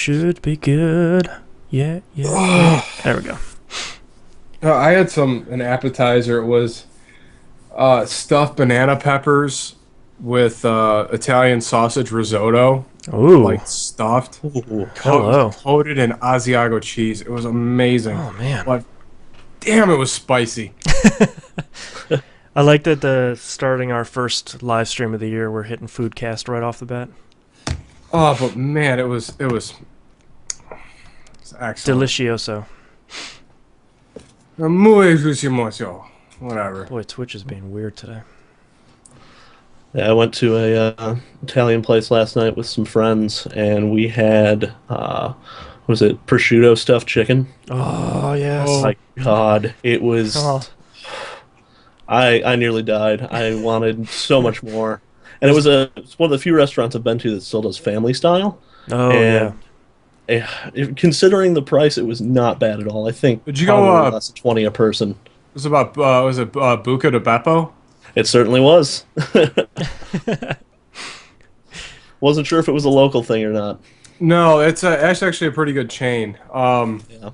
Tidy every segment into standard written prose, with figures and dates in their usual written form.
should be good. Yeah, yeah. There we go. I had an appetizer. It was stuffed banana peppers with Italian sausage risotto, Ooh, like stuffed, Ooh. hello. coated in Asiago cheese. It was amazing. Oh, man. But damn, it was spicy. I like that starting our first live stream of the year, we're hitting Foodcast right off the bat. Oh, but man, it was excellent. Delicioso. Muy delicioso. Whatever. Boy, Twitch is being weird today. Yeah, I went to a Italian place last night with some friends, and we had was it prosciutto stuffed chicken? Oh, yes. Oh. My God, it was. Oh. I nearly died. I wanted so much more, and it's one of the few restaurants I've been to that still does family style. Oh, yeah. And considering the price, it was not bad at all. I think Did you probably go? less than 20 a person. It was about was it Buca de Beppo? It certainly was. Wasn't sure if it was a local thing or not. No, it's actually a pretty good chain. Yeah.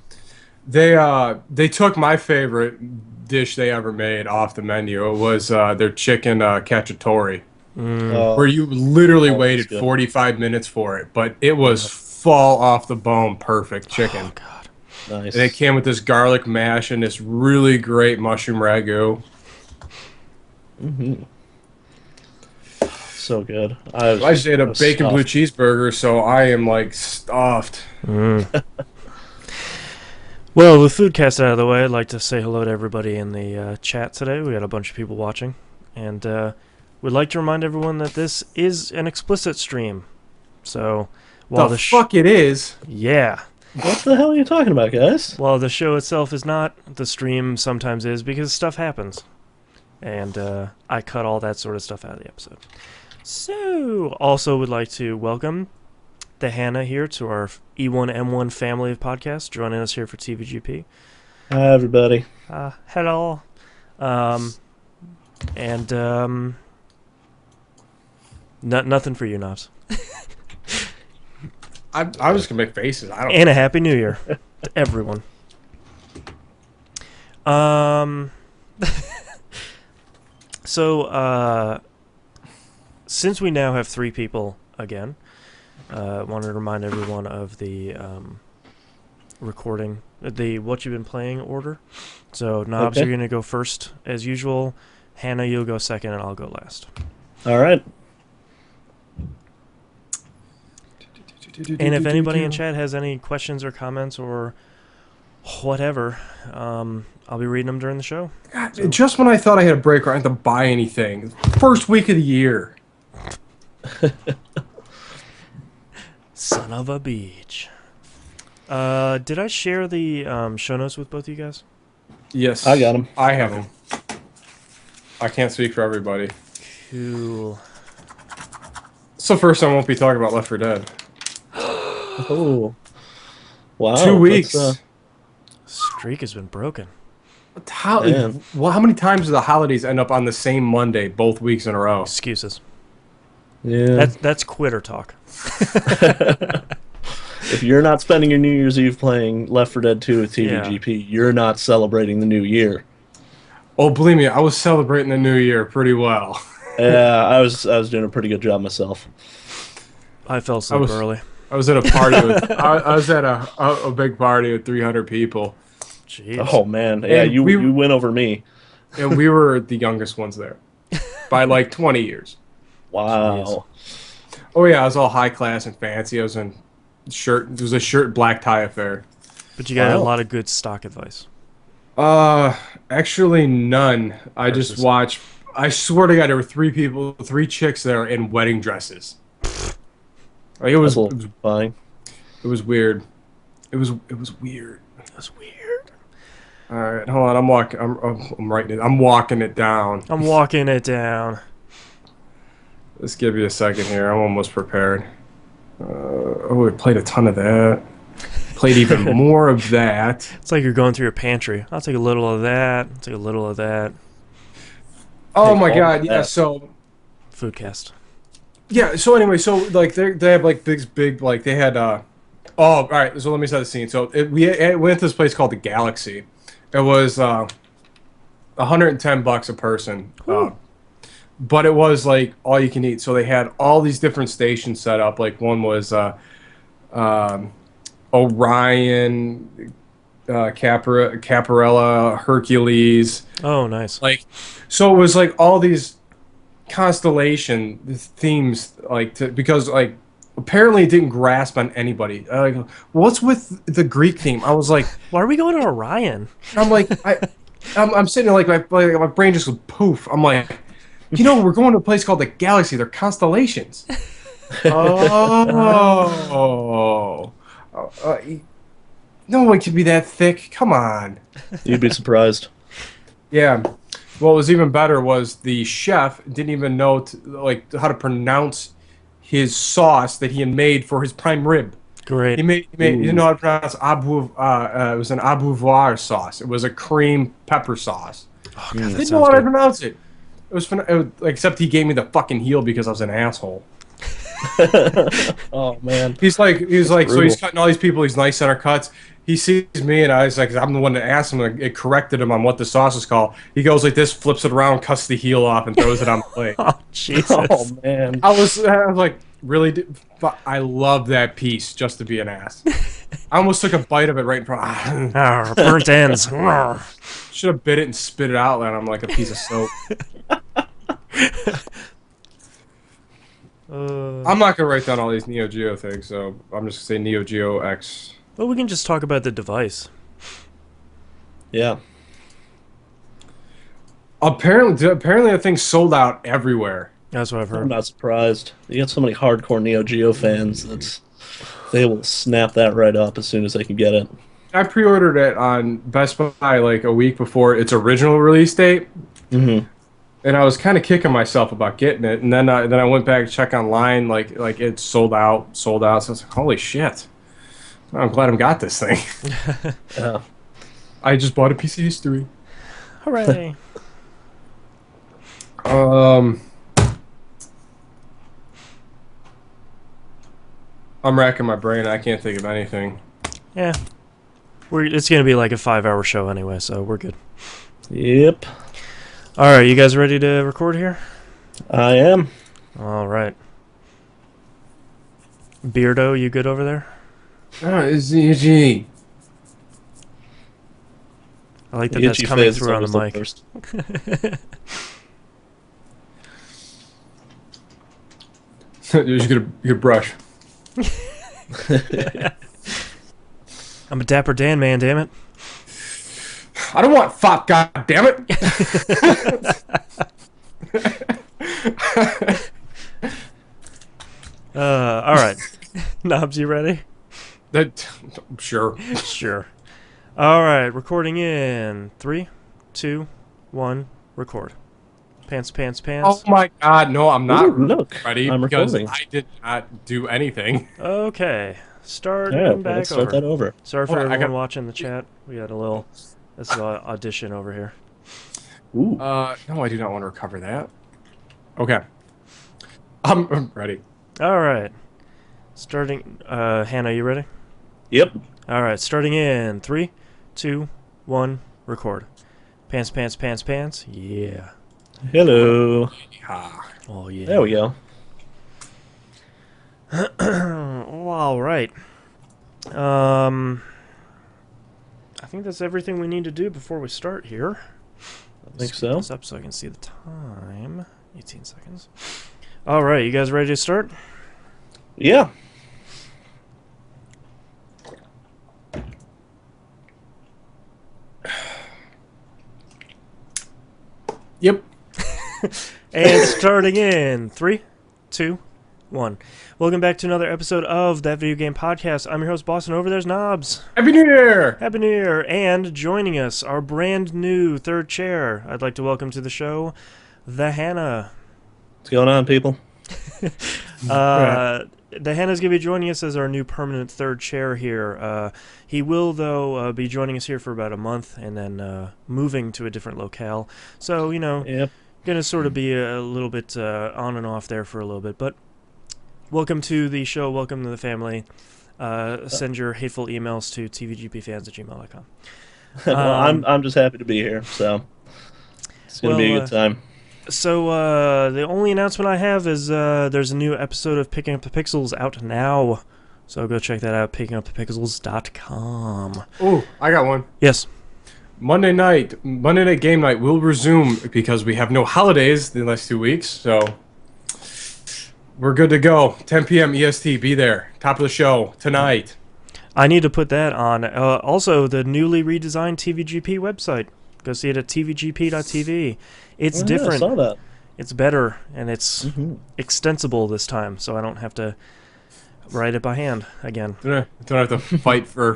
They took my favorite dish they ever made off the menu. It was their chicken cacciatore, where you literally Oh, that's waited good. 45 minutes for it, but it was fall off the bone perfect chicken. Oh, God. Nice. And it came with this garlic mash and this really great mushroom ragu. So good. I just ate a was bacon blue stuffed. cheeseburger, so I am like stuffed. Well, with Foodcast out of the way, I'd like to say hello to everybody in the chat today. We got a bunch of people watching. And we'd like to remind everyone that this is an explicit stream. So, while The fuck it is. Yeah. What the hell are you talking about, guys? While the show itself is not, the stream sometimes is because stuff happens. And I cut all that sort of stuff out of the episode. So, also would like to welcome the Hannah here to our E1M1 family of podcasts, joining us here for TVGP. Hi, everybody. Hello. Nothing for you, Knobs. I was gonna make faces. I don't. And a Happy New Year to everyone. So, since we now have 3 people again, I wanted to remind everyone of the recording, the what you've been playing order. So, Knobs, Okay. you're going to go first as usual. Hannah, you'll go second, and I'll go last. All right. And if anybody in chat has any questions or comments or whatever, I'll be reading them during the show. God, just when I thought I had a break or I had to buy anything, first week of the year. Son of a beach. Did I share the show notes with both of you guys? Yes, I got 'em. I have them. I can't speak for everybody. Cool. So first, I won't be talking about Left 4 Dead. Oh. Wow. 2 weeks. Streak has been broken. Man. Well, how many times do the holidays end up on the same Monday, both weeks in a row? Excuses. Yeah. That's quitter talk. If you're not spending your New Year's Eve playing Left 4 Dead 2 with TVGP, you're not celebrating the new year. Oh, believe me, I was celebrating the New Year pretty well. Yeah, I was doing a pretty good job myself. I fell asleep early. I was at a party with. I was at a big party with 300 people, Jeez. Oh man, yeah, And you we- you win over me. and we were the youngest ones there by like 20 years. Wow. Oh yeah, I was all high class and fancy. I was in shirt. It was a shirt black tie affair. But you got a Wow. lot of good stock advice. Actually none. I just Versus. watched. I swear to God, there were 3 chicks there in wedding dresses. Like, it was That's a little fine. it was weird. It was weird. That's weird. All right, hold on. I'm walking. I'm writing it. I'm walking it down. I'm walking it down. Let's give you a second here. I'm almost prepared. Oh, we played a ton of that. Played even more of that. It's like you're going through your pantry. I'll take a little of that. I'll take a little of that. Oh Take my all God! of Yeah. that. So Foodcast. yeah. So anyway, so like they have like big like they had Oh, all right. So let me set the scene. So we went to this place called the Galaxy. It was $110 a person. Whew. But it was like all you can eat. So they had all these different stations set up. Like one was um, Orion, Caparella, Hercules. Oh, nice. Like, so it was like all these constellation themes. Because like apparently it didn't grasp on anybody. What's with the Greek theme? I was like, Why are we going to Orion? I'm like, I'm sitting there like my brain just goes poof. I'm like. We're going to a place called the Galaxy. They're constellations. Oh. No one can be that thick. Come on. You'd be surprised. Yeah. What was even better was the chef didn't even know how to pronounce his sauce that he had made for his prime rib. Great. He didn't know how to pronounce it was an abreuvoir sauce. It was a cream pepper sauce. Oh, God, I that didn't know sounds how to good. pronounce it. It was fun, except he gave me the fucking heel because I was an asshole. Oh man. He was like, so brutal. he's cutting all these people. He's nice center cuts. He sees me, and I was like, I'm the one that asked him. It corrected him on what the sauce is called. He goes like this, flips it around, cuts the heel off, and throws it on the plate. Oh, Jesus. Oh man. I was like, really? I love that piece just to be an ass. I almost took a bite of it right in front. Ah, burnt ends. Should have bit it and spit it out, and I'm like a piece of soap. I'm not gonna write down all these Neo Geo things, so I'm just gonna say Neo Geo X. Well, we can just talk about the device. Yeah. Apparently that thing sold out everywhere. That's what I've I'm heard. not surprised. You got so many hardcore Neo Geo fans that they will snap that right up as soon as they can get it. I pre-ordered it on Best Buy like a week before its original release date, Mm-hmm. and I was kind of kicking myself about getting it. And then I went back to check online, like it's sold out. So I was like, holy shit! I'm glad I got this thing. Yeah. I just bought a piece of history. Hooray. I'm racking my brain. I can't think of anything. Yeah. It's going to be like a 5-hour show anyway, so we're good. Yep. All right, you guys ready to record here? I am. All right. Beardo, you good over there? It's EG. I like that The that's itchy coming face through on always the mic. first. You should get a brush. I'm a Dapper Dan man, damn it. I don't want fop, god damn it. All right. Knobs, you ready? Sure. Sure. All right, recording in 3, 2, 1, record. Pants, pants, pants. Oh my god, no, I'm not Ooh, look, ready I'm because recording. I did not do anything. Okay, start Yeah, back let's start over. that over. Sorry for Hold on, I everyone got- watching the chat. We got a little. This is an audition over here. Ooh. No, I do not want to recover that. Okay. I'm ready. All right, starting. Hannah, you ready? Yep. All right, starting in 3, 2, 1, record. Pants, pants, pants, pants. Yeah. Hello. Ah. Oh yeah. There we go. All right. I think that's everything we need to do before we start here. I think Speed so. this up so I can see the time. 18 seconds. All right, you guys ready to start? Yeah. Yep. And starting in 3, 2, 1. Welcome back to another episode of That Video Game Podcast. I'm your host, Boston. Over there's Knobs. Happy New Year! Happy New Year. And joining us, our brand new third chair. I'd like to welcome to the show, the Hannah. What's going on, people? The Hannah's going to be joining us as our new permanent third chair here. He will, though, be joining us here for about a month and then moving to a different locale. So, Yep. going to sort of be a little bit on and off there for a little bit. But welcome to the show. Welcome to the family. send your hateful emails to tvgpfans@gmail.com. Well, I'm just happy to be here, so it's gonna be a good time. So the only announcement I have is there's a new episode of Picking Up the Pixels out now. So go check that out, pickingupthepixels.com. Oh, I got one. Yes. Monday night game night will resume because we have no holidays the next 2 weeks, so we're good to go. 10 p.m. EST, be there. Top of the show tonight. I need to put that on. Also, the newly redesigned TVGP website. Go see it at tvgp.tv. It's different. Yeah, I saw that. It's better, and it's extensible this time, so I don't have to write it by hand again. Don't have to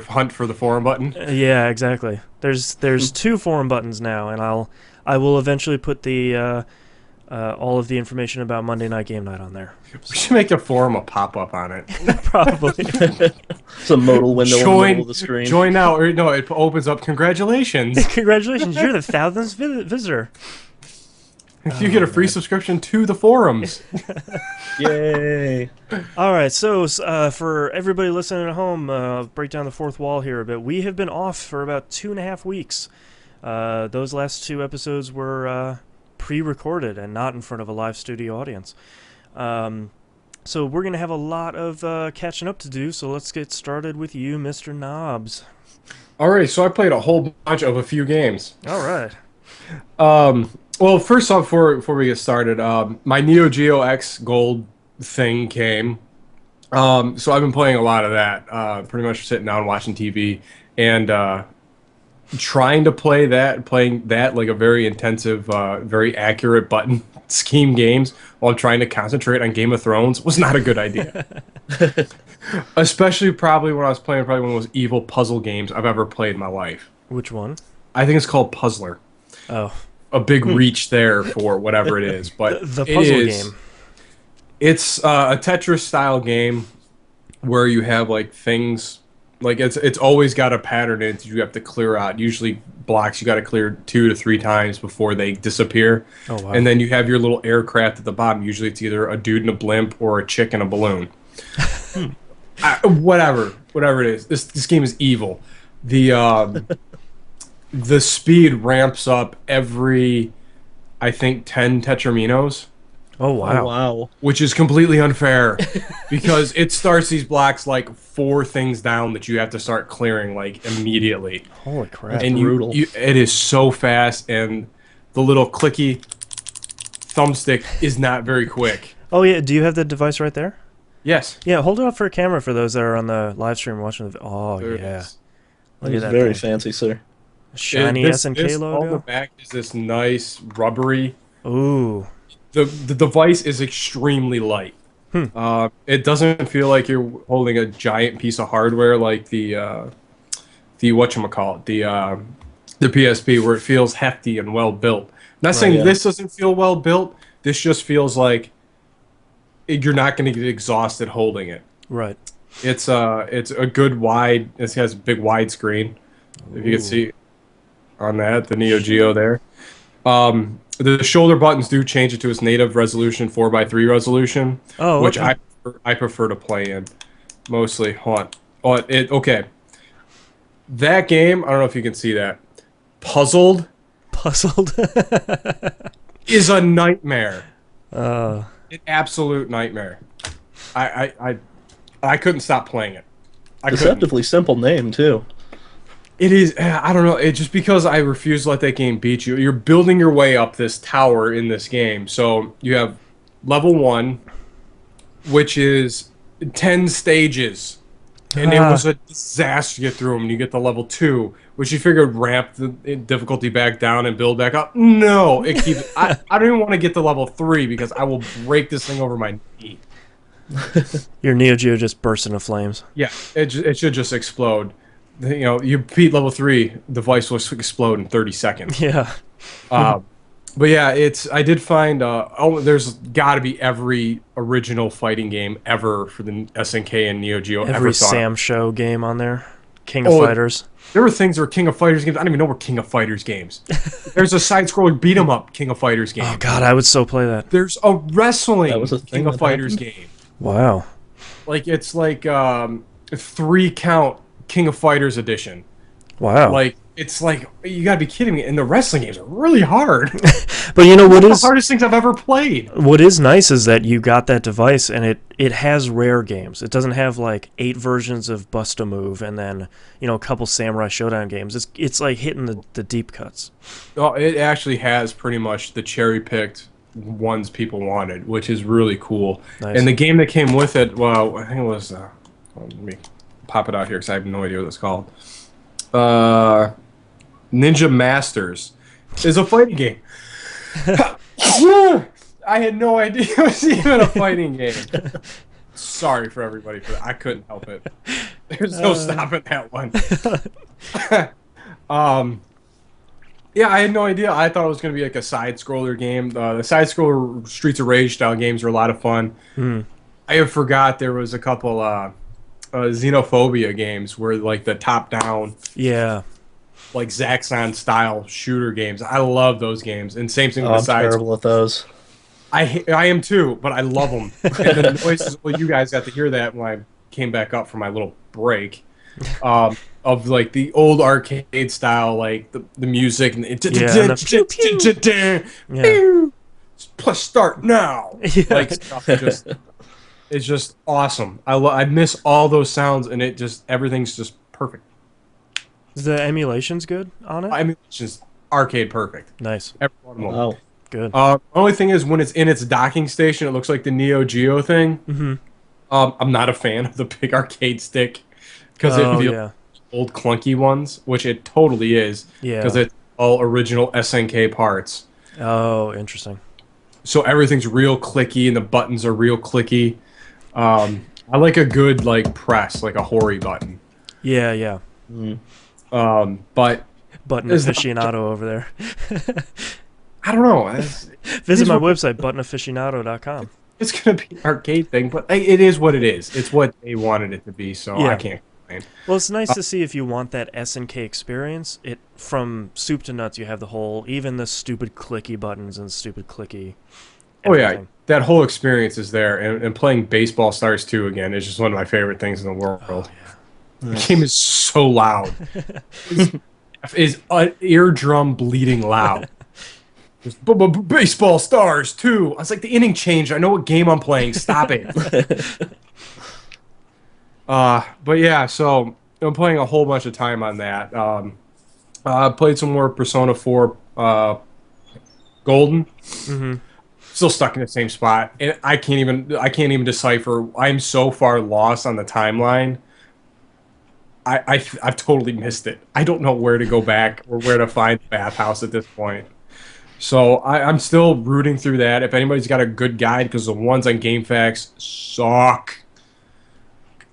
hunt for the forum button. Yeah, exactly. There's 2 forum buttons now, and I will eventually put the all of the information about Monday Night Game Night on there. We should make the forum a pop-up on it. Probably. It's a modal window in the middle of the screen. Join now, or no, it opens up. Congratulations! Congratulations, you're the 1,000th visitor. You get a free subscription to the forums. Yay! All right, so for everybody listening at home, break down the fourth wall here a bit. We have been off for about 2.5 weeks. Those last 2 episodes were pre-recorded and not in front of a live studio audience. So we're going to have a lot of catching up to do, so let's get started with you, Mr. Knobs. All right, so I played a whole bunch of a few games. All right. Well, first off, before we get started, my Neo Geo X Gold thing came. So I've been playing a lot of that, pretty much sitting down watching TV and trying to playing that like a very intensive, very accurate button scheme games while trying to concentrate on Game of Thrones was not a good idea. Especially probably when I was playing one of the most evil puzzle games I've ever played in my life. Which one? I think it's called Puzzler. Oh. A big reach there for whatever it is, but the puzzle game. It's a Tetris style game where you have like things like it's always got a pattern in it that you have to clear out. Usually blocks you got to clear 2 to 3 times before they disappear. Oh wow! And then you have your little aircraft at the bottom. Usually it's either a dude in a blimp or a chick in a balloon. Whatever it is. This game is evil. The speed ramps up every, I think, 10 Tetraminos. Oh, wow. Oh, wow. Which is completely unfair because it starts these blocks like 4 things down that you have to start clearing like immediately. Holy crap. And brutal. It is so fast, and the little clicky thumbstick is not very quick. Oh, yeah. Do you have the device right there? Yes. Yeah, hold it up for a camera for those that are on the live stream watching the. Oh, There it yeah. is. Look It's at that very thing. fancy, sir. Shiny SNK logo. On the back is this nice rubbery. Ooh. The device is extremely light. It doesn't feel like you're holding a giant piece of hardware like the whatchamacallit, the PSP, where it feels hefty and well built. Not saying this doesn't feel well built. This just feels like you're not going to get exhausted holding it. Right. It's a good wide. It has a big wide screen. If you can see on that, the Neo Geo there. The shoulder buttons do change it to its native resolution, 4:3 resolution, which I prefer to play in mostly. Hold on. Okay. That game, I don't know if you can see that. Puzzled is a nightmare. An absolute nightmare. I couldn't stop playing it. Deceptively simple name, too. It is, I don't know, just because I refuse to let that game beat you. You're building your way up this tower in this game. So you have level 1, which is 10 stages. And it was a disaster to get through them. And you get to level 2, which you figured ramp the difficulty back down and build back up. No, it keeps. I don't even want to get to level 3 because I will break this thing over my knee. Your Neo Geo just burst into flames. Yeah, it should just explode. You know, you beat level 3, the device will explode in 30 seconds. Yeah. But yeah, I did find there's got to be every original fighting game ever for the SNK and Neo Geo Every ever thought Sam Show game on there. King of Fighters. There were things that were King of Fighters games. I don't even know were King of Fighters games. There's a side-scrolling beat-em-up King of Fighters game. Oh god, I would so play that. There's a wrestling That was a thing King of that Fighters happened? game. Wow. Like it's 3 count King of Fighters edition. Wow. Like, it's like, you gotta be kidding me. And the wrestling games are really hard. But you know One what of the is hardest things I've ever played. what is nice is that you got that device and it has rare games. It doesn't have like 8 versions of Bust a Move and then, a couple Samurai Showdown games. It's like hitting the deep cuts. Oh, it actually has pretty much the cherry-picked ones people wanted, which is really cool. Nice. And the game that came with it, well, I think it was, let me pop it out here because I have no idea what it's called. Ninja Masters is a fighting game. I had no idea it was even a fighting game. Sorry for everybody for that. I couldn't help it. There's no stopping that one. Yeah, I had no idea. I thought it was going to be like a side-scroller game. The side-scroller Streets of Rage style games are a lot of fun. I have forgot there was a couple Xenophobia games where like the top-down, Yeah. like Zaxxon style shooter games. I love those games. And same thing with I'm the sides. terrible at those. I am too, but I love them. And the noises, well, you guys got to hear that when I came back up from my little break. Of like the old arcade style, like the music and plus start now. Yeah. Like stuff it's just awesome. I miss all those sounds, and everything's just perfect. Is the emulation's good on it? I mean, it's just arcade perfect. Nice. Every one of them. Oh, Good. Only thing is when it's in its docking station, it looks like the Neo Geo thing. Mm-hmm. I'm not a fan of the big arcade stick because it feels yeah. old clunky ones, which it totally is. Yeah. Because it's all original SNK parts. Oh, interesting. So everything's real clicky and the buttons are real clicky. I like a good like press, like a Hori button. Yeah, yeah. But Button Is that- aficionado over there. I don't know. Visit my website, buttonaficionado.com. It's gonna be an arcade thing, but it is what it is. It's what they wanted it to be, so Yeah. I can't complain. Well, it's nice to see if you want that SNK experience. It from soup to nuts, you have the whole, even the stupid clicky buttons and stupid clicky. Oh yeah, everything. that whole experience is there, and playing Baseball Stars 2 again is just one of my favorite things in the world. Oh, yeah. The game is so loud. is eardrum bleeding loud. Just, Baseball Stars 2. I was like, the inning changed. I know what game I'm playing. Stop it. But yeah, so I'm playing a whole bunch of time on that. I played some more Persona 4 Golden. Mm-hmm. Still stuck in the same spot, and I can't even decipher. I'm so far lost on the timeline. I've totally missed it. I don't know where to go back or where to find the bathhouse at this point. So I'm still rooting through that. If anybody's got a good guide, because the ones on GameFAQs suck.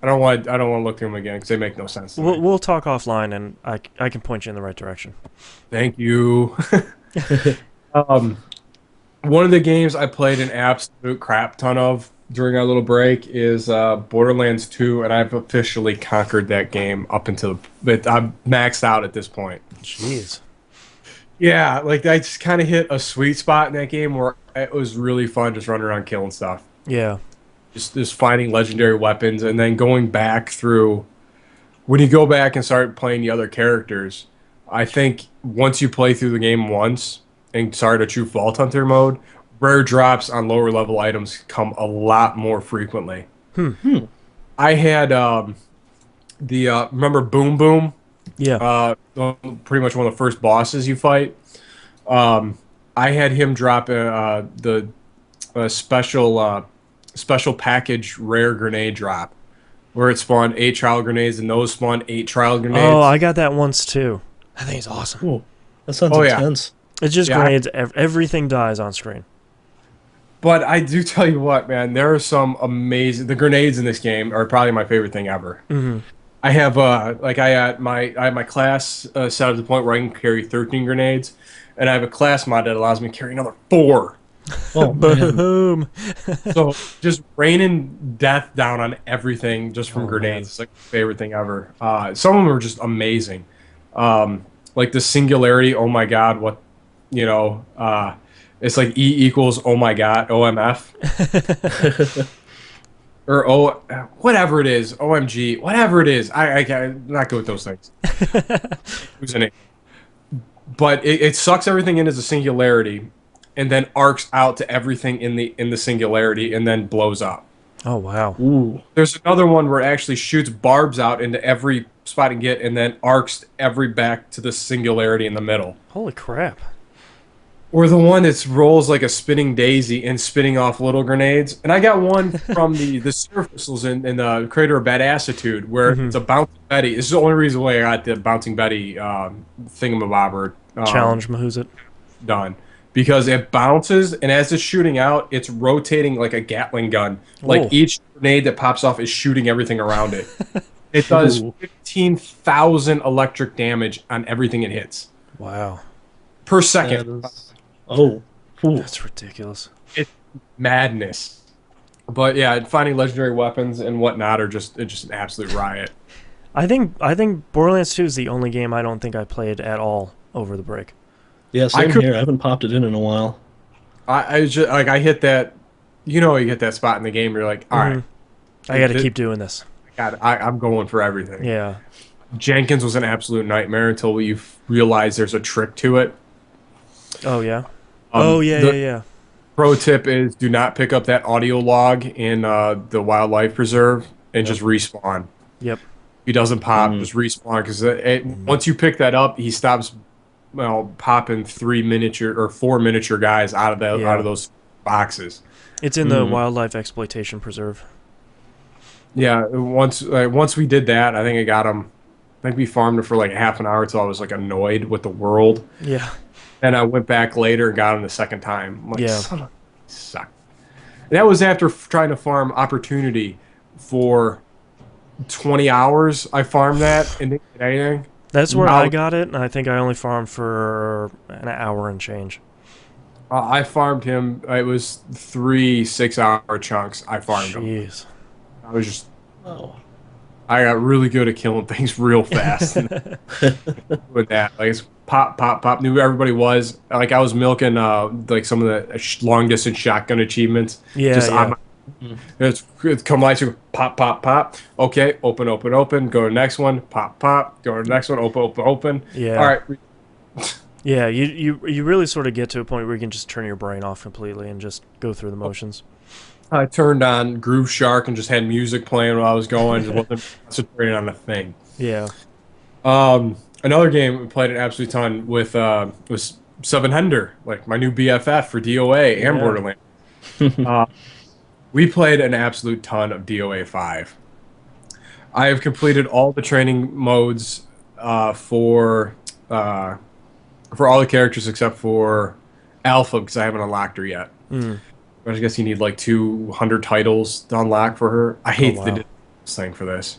I don't want to look through them again because they make no sense. To me. We'll talk offline, and I can point you in the right direction. Thank you. One of the games I played an absolute crap ton of during our little break is Borderlands 2, and I've officially conquered that game up until I'm maxed out at this point. Jeez. Yeah, like I just kind of hit a sweet spot in that game where it was really fun just running around killing stuff. Yeah. Just finding legendary weapons and then going back through. When you go back and start playing the other characters, I think once you play through the game once and start a true Vault Hunter mode, rare drops on lower level items come a lot more frequently. I had remember Boom Boom? Yeah. Pretty much one of the first bosses you fight. I had him drop the special package rare grenade drop, where it spawned 8 trial grenades, and those spawned 8 trial grenades. Oh, I got that once too. I think it's awesome. cool. That sounds Oh, yeah. intense. It's just Yeah, grenades. Everything dies on screen. But I do tell you what, man, there are some amazing. The grenades in this game are probably my favorite thing ever. Mm-hmm. I have I had my class set up to the point where I can carry 13 grenades, and I have a class mod that allows me to carry another 4. Oh, man. Boom. So just raining death down on everything just from Oh, grenades. It's like my favorite thing ever. Some of them are just amazing. Like the singularity. Oh my god! What it's like E equals oh my god OMF. or whatever it is, OMG, whatever it is. I can't not good with those things. Who's in it? But it sucks everything in as a singularity, and then arcs out to everything in the singularity, and then blows up. Oh wow. Ooh. There's another one where it actually shoots barbs out into every spot and get, and then arcs every back to the singularity in the middle. Holy crap. Or the one that rolls like a spinning daisy and spinning off little grenades. And I got one from the surfacels in the Crater of Badassitude where it's a Bouncing Betty. This is the only reason why I got the Bouncing Betty thingamabobber Challenge Mahoozit. done. Because it bounces, and as it's shooting out, it's rotating like a Gatling gun. Like Whoa. each grenade that pops off is shooting everything around it. It does Ooh. 15,000 electric damage on everything it hits Wow. per That second. is... Oh. Ooh. That's ridiculous. It's madness. But yeah, finding legendary weapons and whatnot are just an absolute riot. I think Borderlands 2 is the only game I don't think I played at all over the break. Yeah, same here. I haven't popped it in a while. I just like I hit that, you hit that spot in the game. You're like, all right, I got to keep doing this. I'm going for everything. Yeah. Jenkins was an absolute nightmare until you realize there's a trick to it. Oh yeah. The Yeah. Pro tip is do not pick up that audio log in the wildlife preserve and just respawn. Yep. He doesn't pop, just respawn because once you pick that up, he stops. Popping 4 miniature guys out of those boxes. It's in the wildlife exploitation preserve. Yeah, once we did that, I think I got him. I think we farmed him for like half an hour until I was like annoyed with the world. Yeah. Then I went back later and got him the second time. I'm like, Yeah. son of a suck. And that was after trying to farm opportunity for 20 hours. I farmed that and didn't get anything. That's where I got it, and I think I only farmed for an hour and change. I farmed him. It was 3 6-hour chunks. I farmed him. Jeez. I was just. Oh. I got really good at killing things real fast. With that, like it's pop, pop, pop. Knew who everybody was. Like I was milking like some of the long distance shotgun achievements. Yeah, Just yeah. It's come like pop, pop, pop. Okay, open, open, open. Go to the next one. Pop, pop. Go to the next one. Open, open, open. Yeah. All right. Yeah, you really sort of get to a point where you can just turn your brain off completely and just go through the motions. I turned on Groove Shark and just had music playing while I was going. Just wasn't concentrating on the thing. Yeah. Another game we played an absolute ton with was Seven Hender, like my new BFF for DOA and Borderlands. We played an absolute ton of DOA 5. I have completed all the training modes for all the characters except for Alpha because I haven't unlocked her yet. I guess you need like 200 titles to unlock for her. I hate that they did this thing for this.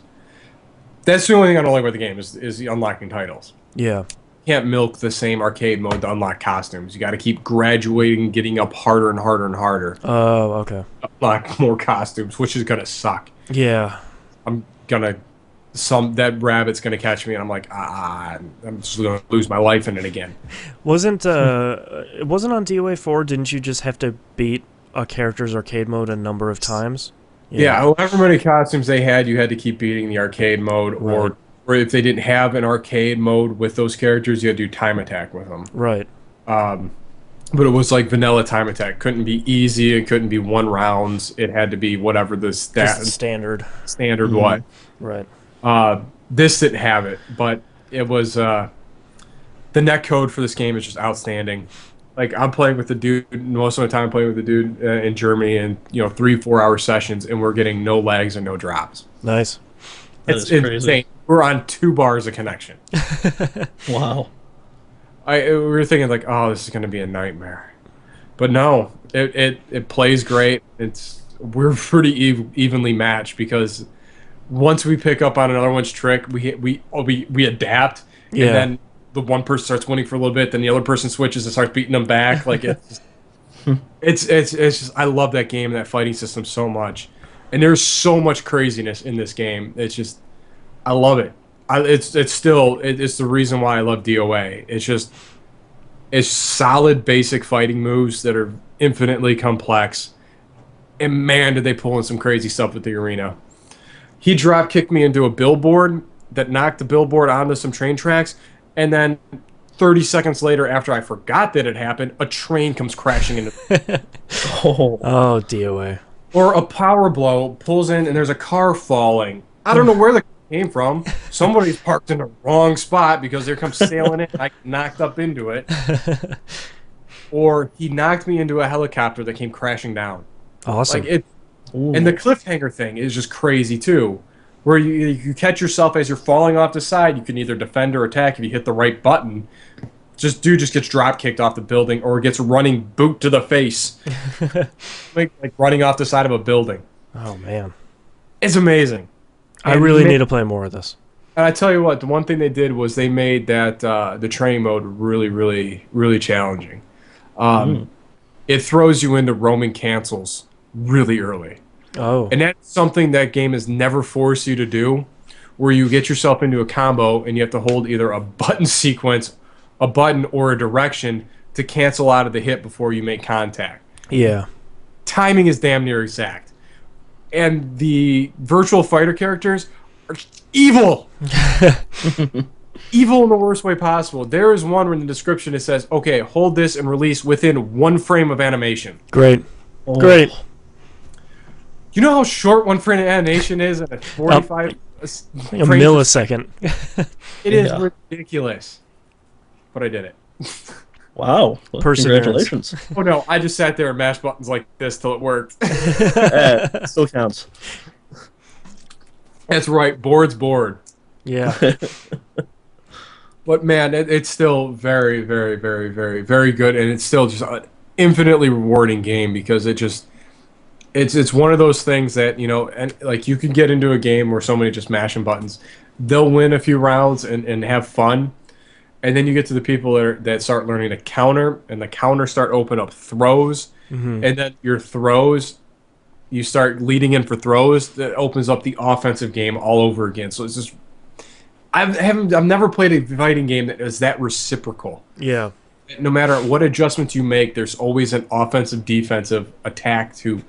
That's the only thing I don't like about the game is the unlocking titles. Yeah. You can't milk the same arcade mode to unlock costumes. You got to keep graduating, getting up harder and harder and harder. Oh, okay. Unlock more costumes, which is gonna suck. Yeah. That rabbit's gonna catch me, and I'm like, I'm just gonna lose my life in it again. It wasn't on DOA 4. Didn't you just have to beat a character's arcade mode a number of times? Yeah, however many costumes they had, you had to keep beating the arcade mode, or if they didn't have an arcade mode with those characters, you had to do time attack with them. Right. But it was like vanilla time attack. Couldn't be easy. It couldn't be 1 rounds. It had to be whatever the Standard. standard was. Right. This didn't have it, but it was the net code for this game is just outstanding. Like I'm playing with the dude most of the time. I'm playing with the dude in Germany, and 3-4 hour sessions, and we're getting no lags and no drops. Nice. It's insane. We're on 2 bars of connection. Wow. We were thinking like, oh, this is going to be a nightmare, but no, it plays great. We're pretty evenly matched because once we pick up on another one's trick, we adapt, and then the one person starts winning for a little bit, then the other person switches and starts beating them back. Like it's just I love that game and that fighting system so much, and there's so much craziness in this game. It's just I love it. It's the reason why I love DOA. It's solid basic fighting moves that are infinitely complex, And man, did they pull in some crazy stuff with the arena. He drop kicked me into a billboard that knocked the billboard onto some train tracks, and then 30 seconds later, after I forgot that it happened, a train comes crashing into. Oh, DOA. Or a power blow pulls in and there's a car falling. I don't know where the car came from. Somebody's parked in the wrong spot because there comes sailing in. I knocked up into it. Or he knocked me into a helicopter that came crashing down. Awesome. Like it, and the cliffhanger thing is just crazy too, where you catch yourself as you're falling off the side. You can either defend or attack if you hit the right button. Dude just gets drop kicked off the building or gets running boot to the face, like running off the side of a building. Oh man, it's amazing. I really need to play more of this. And I tell you what, the one thing they did was they made that the training mode really, really, really challenging. It throws you into roaming cancels really early. Oh, And that's something that game has never forced you to do, where you get yourself into a combo and you have to hold either a button sequence, a button, or a direction to cancel out of the hit before you make contact. yeah. Timing is damn near exact. And the virtual fighter characters are evil. Evil in the worst way possible. There is one where in the description it says, okay, hold this and release within 1 frame of animation. Great. Great. You know how short 1 frame of animation is at a 45 Like a millisecond. It is ridiculous. But I did it. Wow. Well, Perseverance. congratulations. Oh no, I just sat there and mashed buttons like this till it worked. Still counts. That's right, board's board. Yeah. But man, it's still very, very, very, very, very good, and it's still just an infinitely rewarding game because it's one of those things that, you know, and like you can get into a game where somebody just mashing buttons, they'll win a few rounds and have fun, and then you get to the people that start learning to counter, and the counters start open up throws, and then your throws, you start leading in for throws that opens up the offensive game all over again. So it's just I've never played a fighting game that is that reciprocal. Yeah. No matter what adjustments you make, there's always an offensive, defensive attack to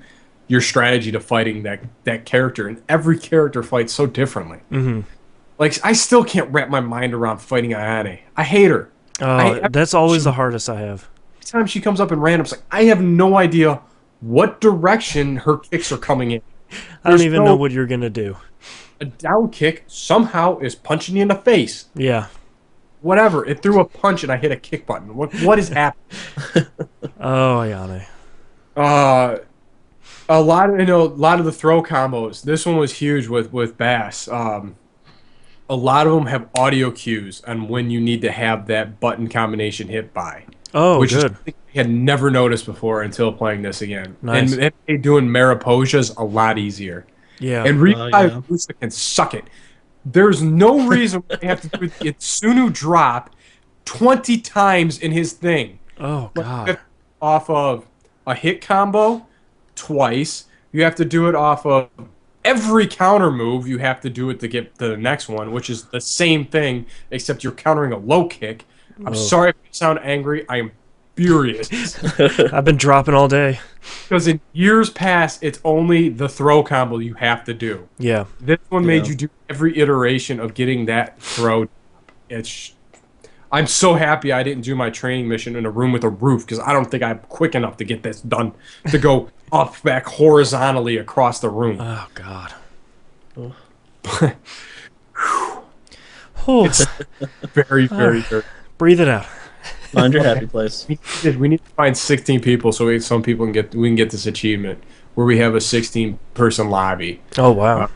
your strategy to fighting that character, and every character fights so differently. Like I still can't wrap my mind around fighting Ayane. I hate her. That's always the hardest I have. Every time she comes up in randoms, like I have no idea what direction her kicks are coming in. I don't even know what you're gonna do. A down kick somehow is punching you in the face. Yeah. Whatever. It threw a punch and I hit a kick button. What is happening? Oh, Ayane. A lot of the throw combos. This one was huge with Bass. A lot of them have audio cues on when you need to have that button combination hit by. Oh, which good. I had never noticed before until playing this again. Nice. And it made doing Mariposas a lot easier. Yeah. And Ryuga can suck it. There's no reason why I have to do the Itsunu drop 20 times in his thing. Oh, God. Off of a hit combo twice. You have to do it off of every counter move. You have to do it to get to the next one, which is the same thing, except you're countering a low kick. I'm sorry if I sound angry. I am furious. I've been dropping all day. Because in years past, it's only the throw combo you have to do. Yeah. This one made you do every iteration of getting that throw. I'm so happy I didn't do my training mission in a room with a roof because I don't think I'm quick enough to get this done to go up back horizontally across the room. Oh, God. It's very, very, very. Breathe it out. Find your happy place. We need to find 16 people so we can get this achievement where we have a 16-person lobby. Oh, wow.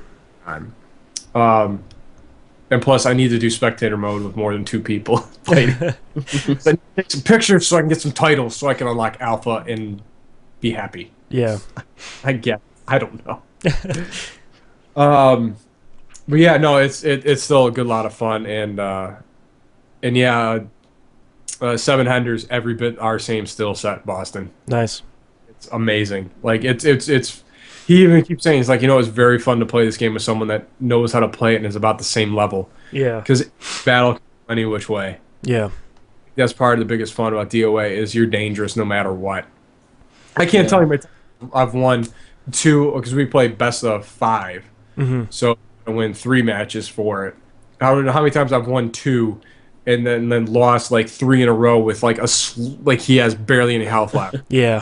And plus, I need to do spectator mode with more than 2 people. So I need to take some pictures so I can get some titles so I can unlock alpha and be happy. Yeah. I don't know. But yeah, no, it's still a good lot of fun, and yeah, Seven Henders every bit our same still set Boston. Nice. It's amazing. Like it's he even keeps saying it's like, you know, it's very fun to play this game with someone that knows how to play it and is about the same level. Yeah. Because battle any which way. Yeah. That's part of the biggest fun about DOA is you're dangerous no matter what. I can't tell you my time I've won two, because we play best of 5. Hmm. So I win 3 matches for it. I don't know how many times I've won 2, and then lost like 3 in a row with like like he has barely any health left Yeah.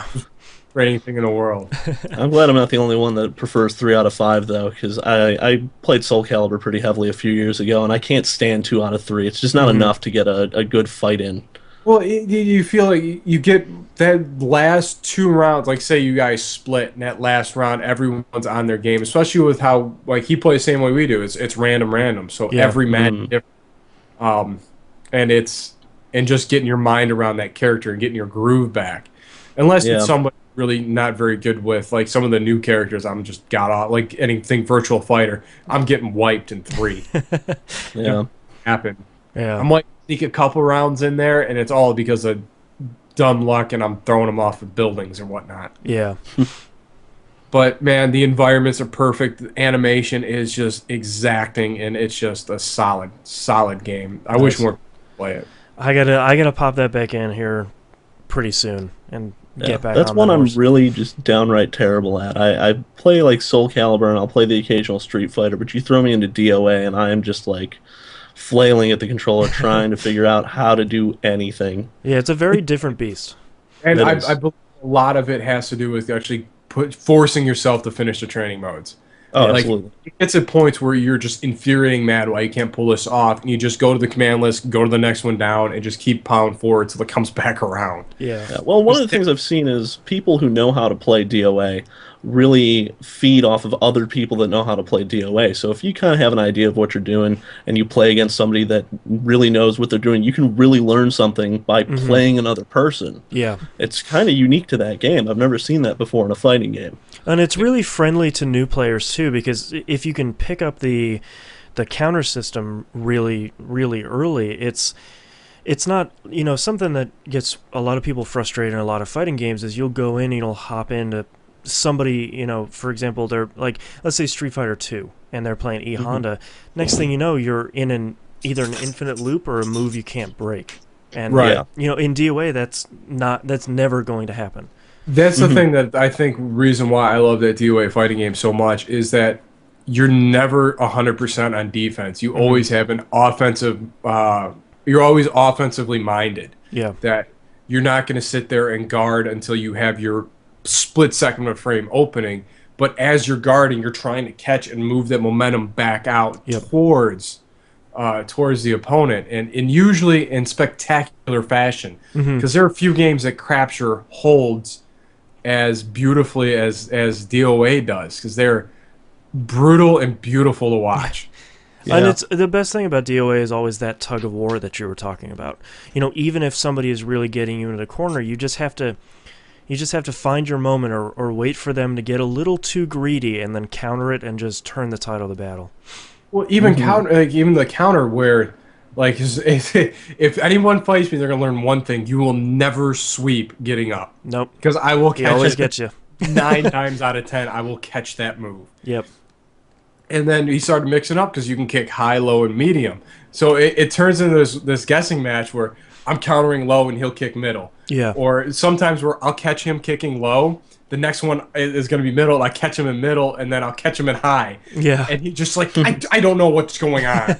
for anything in the world. I'm glad I'm not the only one that prefers 3 out of 5 though, because I played Soul Calibur pretty heavily a few years ago, and I can't stand 2 out of 3. It's just not Hmm. enough to get a good fight in. Well, you feel like you get that last 2 rounds, like say you guys split, and that last round everyone's on their game, especially with how like he plays the same way we do. It's random, so Yeah. every match is Mm. different. Um, and just getting your mind around that character and getting your groove back. Unless it's Yeah, somebody really not very good with, like some of the new characters, I'm just got off. Like anything Virtual Fighter, I'm getting wiped in 3. yeah. Happen. I Yeah. might sneak a couple rounds in there, and it's all because of dumb luck, and I'm throwing them off of buildings or whatnot. Yeah. But man, the environments are perfect. The animation is just exacting, and it's just a solid game. I wish Nice. more people play it. I gotta pop that back in here pretty soon and Yeah, get back that's on one that I'm horse. really just downright terrible at. I play like Soul Calibur and I'll play the occasional Street Fighter, but you throw me into DOA and I am just like flailing at the controller trying to figure out how to do anything. Yeah, it's a very different beast. And It I is. believe a lot of it has to do with actually forcing yourself to finish the training modes. Oh, Yeah. Like absolutely. it's at points where you're just infuriating mad why you can't pull this off, and you just go to the command list, go to the next one down, and just keep pounding forward till it comes back around. Yeah. Yeah, well, one of the things I've seen is people who know how to play DOA really feed off of other people that know how to play DOA. So if you kind of have an idea of what you're doing and you play against somebody that really knows what they're doing, you can really learn something by playing another person. Yeah. It's kind of unique to that game. I've never seen that before in a fighting game. And it's really friendly to new players too, because if you can pick up the counter system really early, it's not, something that gets a lot of people frustrated in a lot of fighting games is you'll go in and you'll hop into somebody, for example, they're like, let's say Street Fighter 2 and they're playing E Honda. Next thing you know, you're in either an infinite loop or a move you can't break. And Right. Yeah. in DOA that's never going to happen. That's the thing that I think reason why I love that DOA fighting game so much is that you're never 100% on defense. You always have an offensive. You're always offensively minded. Yeah. That you're not going to sit there and guard until you have your split second of frame opening. But as you're guarding, you're trying to catch and move that momentum back out Yep. towards the opponent, and usually in spectacular fashion. Because there are a few games that capture holds as beautifully as DOA does, because they're brutal and beautiful to watch. And Yeah. it's the best thing about DOA is always that tug of war that you were talking about. Even if somebody is really getting you into the corner, you just have to find your moment or wait for them to get a little too greedy and then counter it and just turn the tide of the battle. Well, even even the counter where, like, if anyone fights me, they're gonna learn one thing: you will never sweep getting up, Nope. because I will He catch always it gets you. 9 times out of 10. I will catch that move. Yep. And then he started mixing up because you can kick high, low, and medium. So it turns into this guessing match where I'm countering low and he'll kick middle. Yeah. Or sometimes where I'll catch him kicking low. The next one is going to be middle. And I catch him in middle, and then I'll catch him in high. Yeah. And he just like, I don't know what's going on.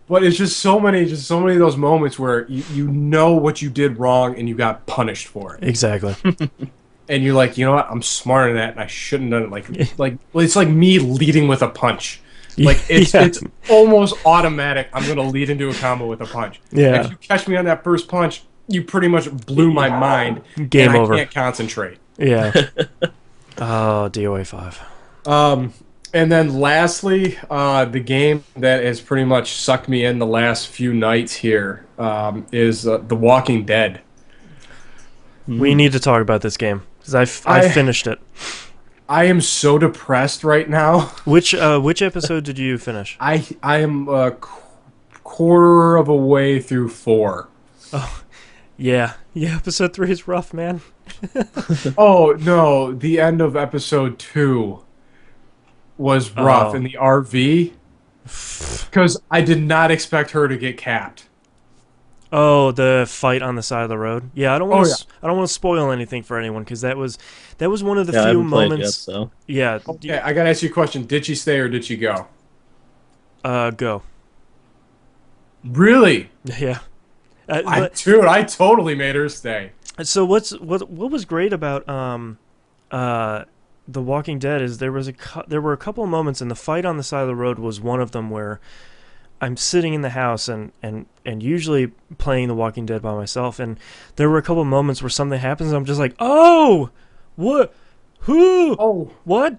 But it's just so many of those moments where you know what you did wrong and you got punished for it. Exactly. And you're like, you know what? I'm smarter than that, and I shouldn't have done it. Well, it's like me leading with a punch. Like it's almost automatic. I'm gonna lead into a combo with a punch. Yeah. If you catch me on that first punch, you pretty much blew my mind. Game and over. I can't concentrate. Yeah. Oh, DOA 5. And then lastly, the game that has pretty much sucked me in the last few nights here is The Walking Dead. We need to talk about this game because I finished it. I am so depressed right now. Which episode did you finish? I am a quarter of a way through 4. Yeah. Episode 3 is rough, man. Oh no, the end of episode 2 was rough in the RV because I did not expect her to get capped. Oh, the fight on the side of the road. Yeah, I don't Oh want yeah. to. I don't want to spoil anything for anyone because that was one of the Yeah, I few haven't played yet, moments. so. Yeah. Okay, I gotta ask you a question. Did she stay or did she go? Go. Really? Yeah. I dude, I totally made her stay. So what was great about uh The Walking Dead is there were a couple of moments, and the fight on the side of the road was one of them, where I'm sitting in the house and usually playing The Walking Dead by myself, and there were a couple of moments where something happens and I'm just like, "Oh, what? Who? Oh, What?"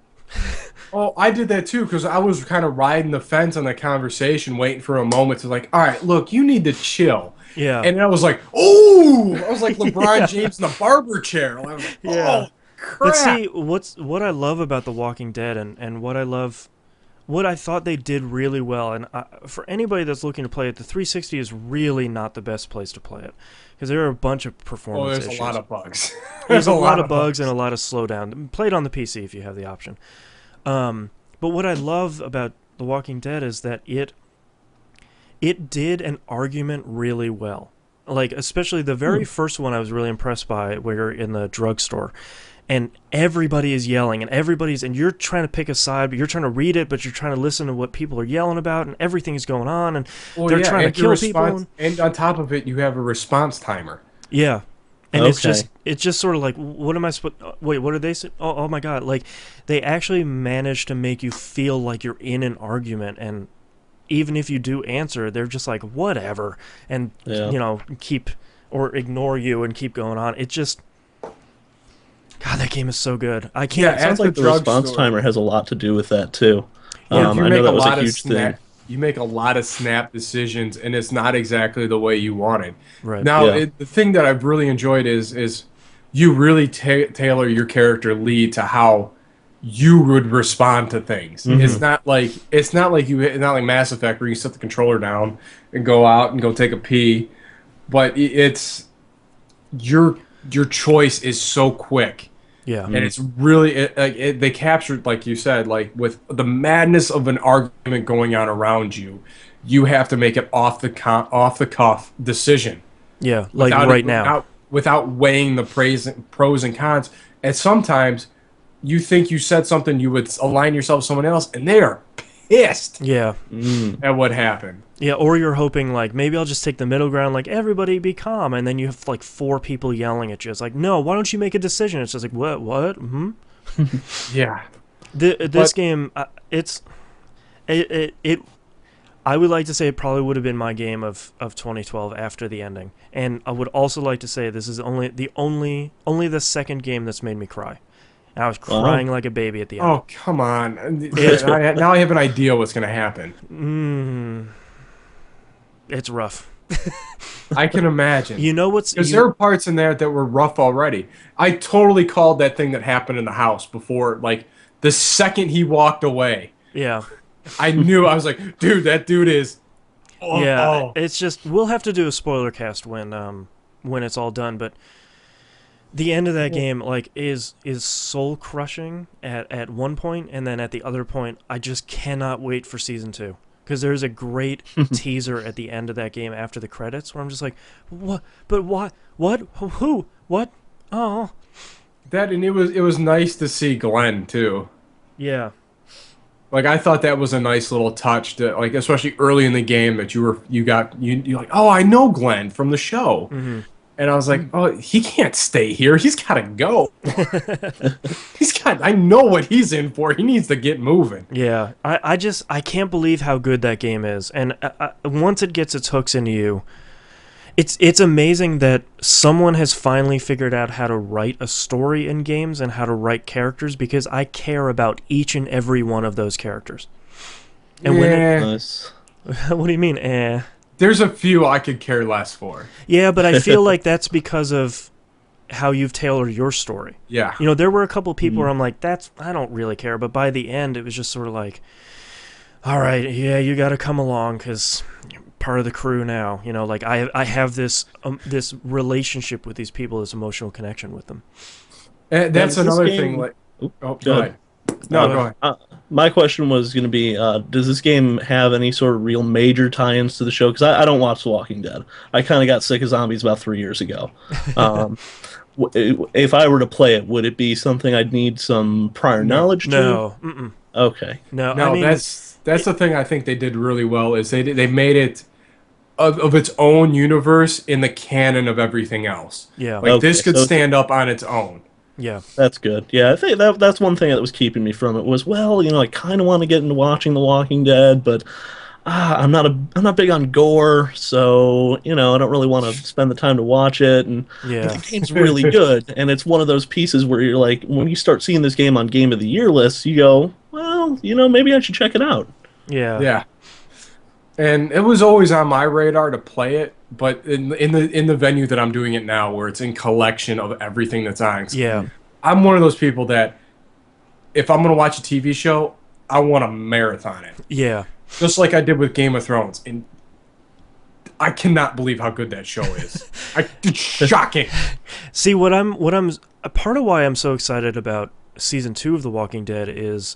oh, I did that too because I was kind of riding the fence on the conversation, waiting for a moment to like, all right, look, you need to chill. Yeah. And I was like, oh, I was like LeBron Yeah. James in the barber chair. I was like, Yeah. oh, But crap. see, what I love about The Walking Dead, and what I thought they did really well, and for anybody that's looking to play it, the 360 is really not the best place to play it because there are a bunch of Oh, performance there's issues. a lot of bugs. There's a lot of bugs and bugs. a lot of slowdown. Play it on the PC if you have the option. But what I love about The Walking Dead is that it did an argument really well. Like, especially the very first one I was really impressed by, where you're in the drugstore and everybody is yelling and you're trying to pick a side, but you're trying to read it, but you're trying to listen to what people are yelling about, and everything is going on, and Well, they're yeah, trying to and your kill people. response, and on top of it, you have a response timer. Yeah. And Okay. it's just sort of like, what am I supposed? Wait, what are they say? Oh my god! Like, they actually managed to make you feel like you're in an argument, and even if you do answer, they're just like whatever, and Yeah. keep or ignore you and keep going on. It just, God, that game is so good. I Yeah, can't. It sounds at the like the response drugstore. timer has a lot to do with that too. Yeah. You I make know a that was a lot of huge thing. snap. You make a lot of snap decisions, and it's not exactly the way you wanted. Right. Now, Yeah. the thing that I've really enjoyed is you really tailor your character lead to how you would respond to things. Mhm. It's not like Mass Effect where you set the controller down and go out and go take a pee, but it's your your choice is so quick. Yeah. And it's really they captured, like you said, like with the madness of an argument going on around you, you have to make it off the cuff decision Yeah. Like without right now. without weighing the pros and cons. And sometimes you think you said something you would align yourself with someone else, and they are pissed Yeah. Mm. at what happened. Yeah, or you're hoping like maybe I'll just take the middle ground, like everybody be calm, and then you have like four people yelling at you. It's like, no, why don't you make a decision? It's just like, what? Hmm. Yeah, This But- game, it. I would like to say it probably would have been my game of 2012 after the ending, and I would also like to say this is only the second game that's made me cry. And I was Wow. crying like a baby at the end. Oh, come on. Now I have an idea what's going to happen. It's rough. I can imagine. You know what's Because you- there are parts in there that were rough already. I totally called that thing that happened in the house before, like, the second he walked away. yeah. I knew, I was like, dude, that dude is. Oh, Yeah, oh. it's just we'll have to do a spoiler cast when it's all done. But the end of that game like is soul crushing at one point, and then at the other point, I just cannot wait for season 2 because there's a great teaser at the end of that game after the credits where I'm just like, what? But what? What? Who? What? Oh, That, and it was nice to see Glenn, too. yeah, Like, I thought that was a nice little touch to, like, especially early in the game that you're like, oh, I know Glenn from the show. Mm-hmm. And I was like, oh, he can't stay here. He's got to go. I know what he's in for. He needs to get moving. yeah. I can't believe how good that game is, and once it gets its hooks into you. It's amazing that someone has finally figured out how to write a story in games and how to write characters, because I care about each and every one of those characters. And Nice. what do you mean? There's a few I could care less for. Yeah, but I feel like that's because of how you've tailored your story. Yeah. You know, there were a couple people where I'm like, I don't really care, but by the end, it was just sort of like, all right, yeah, you got to come along because you're part of the crew now. You know, like I have this relationship with these people, this emotional connection with them. And that's This another game- thing. Like, Oop, oh, go ahead. No, go ahead. My question was going to be, does this game have any sort of real major tie-ins to the show? Because I don't watch The Walking Dead. I kind of got sick of zombies about 3 years ago. Um, if I were to play it, would it be something I'd need some prior knowledge to? No. Mm-mm. Okay. No. No, I mean, that's the thing I think they did really well is they made it of its own universe in the canon of everything else. yeah. Like this Okay, could so stand up on its own. Yeah. That's good. Yeah, I think that's one thing that was keeping me from it was, well, I kind of want to get into watching The Walking Dead, but I'm not big on gore, so I don't really want to spend the time to watch it. And Yeah. the game's really good, and it's one of those pieces where you're like, when you start seeing this game on Game of the Year lists, you go, well, maybe I should check it out. Yeah. Yeah. And it was always on my radar to play it, but in the venue that I'm doing it now, where it's in collection of everything that's on. Yeah. I'm one of those people that if I'm gonna watch a TV show, I want to marathon it, Yeah. just like I did with Game of Thrones. And I cannot believe how good that show is. It's shocking. See, what I'm a part of why I'm so excited about season 2 of The Walking Dead is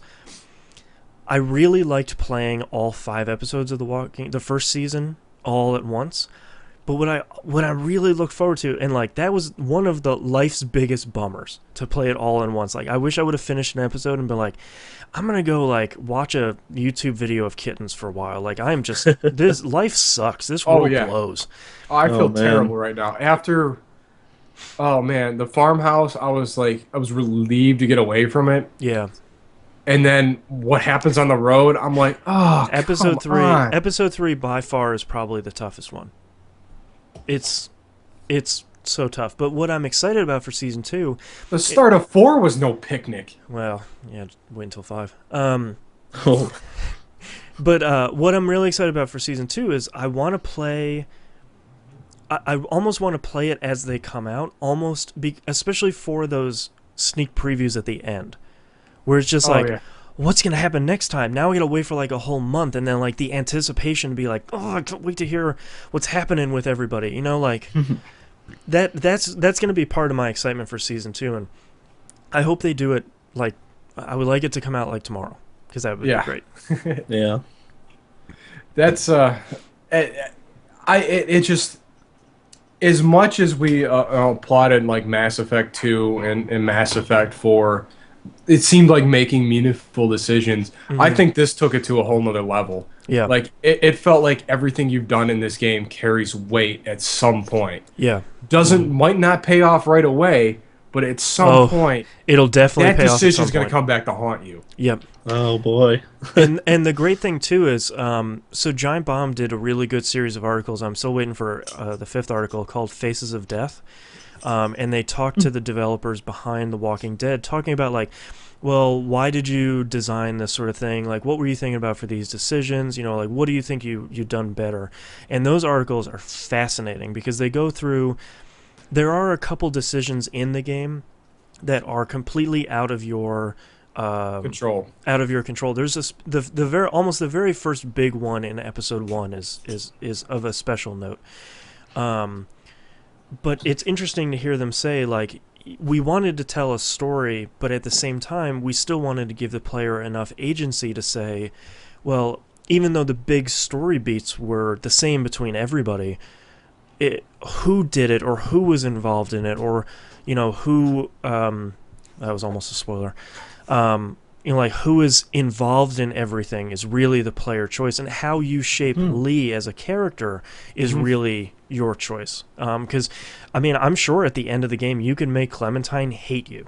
I really liked playing all 5 episodes of the first season all at once. But what I really look forward to, and like that was one of the life's biggest bummers to play it all in once. Like I wish I would have finished an episode and been like, I'm gonna go like watch a YouTube video of kittens for a while. Like I'm just this life sucks. This world blows. Oh, I feel man. terrible right now. After, oh man, the farmhouse, I was relieved to get away from it. Yeah. And then what happens on the road, I'm like, oh, Episode 3. on. Episode 3 by far is probably the toughest one. It's so tough. But what I'm excited about for season 2, The start of 4 was no picnic. well, yeah, wait until 5. Oh, But what I'm really excited about for season 2 is I want to play. I almost want to play it as they come out, especially for those sneak previews at the end, where it's just what's gonna happen next time? Now we gotta wait for like a whole month, and then like the anticipation to be like, oh, I can't wait to hear what's happening with everybody. Like that's gonna be part of my excitement for season 2, and I hope they do it like I would like it to come out like tomorrow because that would be great. yeah. That's it just as much as we applauded like Mass Effect 2 and Mass Effect 4, it seemed like making meaningful decisions. I think this took it to a whole nother level. Yeah. Like it felt like everything you've done in this game carries weight at some point. Yeah. Might not pay off right away, but at some point it'll definitely that pay off. That decision's going to come back to haunt you. Yep. Oh boy. and the great thing too is so Giant Bomb did a really good series of articles. I'm still waiting for the 5th article called Faces of Death. And they talked to the developers behind The Walking Dead, talking about like, well, why did you design this sort of thing? Like, what were you thinking about for these decisions? Like, what do you think you've done better? And those articles are fascinating because they go through. There are a couple decisions in the game that are completely out of your Control. Out of your control. There's almost the very first big one in episode 1 is of a special note. But it's interesting to hear them say, like, we wanted to tell a story, but at the same time, we still wanted to give the player enough agency to say, well, even though the big story beats were the same between everybody, who did it or who was involved in it or, who, that was almost a spoiler, like who is involved in everything is really the player choice, and how you shape Lee as a character is really your choice. Because, I'm sure at the end of the game you can make Clementine hate you.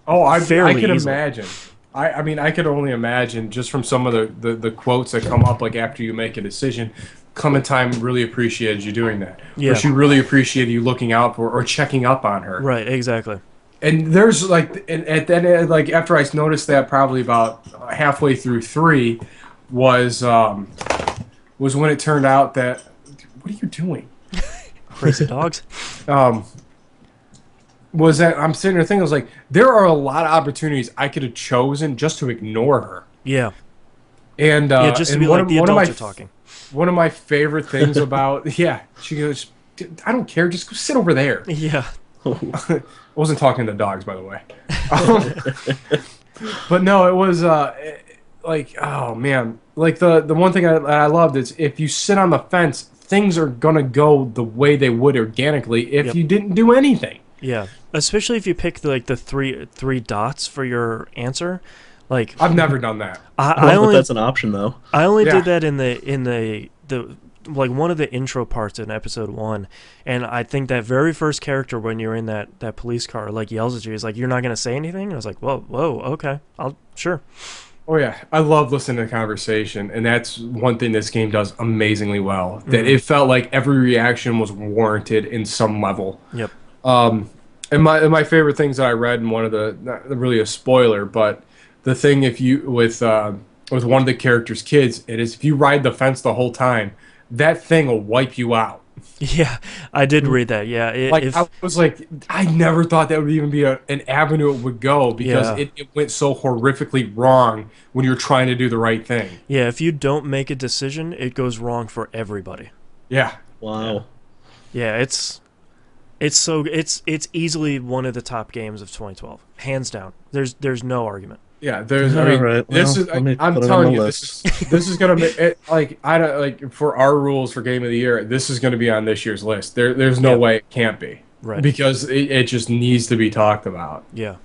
Oh, I can easily. imagine. I could only imagine just from some of the quotes that come up, like after you make a decision, Clementine really appreciated you doing that. Yeah. Or she really appreciated you looking out for or checking up on her. Right, exactly. And there's like, at then like after I noticed that, probably about halfway through 3, was when it turned out that, what are you doing? Crazy dogs. Was that I'm sitting there thinking, I was like, there are a lot of opportunities I could have chosen just to ignore her. Yeah. And just to and be like the adults are talking. One of my favorite things about she goes, I don't care, just go sit over there. Yeah. I wasn't talking to the dogs, by the way. But no, it was like, oh man, like the one thing I loved is if you sit on the fence, things are gonna go the way they would organically if Yep. you didn't do anything. Yeah, especially if you pick the three dots for your answer. Like I've never done that. I I love that only that's an option though. I only Yeah. did that in the like one of the intro parts in episode 1, and I think that very first character when you're in that police car like yells at you, he's like, "You're not gonna say anything?" And I was like, "Whoa, okay, I'll sure." Oh yeah, I love listening to conversation, and that's one thing this game does amazingly well. That it felt like every reaction was warranted in some level. Yep. And my favorite things that I read in one of the not really a spoiler, but the thing if you with one of the characters' kids, it is if you ride the fence the whole time, that thing will wipe you out. Yeah, I did read that. Yeah, Like if I was like, I never thought that would even be an avenue it would go because Yeah. it went so horrifically wrong when you're trying to do the right thing. yeah, if you don't make a decision, it goes wrong for everybody. Yeah. Wow. Yeah, it's easily one of the top games of 2012, hands down. There's no argument. Yeah, there's. I mean, Alright, this well, is. let me I'm put it on telling the you, list. this is gonna make it like I don't like for our rules for game of the year. This is gonna be on this year's list. There's no Yep. way it can't be Right. because it just needs to be talked about. Yeah.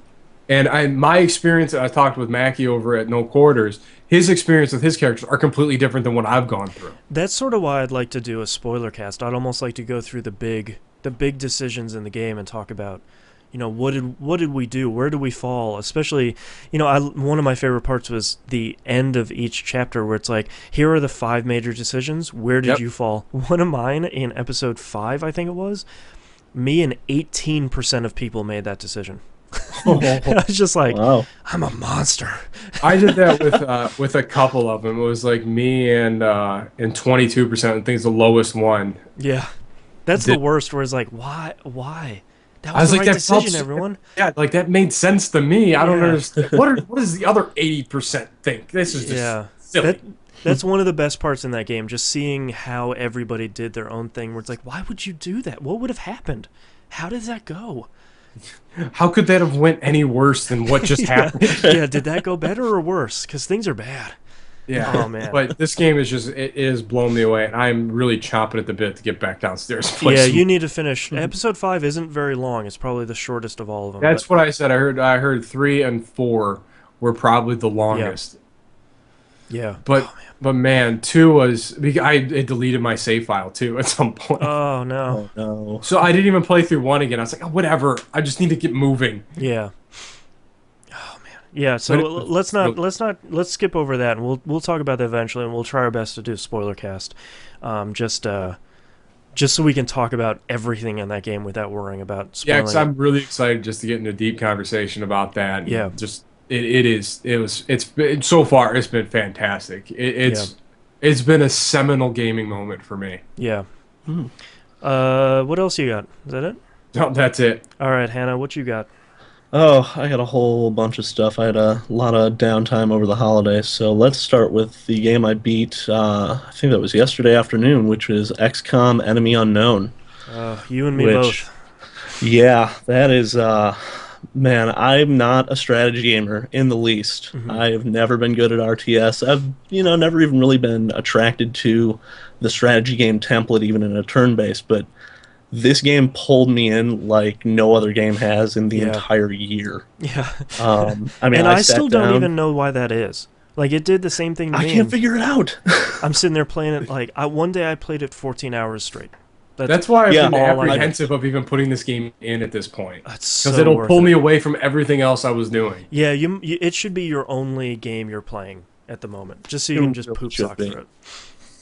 And my experience, I talked with Mackie over at No Quarters. His experience with his characters are completely different than what I've gone through. That's sort of why I'd like to do a spoiler cast. I'd almost like to go through the big decisions in the game and talk about, what did we do? Where did we fall? Especially, one of my favorite parts was the end of each chapter where it's like, here are the 5 major decisions. Where did Yep. you fall? One of mine in episode 5, I think it was, me and 18% of people made that decision. I was just like, Wow. I'm a monster. I did that with a couple of them. It was like me and 22%. I think it's the lowest one. Yeah. That's Did- the worst where it's like, why? That I was was the like, right that felt decision, so- everyone. Yeah, like that made sense to me. I don't Yeah. understand. What does the other 80% think? This is just Yeah. silly. That's one of the best parts in that game, just seeing how everybody did their own thing where it's like, why would you do that? What would have happened? How did that go? How could that have went any worse than what just happened? Yeah, did that go better or worse? Because things are bad. Yeah. Oh, man. But this game is just it is blown me away, and I'm really chomping at the bit to get back downstairs. And play Yeah, some- you need to finish. Episode 5 isn't very long. It's probably the shortest of all of them. That's but- what I said. I heard 3 and 4 were probably the longest. yeah. But man, 2 was I it deleted my save file too at some point. Oh, no. Oh no. So I didn't even play through 1 again. I was like, oh, whatever. I just need to get moving. Yeah. Oh man. Yeah. So But it was let's skip over that, and we'll talk about that eventually, and we'll try our best to do a spoiler cast, just so we can talk about everything in that game without worrying about Yeah, spoiling. because I'm really excited just to get into a deep conversation about that. And Yeah. just it's been so far it's been fantastic. It's been a seminal gaming moment for me. Yeah. What else you got? Is that it? No, that's it. All right, Hannah, what you got? Oh, I got a whole bunch of stuff. I had a lot of downtime over the holidays, so let's start with the game I beat. I think that was yesterday afternoon, which was XCOM: Enemy Unknown. You and me Which- both. Yeah, that is. Man, I'm not a strategy gamer in the least. I've never been good at RTS. I've, never even really been attracted to the strategy game template, even in a turn-based. But this game pulled me in like no other game has in the Yeah. entire year. Yeah. I mean, And I sat still don't down- even know why that is. Like, it did the same thing to I me. can't and figure it out. I'm sitting there playing it like one day I played it 14 hours straight. That's why I've Yeah, been all I- apprehensive of even putting this game in at this point. That's Because so it'll worth pull it. me away from everything else I was doing. Yeah, it should be your only game you're playing at the moment, just so you It can just really poop should sock be. through it.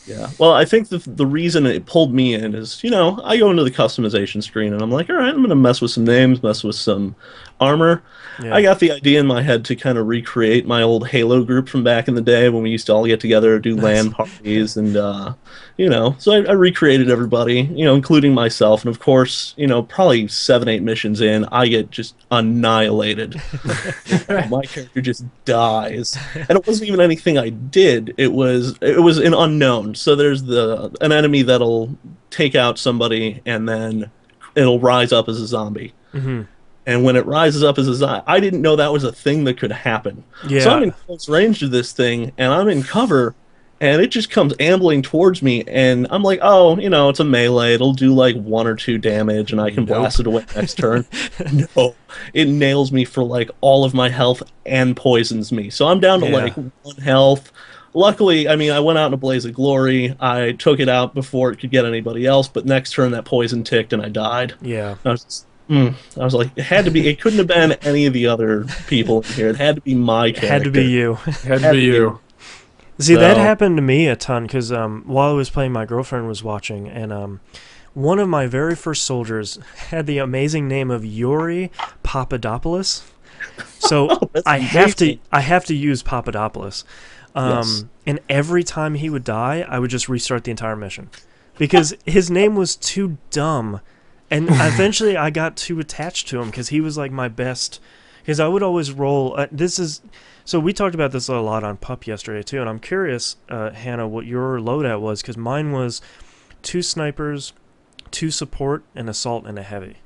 Yeah. Well, I think the reason it pulled me in is, I go into the customization screen and I'm like, all right, I'm going to mess with some names, mess with some armor. Yeah. I got the idea in my head to kind of recreate my old Halo group from back in the day when we used to all get together, do LAN parties, and, so I recreated everybody, including myself. And of course, probably 7-8 missions in, I get just annihilated. My character just dies. And it wasn't even anything I did. It was an unknown. So there's an enemy that'll take out somebody and then it'll rise up as a zombie. Mm-hmm. And when it rises up as a eye, I didn't know that was a thing that could happen. So I'm Yeah. in close range of this thing, and I'm in cover, and it just comes ambling towards me, and I'm like, oh, it's a melee. It'll do like 1 or 2 damage, and I can Nope. blast it away next turn. No, it nails me for like all of my health and poisons me. So I'm down to Yeah. like 1 health. Luckily, I mean, I went out in a blaze of glory. I took it out before it could get anybody else, but next turn that poison ticked and I died. Yeah. I was like, it had to be. It couldn't have been any of the other people in here. It had to be my character. It had to be you. Had to be you. See, that So- happened to me a ton because while I was playing, my girlfriend was watching, and one of my very first soldiers had the amazing name of Yuri Papadopoulos. So Oh, that's I amazing. have to use Papadopoulos. Yes. And every time he would die, I would just restart the entire mission because his name was too dumb. And eventually I got too attached to him because he was like my best. Because I would always roll. So we talked about this a lot on Pup yesterday too. And I'm curious, Hannah, what your loadout was because mine was 2 snipers, 2 support, an assault, and a heavy.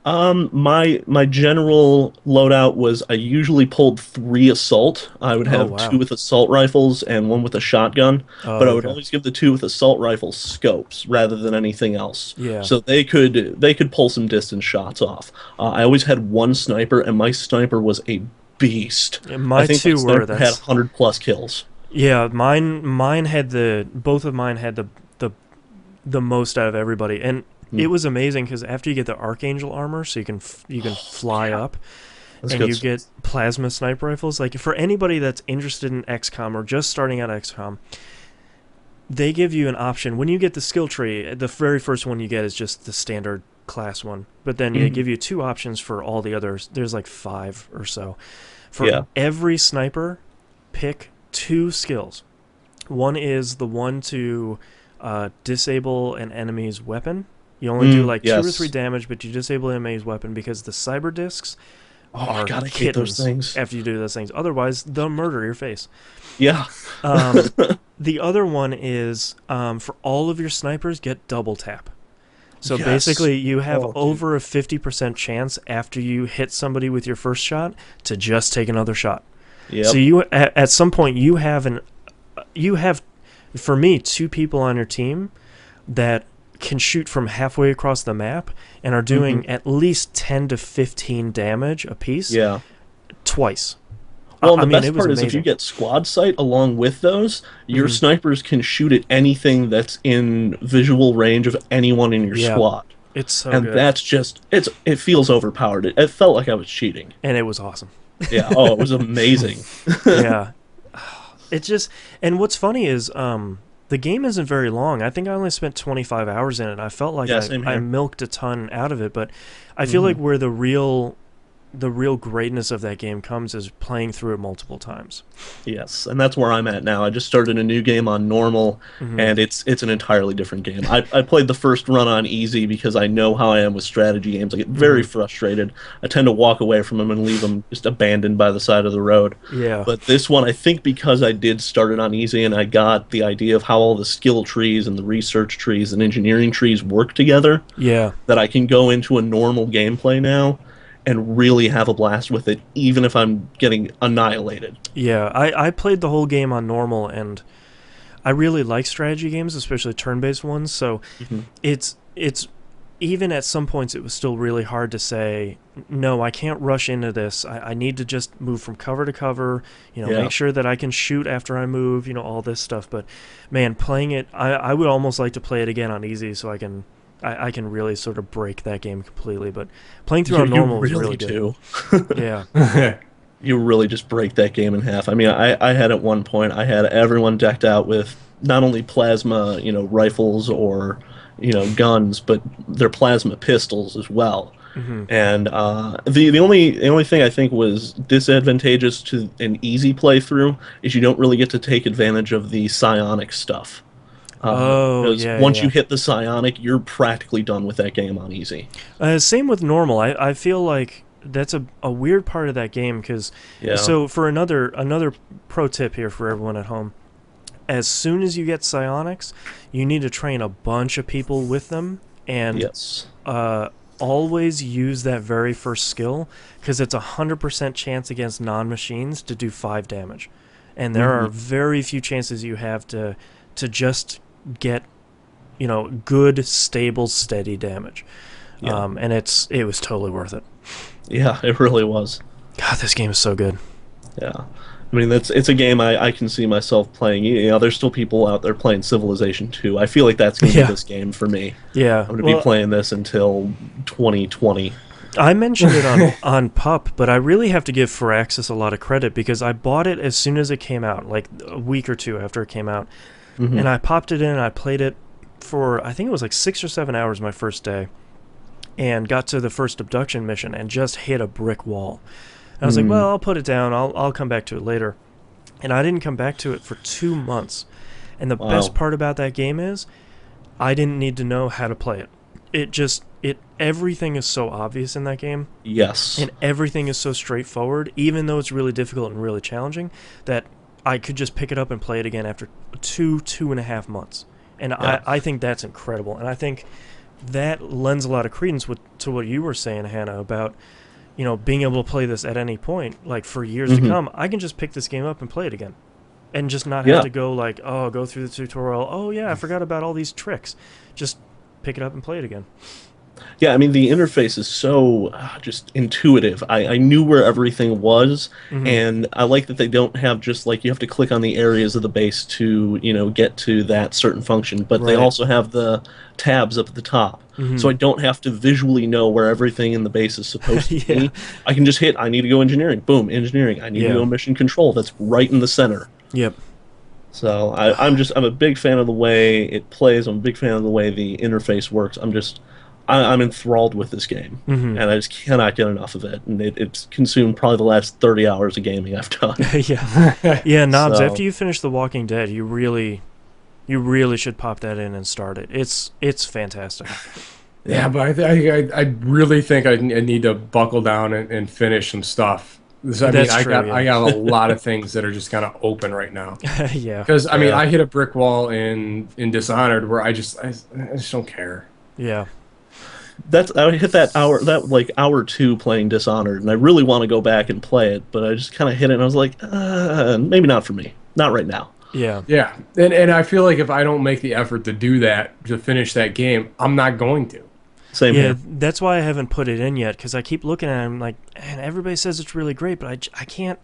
My general loadout was I usually pulled 3 assault. I would have wow. 2 with assault rifles and 1 with a shotgun, Oh, but I would okay. always give the 2 with assault rifles scopes rather than anything else. Yeah. So they could pull some distance shots off. I always had 1 sniper, and my sniper was a beast. Yeah, my I think two my were. sniper had 100 plus kills. Yeah, mine had both of mine had the most out of everybody, and it was amazing because after you get the Archangel armor, so you can fly up, That's and good you stuff. get plasma sniper rifles. Like for anybody that's interested in XCOM or just starting out XCOM, they give you an option when you get the skill tree. The very first one you get is just the standard class one, but then they give you 2 options for all the others. There's like 5 or so. For every sniper, pick 2 skills. One is the one to disable an enemy's weapon. You only do like 2 or 3 damage, but you disable an enemy's weapon because the cyber discs are God, I hate those kittens things. after you do those things. Otherwise, they'll murder your face. Yeah. The other one is for all of your snipers, get double tap. So Yes. basically, you have Oh, dude. over a 50% chance after you hit somebody with your first shot to just take another shot. Yep. So you at some point you have for me 2 people on your team that can shoot from halfway across the map and are doing at least 10 to 15 damage a piece. Yeah. Twice. Well, and I the mean, best it was part is if you amazing. get squad sight along with those, your snipers can shoot at anything that's in visual range of anyone in your Yeah. squad. It's so And good. that's just it feels overpowered. It felt like I was cheating. And it was awesome. Yeah. Oh, it was amazing. Yeah. It just, and what's funny is the game isn't very long. I think I only spent 25 hours in it. I felt like Yeah, same I here. milked a ton out of it, but I feel like where the real greatness of that game comes is playing through it multiple times. Yes, and that's where I'm at now. I just started a new game on normal, and it's an entirely different game. I played the first run on easy because I know how I am with strategy games. I get very frustrated. I tend to walk away from them and leave them just abandoned by the side of the road. Yeah. But this one, I think because I did start it on easy and I got the idea of how all the skill trees and the research trees and engineering trees work together, Yeah. that I can go into a normal gameplay now and really have a blast with it, even if I'm getting annihilated. Yeah, I played the whole game on normal, and I really like strategy games, especially turn-based ones. So it's even at some points it was still really hard to say, no, I can't rush into this. I need to just move from cover to cover. Make sure that I can shoot after I move. All this stuff. But man, playing it, I would almost like to play it again on easy so I can really sort of break that game completely. But playing through on normal was really good. do. Yeah. You really just break that game in half. I mean, I had at one point, I had everyone decked out with not only plasma, rifles or, guns, but their plasma pistols as well. And the only thing I think was disadvantageous to an easy playthrough is you don't really get to take advantage of the psionic stuff. Because once you hit the psionic, you're practically done with that game on easy. Same with normal. I feel like that's a weird part of that game because so for another pro tip here for everyone at home, as soon as you get psionics, you need to train a bunch of people with them, and always use that very first skill because it's 100% chance against non-machines to do 5 damage. And there are very few chances you have to just get, good, stable, steady damage. Yeah. And it was totally worth it. Yeah, it really was. God, this game is so good. Yeah. I mean, it's a game I can see myself playing. There's still people out there playing Civilization 2. I feel like that's going to be this game for me. Yeah. I'm going to be playing this until 2020. I mentioned it on Pup, but I really have to give Firaxis a lot of credit because I bought it as soon as it came out, like a week or two after it came out. And I popped it in and I played it for, I think it was like 6 or 7 hours my first day, and got to the first abduction mission and just hit a brick wall. And I was like, well, I'll put it down. I'll come back to it later. And I didn't come back to it for 2 months. And the best part about that game is I didn't need to know how to play it. Everything is so obvious in that game. Yes. And everything is so straightforward, even though it's really difficult and really challenging, that I could just pick it up and play it again after 2.5 months. And I think that's incredible. And I think that lends a lot of credence to what you were saying, Hannah, about being able to play this at any point, like for years to come. I can just pick this game up and play it again, and just not have to go through the tutorial. Oh yeah, I forgot about all these tricks. Just pick it up and play it again. Yeah, I mean, the interface is so just intuitive. I knew where everything was, and I like that they don't have just like you have to click on the areas of the base to, get to that certain function, but they also have the tabs up at the top. So I don't have to visually know wwhere everything in the base is supposed to be. I can just hit, I need to go engineering. Boom, engineering. I need to go mission control. That's right in the center. Yep. So I'm a big fan of the way it plays. I'm a big fan of the way the interface works. I'm enthralled with this game, and I just cannot get enough of it. And it's consumed probably the last 30 hours of gaming I've done. Yeah, Knobs, after you finish The Walking Dead, you really should pop that in and start it. It's fantastic. Yeah, but I really think I need to buckle down and finish some stuff. I got a lot of things that are just kind of open right now. Yeah. Because I hit a brick wall in Dishonored where I just don't care. Yeah. I hit that hour 2 playing Dishonored, and I really want to go back and play it, but I just kind of hit it and I was like, maybe not for me, not right now. Yeah. Yeah, and I feel like if I don't make the effort to do that, to finish that game, I'm not going to. Same here. That's why I haven't put it in yet, because I keep looking at it and I'm like, and everybody says it's really great, but I can't.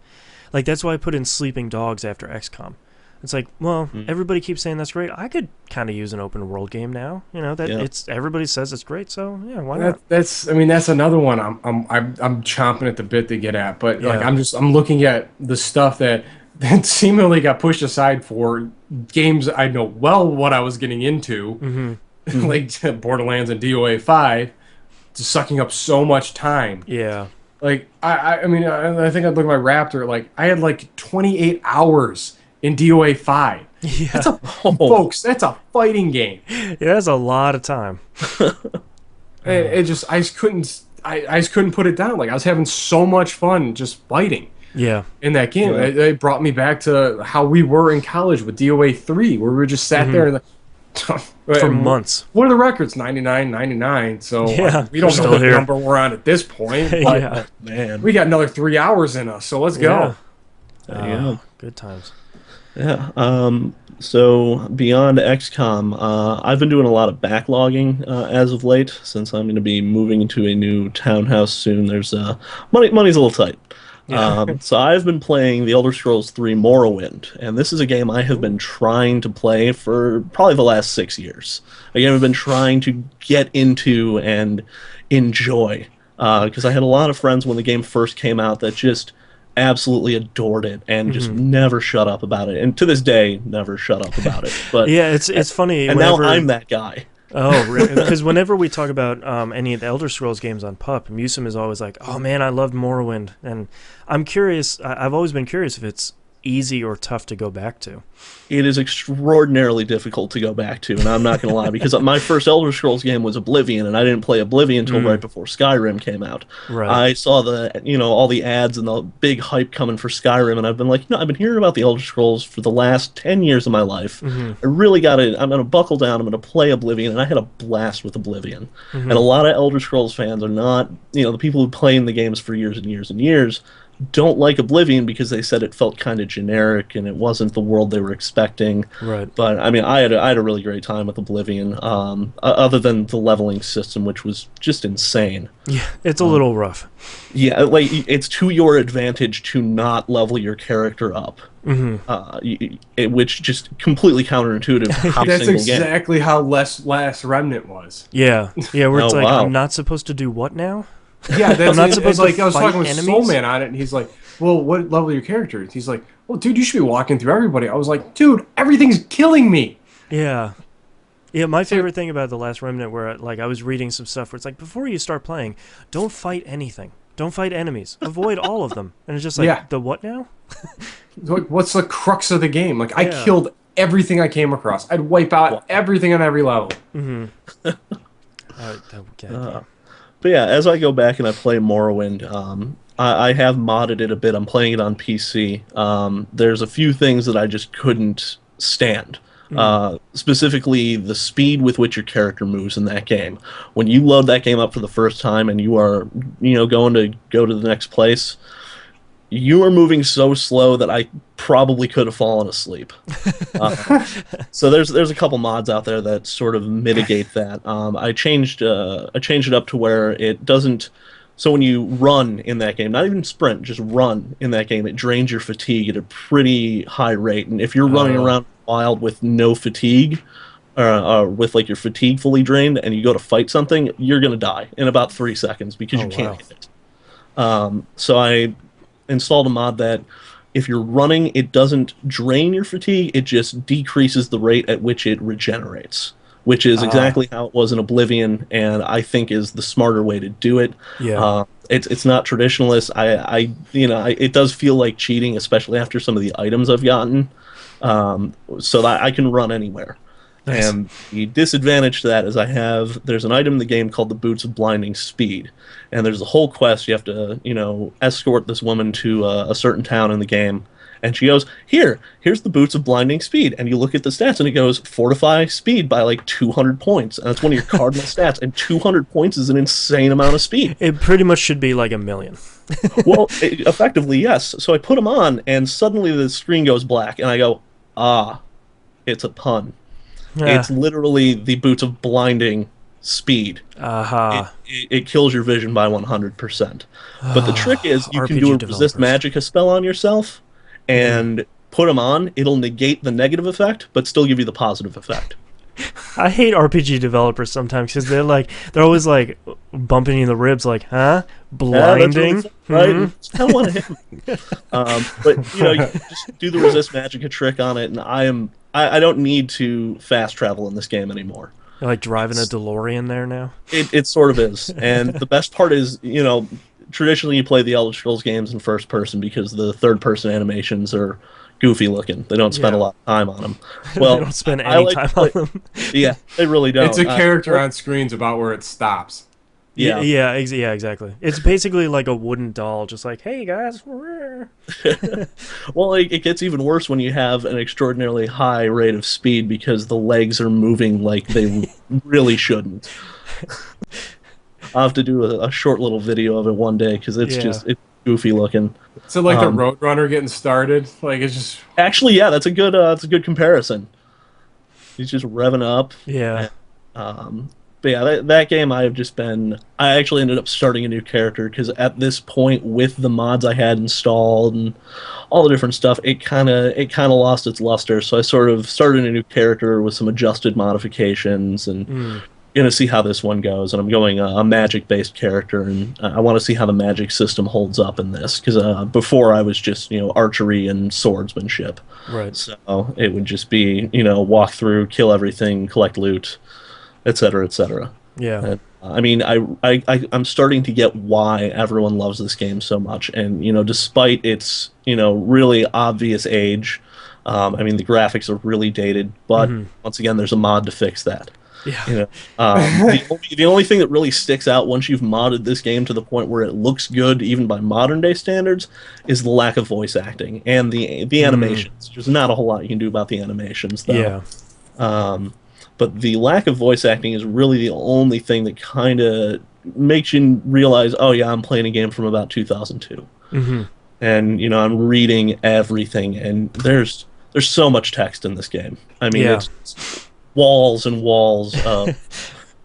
Like, that's why I put in Sleeping Dogs after XCOM. It's like, well, everybody keeps saying that's great. I could kind of use an open world game now. It's everybody says it's great, so yeah, why not? That's another one I'm chomping at the bit to get at. But like I'm looking at the stuff that seemingly got pushed aside for games I know well what I was getting into, like Borderlands and DOA 5, just sucking up so much time. Yeah. Like I think I'd look at my Raptor. Like I had like 28 hours in DOA 5. Yeah. Folks, that's a fighting game. Yeah, that's a lot of time. I just couldn't put it down. Like I was having so much fun just fighting. Yeah. In that game. It brought me back to how we were in college with DOA 3, where we were just sat there and for months. What are the records? 99. So we don't know what number we're on at this point. But man, we got another 3 hours in us, so let's go. There you go. Good times. Yeah. So beyond XCOM, I've been doing a lot of backlogging as of late, since I'm going to be moving into a new townhouse soon. There's money's a little tight. Yeah. So I've been playing The Elder Scrolls 3 Morrowind, and this is a game I have been trying to play for probably the last 6 years. A game I've been trying to get into and enjoy, because I had a lot of friends when the game first came out that just absolutely adored it and just never shut up about it, and to this day never shut up about it. But yeah, it's funny. And now I'm that guy. Oh, really? Because whenever we talk about any of the Elder Scrolls games on Pup, Musim is always like, "Oh man, I loved Morrowind," and I'm curious. I've always been curious if it's easy or tough to go back to? It is extraordinarily difficult to go back to, and I'm not going to lie, because my first Elder Scrolls game was Oblivion, and I didn't play Oblivion until right before Skyrim came out. Right. I saw all the ads and the big hype coming for Skyrim, and I've been like, I've been hearing about the Elder Scrolls for the last 10 years of my life. I really I'm going to buckle down, I'm going to play Oblivion, and I had a blast with Oblivion. And a lot of Elder Scrolls fans are not, the people who play in the games for years and years and years, don't like Oblivion because they said it felt kind of generic and it wasn't the world they were expecting. Right. But I mean, I had a really great time with Oblivion. Other than the leveling system, which was just insane. Yeah, it's a little rough. Yeah, like it's to your advantage to not level your character up. Which just completely counterintuitive. That's exactly how Last Remnant was. Yeah, where it's wow. I'm not supposed to do what now? Yeah, that's I'm not supposed to like I was fight talking with enemies? Soulman on it, and he's like, "Well, what level are your characters?" He's like, "Well, dude, you should be walking through everybody." I was like, "Dude, everything's killing me." Yeah. Yeah, my favorite thing about The Last Remnant, where I was reading some stuff where it's like, before you start playing, don't fight anything. Don't fight enemies. Avoid all of them. And it's just like, the what now? What's the crux of the game? Like, I Yeah. killed everything I came across. I'd wipe out everything on every level. But yeah, as I go back and I play Morrowind, I have modded it a bit. I'm playing it on PC. There's a few things that I just couldn't stand. Specifically, the speed with which your character moves in that game. When you load that game up for the first time and you are, going to go to the next place, you are moving so slow that I probably could have fallen asleep. So there's a couple mods out there that sort of mitigate that. I changed it up to where it doesn't. So when you run in that game, not even sprint, just run in that game, it drains your fatigue at a pretty high rate. And if you're running around wild with no fatigue, with like your fatigue fully drained, and you go to fight something, you're gonna die in about 3 seconds because you can't hit it. So I installed a mod that if you're running, it doesn't drain your fatigue, it just decreases the rate at which it regenerates, which is exactly how it was in Oblivion, and I think is the smarter way to do it. Yeah. It's not traditionalist. It does feel like cheating, especially after some of the items I've gotten, so that I can run anywhere. Nice. And the disadvantage to that is there's an item in the game called the Boots of Blinding Speed, and there's a whole quest. You have to, escort this woman to a certain town in the game, and she goes, here's the Boots of Blinding Speed, and you look at the stats, and it goes, fortify speed by like 200 points, and that's one of your cardinal stats, and 200 points is an insane amount of speed. It pretty much should be like 1 million. Well, effectively, yes. So I put them on, and suddenly the screen goes black, and I go, it's a pun. Yeah. It's literally the Boots of Blinding Speed. It kills your vision by 100%. But the trick is you can do a Resist Magicka spell on yourself, and put them on. It'll negate the negative effect, but still give you the positive effect. I hate RPG developers sometimes because they're always like bumping you in the ribs, like, huh? Blinding, right? I don't want to hit him. But you just do the Resist Magicka trick on it, and I don't need to fast travel in this game anymore. You're like driving a DeLorean there now. It sort of is, and the best part is, traditionally you play the Elder Scrolls games in first person because the third person animations are goofy looking. They don't spend a lot of time on them. Well, they don't spend any time on them. Yeah, they really don't. It's a character on screen's about where it stops. Yeah, exactly. It's basically like a wooden doll, just like, hey guys. Well, it gets even worse when you have an extraordinarily high rate of speed because the legs are moving like they really shouldn't. I'll have to do a short little video of it one day because it's goofy looking. So like the Roadrunner getting started, like it's just actually that's a good comparison. He's just revving up. Yeah. But yeah, that game I actually ended up starting a new character because at this point with the mods I had installed and all the different stuff, it kind of lost its luster. So I sort of started a new character with some adjusted modifications and going to see how this one goes. And I'm going a magic-based character, and I want to see how the magic system holds up in this because before I was just archery and swordsmanship. Right. So it would just be walk through, kill everything, collect loot, etc., etc. Yeah. I mean, I'm starting to get why everyone loves this game so much, and despite its really obvious age, I mean the graphics are really dated, but Hmm. once again, there's a mod to fix that. Yeah. You know, the only thing that really sticks out once you've modded this game to the point where it looks good, even by modern day standards, is the lack of voice acting and the Mm. animations. There's not a whole lot you can do about the animations, though. Yeah. Um, but the lack of voice acting is really the only thing that kind of makes you realize, oh yeah, I'm playing a game from about 2002, Hmm. and I'm reading everything, and there's so much text in this game. I mean, Yeah. it's walls and walls of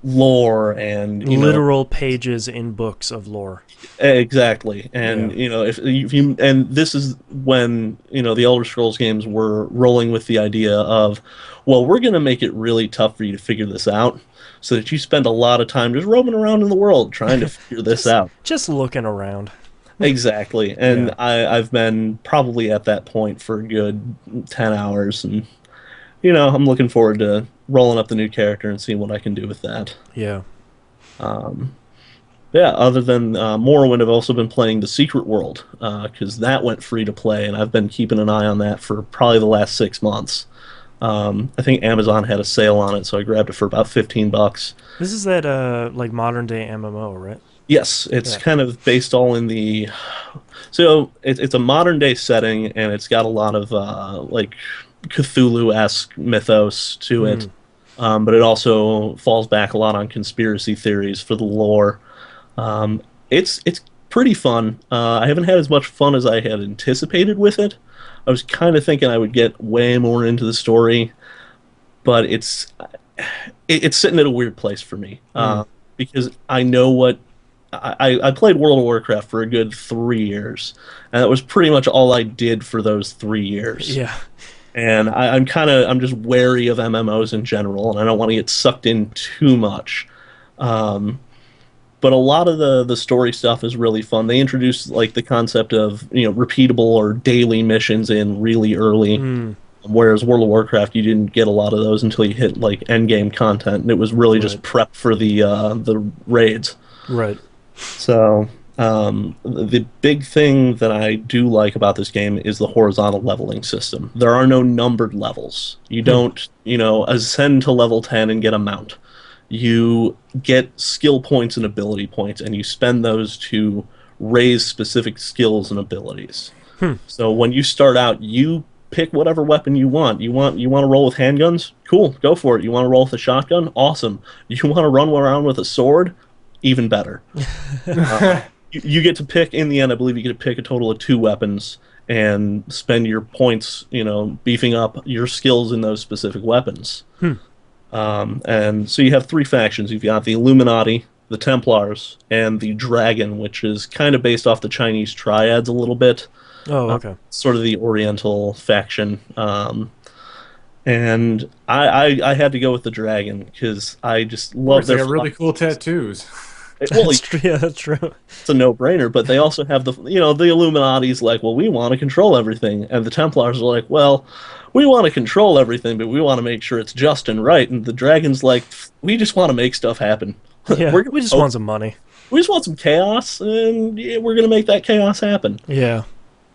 lore, and Literal pages in books of lore. exactly. And Yeah. if you and this is when the Elder Scrolls games were rolling with the idea of, well, we're going to make it really tough for you to figure this out, so that you spend a lot of time just roaming around in the world trying to figure this just out. just looking around. Exactly. And Yeah. I've been probably at that point for a good 10 hours, and I'm looking forward to rolling up the new character and seeing what I can do with that. Yeah. Um, Yeah, other than Morrowind, I've also been playing The Secret World because that went free to play, and I've been keeping an eye on that for probably the last 6 months. I think Amazon had a sale on it, so I grabbed it for about $15. This is that like modern day MMO, right? Yes, it's Yeah. kind of based all in the. So it's a modern day setting, and it's got a lot of like Cthulhu-esque mythos to it, Mm. but it also falls back a lot on conspiracy theories for the lore. Um, it's pretty fun. I haven't had as much fun as I had anticipated with it. I was kind of thinking I would get way more into the story, but it's sitting at a weird place for me Mm. because I know what I played World of Warcraft for a good 3 years, and that was pretty much all I did for those 3 years. Yeah. And I'm just wary of MMOs in general, and I don't want to get sucked in too much. Um, but a lot of the story stuff is really fun. They introduced like the concept of repeatable or daily missions in really early, Mm. whereas World of Warcraft you didn't get a lot of those until you hit like end game content, and it was really Right. just prep for the raids. Right. So the big thing that I do like about this game is the horizontal leveling system. There are no numbered levels. You Hmm. don't ascend to level 10 and get a mount. You get skill points and ability points, and you spend those to raise specific skills and abilities. Hmm. So when you start out, you pick whatever weapon you want. You want to roll with handguns? Cool, go for it. You want to roll with a shotgun? Awesome. You want to run around with a sword? Even better. You get to pick in the end. I believe you get to pick a total of 2 weapons and spend your points, beefing up your skills in those specific weapons. Hmm. And so you have 3 factions. You've got the Illuminati, the Templars, and the Dragon, which is kind of based off the Chinese triads a little bit, Oh, okay. sort of the Oriental faction. And I had to go with the Dragon because I just Of love course, they their got really cool tattoos. well, That's true. Yeah, that's true. it's a no-brainer, but they also have the Illuminati's like, well, we want to control everything, and the Templars are like, well, we want to control everything, but we want to make sure it's just and right, and the Dragon's like, we just want to make stuff happen. Yeah. We're gonna, We just want some money. we just want some chaos, and yeah, we're gonna make that chaos happen. Yeah.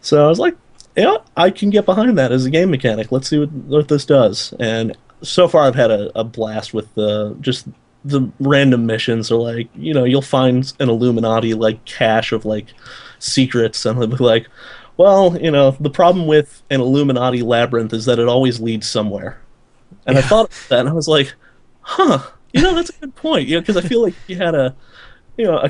So I was like, yeah, I can get behind that as a game mechanic. Let's see what this does. And so far, I've had a blast with the random missions. Are like, you'll find an Illuminati like cache of like secrets, and they'll be like, well, the problem with an Illuminati labyrinth is that it always leads somewhere. And I Yeah. thought of that, and I was like, huh, that's a good point. Because I feel like if you had a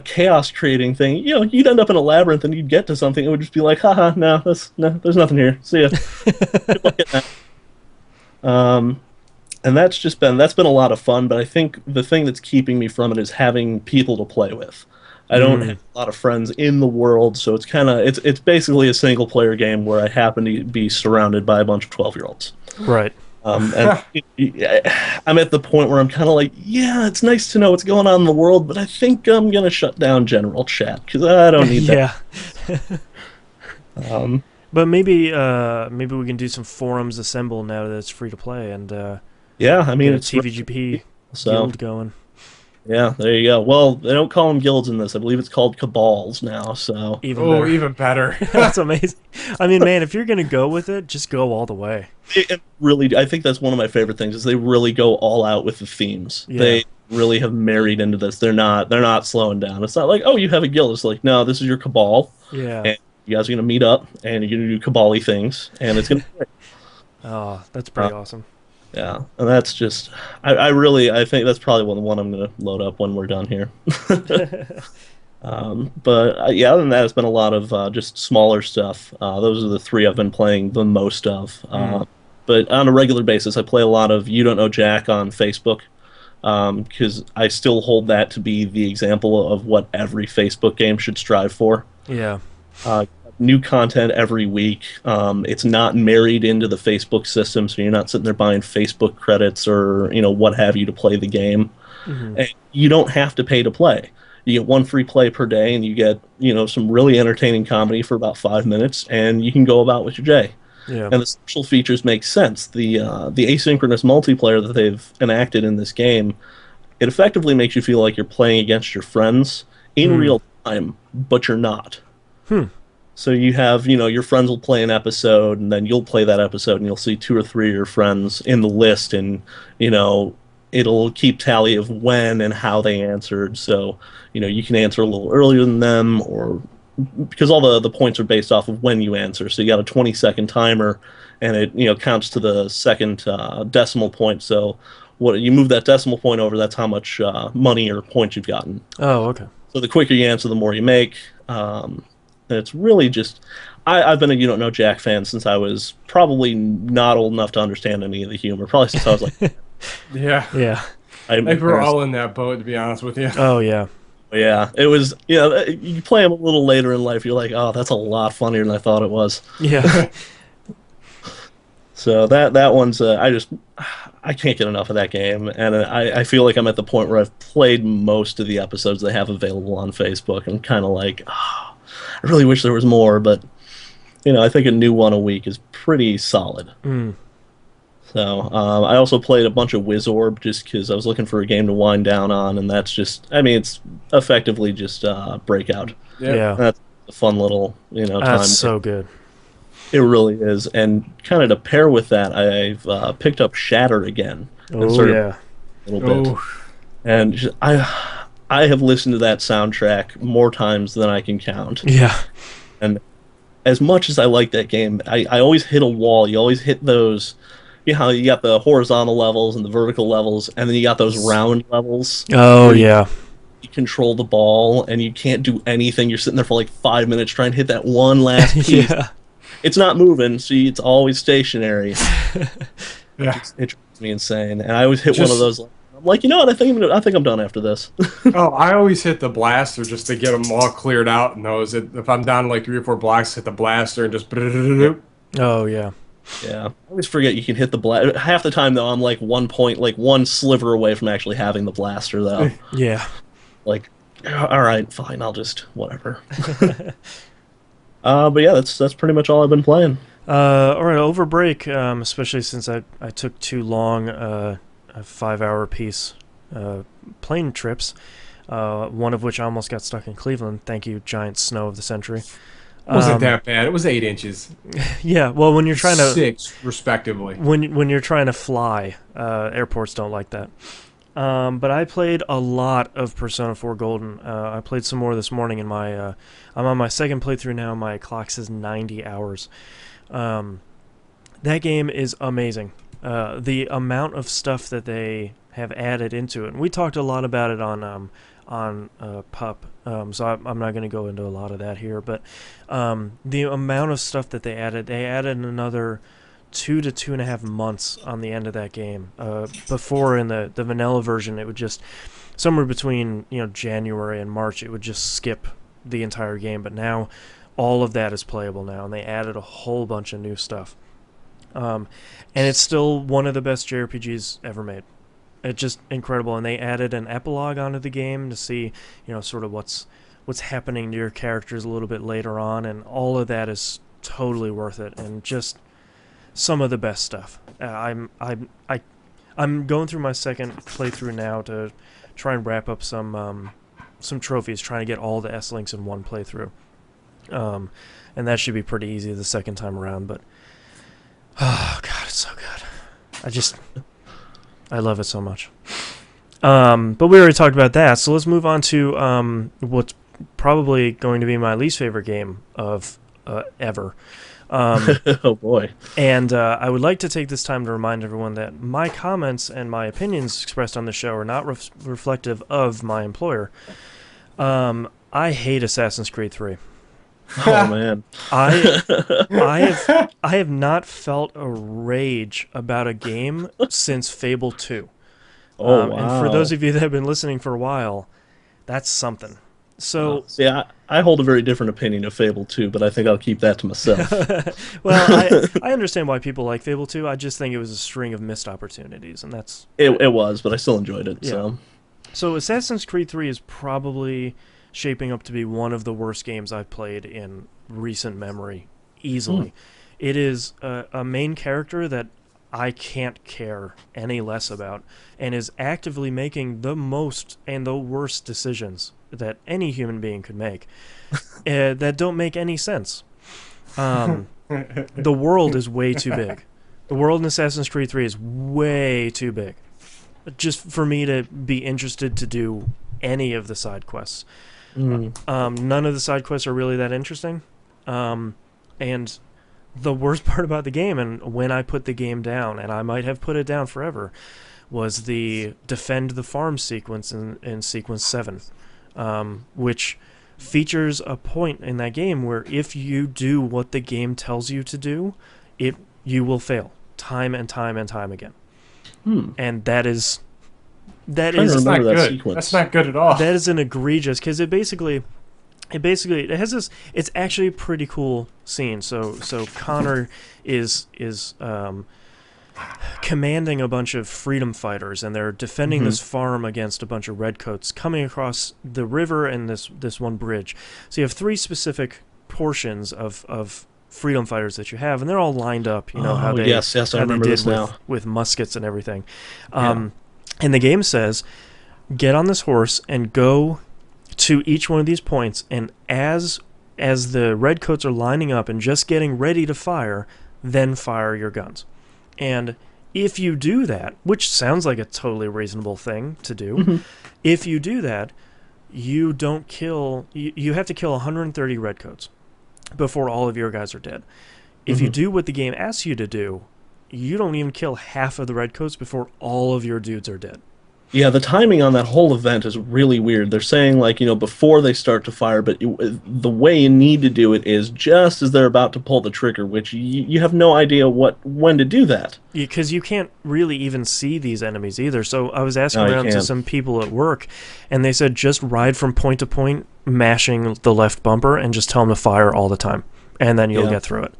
chaos creating thing, you'd end up in a labyrinth and you'd get to something. It would just be like, haha, no, there's nothing here. See ya. Good luck getting that. And that's been a lot of fun. But I think the thing that's keeping me from it is having people to play with. I don't have a lot of friends in the world, so it's basically a single player game where I happen to be surrounded by a bunch of 12-year-olds. Right. And I'm at the point where I'm kind of like, yeah, it's nice to know what's going on in the world, but I think I'm gonna shut down general chat because I don't need Yeah. that. But maybe we can do some forums assemble now that it's free to play and Yeah, I mean, get a it's TVGP so guild going. Yeah, there you go. Well, they don't call them guilds in this. I believe it's called cabals now. So Even Oh, better. even better. That's amazing. I mean, man, if you're gonna go with it, just go all the way. it really, I think that's one of my favorite things is they really go all out with the themes. Yeah. They really have married into this. They're not slowing down. It's not like, oh, you have a guild. It's like, no, this is your cabal, Yeah. and you guys are gonna meet up and you're gonna do cabal things, and it's gonna be great. Oh, that's Uh, pretty awesome. yeah, and that's just, I really, I think that's probably one I'm gonna load up when we're done here. But yeah, other than that, it's been a lot of just smaller stuff. Those are the three I've been playing the most of. Mm. But on a regular basis, I play a lot of You Don't Know Jack on Facebook because I still hold that to be the example of what every Facebook game should strive for. Yeah. Uh, New content every week. It's not married into the Facebook system, so you're not sitting there buying Facebook credits or what have you to play the game. Hmm. And you don't have to pay to play. You get one free play per day, and you get some really entertaining comedy for about 5 minutes, and you can go about with your day. Yeah. And the social features make sense. The asynchronous multiplayer that they've enacted in this game, it effectively makes you feel like you're playing against your friends in Mm. real time, but you're not. Hmm. So you have, your friends will play an episode, and then you'll play that episode, and you'll see two or three of your friends in the list, and it'll keep tally of when and how they answered. So you can answer a little earlier than them, or because all the points are based off of when you answer. So you got a 20-second timer, and it counts to the second decimal point. So what you move that decimal point over, that's how much money or points you've gotten. Oh, okay. So the quicker you answer, the more you make. And it's really just, I've been a You Don't Know Jack fan since I was probably not old enough to understand any of the humor. Probably since I was like, Yeah. Yeah. I think we're all in that boat, to be honest with you. Oh, yeah. yeah, it was. You play them a little later in life, you're like, oh, that's a lot funnier than I thought it was. Yeah. So that one's I can't get enough of that game, and I feel like I'm at the point where I've played most of the episodes they have available on Facebook, and kind of like, oh, I really wish there was more, but I think a new one a week is pretty solid. Mm. So I also played a bunch of Wizorb just because I was looking for a game to wind down on, and that's just, I mean, it's effectively just Breakout. Yep. Yeah. That's a fun little time. That's so good. It really is, and kind of to pair with that, I've picked up Shatter again and Oh, started yeah. a little bit, Oh, and I have listened to that soundtrack more times than I can count. Yeah. And as much as I like that game, I always hit a wall. You always hit those. You know how you got the horizontal levels and the vertical levels, and then you got those round levels. Oh, where yeah. You control the ball, and you can't do anything. You're sitting there for like 5 minutes trying to hit that one last piece. Yeah. It's not moving, so it's always stationary. yeah. It drives me insane, and I always hit one of Just- those. I'm like, you know what? I think I'm done after this. Oh, I always hit the blaster just to get them all cleared out. And those, if I'm down like 3 or 4 blocks, hit the blaster and just. Oh, yeah. Yeah, I always forget you can hit the blast. Half the time though, I'm like one point, like one sliver away from actually having the blaster though. Yeah. Like, all right, fine, I'll just whatever. But yeah, that's pretty much all I've been playing. All right, over break, especially since I took too long, a 5-hour piece plane trips, one of which I almost got stuck in Cleveland. Thank you, giant snow of the century. It wasn't that bad. It was 8 inches. Yeah, well, when you're trying to 6, respectively. when you're trying to fly, airports don't like that. But I played a lot of Persona 4 Golden. I played some more this morning in my. I'm on my second playthrough now. My clock says 90 hours. That game is amazing. The amount of stuff that they have added into it. And we talked a lot about it on Pup. So I'm not going to go into a lot of that here. But the amount of stuff that they added another 2 to 2.5 months on the end of that game. Before in the vanilla version, it would just somewhere between January and March, it would just skip the entire game. But now all of that is playable now, and they added a whole bunch of new stuff. And it's still one of the best JRPGs ever made. It's just incredible, and they added an epilogue onto the game to see sort of what's happening to your characters a little bit later on, and all of that is totally worth it, and just some of the best stuff. I'm going through my second playthrough now to try and wrap up some trophies, trying to get all the S-Links in one playthrough. And that should be pretty easy the second time around, but oh god, it's so good. I love it so much. But we already talked about that, so let's move on to what's probably going to be my least favorite game of ever. Oh boy. And I would like to take this time to remind everyone that my comments and my opinions expressed on the show are not reflective of my employer. I hate Assassin's Creed 3. Oh man. I have not felt a rage about a game since Fable 2. Oh wow. And for those of you that have been listening for a while, that's something. So see, I hold a very different opinion of Fable 2, but I think I'll keep that to myself. well, I understand why people like Fable 2. I just think it was a string of missed opportunities, and that's it was, but I still enjoyed it. Yeah. So Assassin's Creed 3 is probably shaping up to be one of the worst games I've played in recent memory, easily. It is a main character that I can't care any less about, and is actively making the most and the worst decisions that any human being could make that don't make any sense. The world is way too big. The world in Assassin's Creed 3 is way too big just for me to be interested to do any of the side quests. None of the side quests are really that interesting. And the worst part about the game, and when I put the game down, and I might have put it down forever, was the defend the farm sequence in sequence 7, which features a point in that game where if you do what the game tells you to do, you will fail time and time and time again. And that is not good. That's not good at all. That is an egregious, because it has this. It's actually a pretty cool scene. So Connor is commanding a bunch of freedom fighters, and they're defending this farm against a bunch of redcoats coming across the river and this one bridge. So you have 3 specific portions of freedom fighters that you have, and they're all lined up. You know how they yes, I remember this now with muskets and everything. And the game says, get on this horse and go to each one of these points, and as the redcoats are lining up and just getting ready to fire, then fire your guns. And if you do that, which sounds like a totally reasonable thing to do, if you do that, you don't kill. You have to kill 130 redcoats before all of your guys are dead. If you do what the game asks you to do, you don't even kill half of the redcoats before all of your dudes are dead. Yeah, the timing on that whole event is really weird. They're saying, before they start to fire, but the way you need to do it is just as they're about to pull the trigger, which you have no idea when to do that. Because you can't really even see these enemies either. So I was asking around to some people at work, and they said just ride from point to point, mashing the left bumper, and just tell them to fire all the time, and then you'll get through it.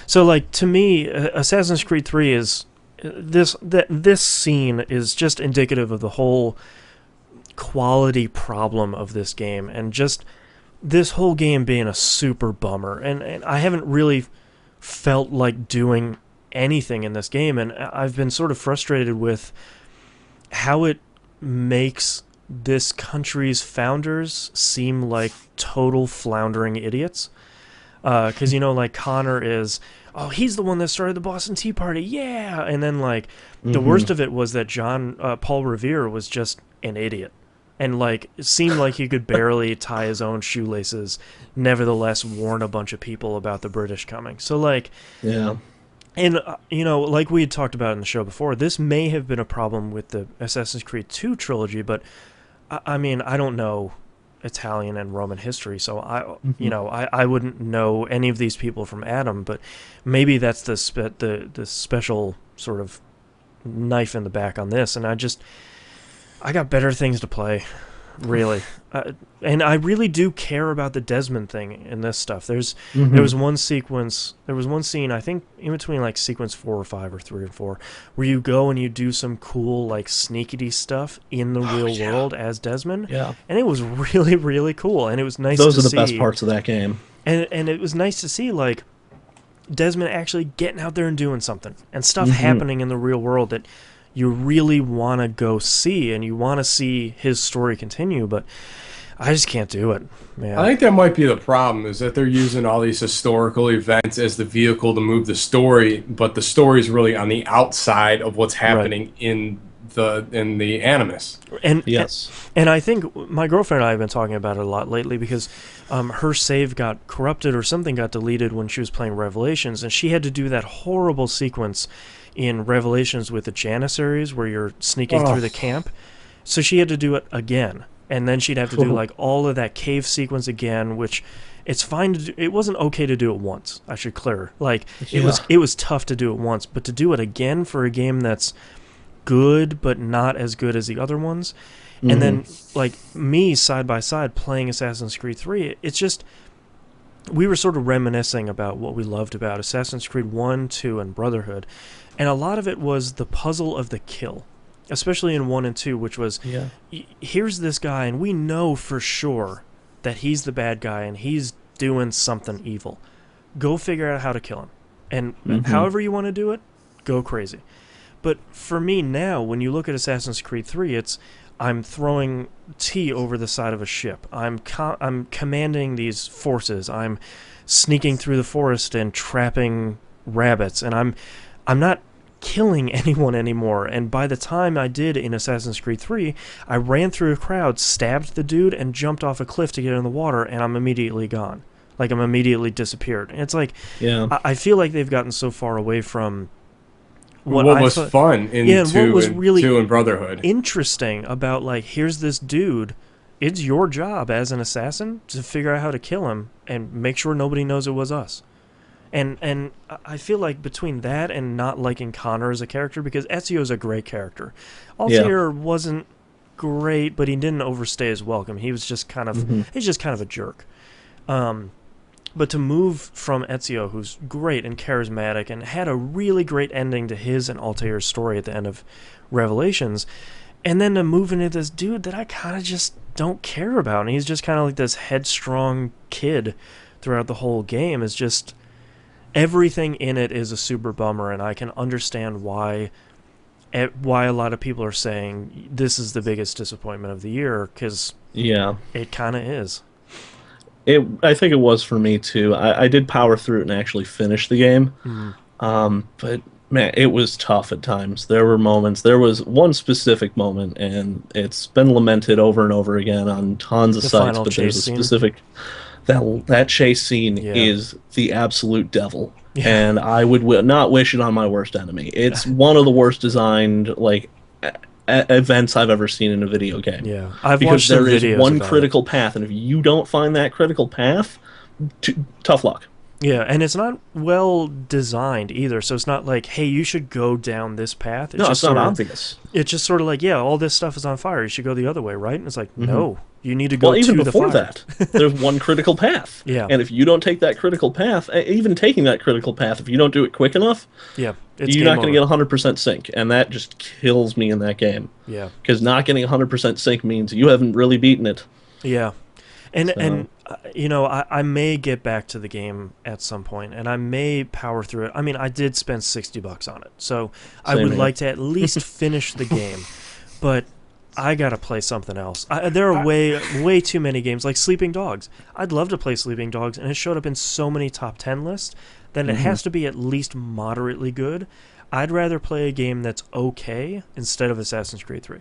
So, to me, Assassin's Creed 3 is... This scene is just indicative of the whole quality problem of this game, and just this whole game being a super bummer. And I haven't really felt like doing anything in this game, and I've been sort of frustrated with how it makes this country's founders seem like total floundering idiots. Because, Connor is... oh, he's the one that started the Boston Tea Party, yeah! And then, the worst of it was that Paul Revere was just an idiot. And, it seemed like he could barely tie his own shoelaces, nevertheless warn a bunch of people about the British coming. So, yeah. And, like we had talked about in the show before, this may have been a problem with the Assassin's Creed 2 trilogy, but, I don't know Italian and Roman history, so I wouldn't know any of these people from Adam, but maybe that's the special sort of knife in the back on this, and I got better things to play, really. And I really do care about the Desmond thing in this stuff. There was one scene, I think in between sequence 4 or 5 or 3 or 4, where you go and you do some cool sneakity stuff in the real world as Desmond. Yeah. And it was really, really cool, and it was nice Those to are the see. best parts of that game. And it was nice to see Desmond actually getting out there and doing something, and stuff happening in the real world that you really want to go see, and you want to see his story continue, but I just can't do it, man. I think that might be the problem, is that they're using all these historical events as the vehicle to move the story, but the story is really on the outside of what's happening in the Animus. And Yes. and I think my girlfriend and I have been talking about it a lot lately because her save got corrupted or something got deleted when she was playing Revelations, and she had to do that horrible sequence in Revelations with the Janissaries where you're sneaking through the camp. So she had to do it again, and then she'd have to do like all of that cave sequence again, which it's fine to do. It wasn't okay to do it once. I should clear. Like it was tough to do it once, but to do it again for a game that's good but not as good as the other ones, and then like me side by side playing Assassin's Creed 3, it's just, we were sort of reminiscing about what we loved about Assassin's Creed 1, 2, and Brotherhood, and a lot of it was the puzzle of the kill, especially in 1 and 2, which was, here's this guy, and we know for sure that he's the bad guy, and he's doing something evil. Go figure out how to kill him. And however you want to do it, go crazy. But for me now, when you look at Assassin's Creed 3, it's, I'm throwing tea over the side of a ship. I'm commanding these forces. I'm sneaking through the forest and trapping rabbits. And I'm not killing anyone anymore. And by the time I did in Assassin's Creed 3, I ran through a crowd, stabbed the dude, and jumped off a cliff to get in the water, and I'm immediately gone. Like, I'm immediately disappeared. And it's like, I feel like they've gotten so far away from what was fun in two and Brotherhood. Interesting about, like, here's this dude. It's your job as an assassin to figure out how to kill him and make sure nobody knows it was us. And I feel like between that and not liking Connor as a character, because Ezio's a great character. Altair wasn't great, but he didn't overstay his welcome. He was just kind of he's just kind of a jerk. But to move from Ezio, who's great and charismatic and had a really great ending to his and Altair's story at the end of Revelations, and then to move into this dude that I kind of just don't care about, and he's just kind of like this headstrong kid throughout the whole game, is just, everything in it is a super bummer, and I can understand why a lot of people are saying this is the biggest disappointment of the year, because it kind of is. I think it was for me too. I did power through it and actually finish the game, but man, it was tough at times. There were moments. There was one specific moment, and it's been lamented over and over again on tons of sites. But there's a specific that chase scene is the absolute devil, and I would not wish it on my worst enemy. It's one of the worst designed events I've ever seen in a video game. Yeah, I've because watched some there is videos one about critical path, and if you don't find that critical path, tough luck. Yeah, and it's not well designed either. So it's not like, hey, you should go down this path. It's not obvious. It's just sort of like, yeah, all this stuff is on fire. You should go the other way, right? And it's like, no, you need to go even to before the fire. that, there's one critical path. Yeah, and if you don't take that critical path, even taking that critical path, if you don't do it quick enough, you're not going to get 100% sync, and that just kills me in that game. Yeah, because not getting 100% sync means you haven't really beaten it. Yeah, and you know, I may get back to the game at some point, and I may power through it. I mean, I did spend $60 on it, so I would like to at least finish the game, but I gotta play something else. There are way too many games, like Sleeping Dogs. I'd love to play Sleeping Dogs, and it showed up in so many top 10 lists that it has to be at least moderately good. I'd rather play a game that's okay instead of Assassin's Creed 3.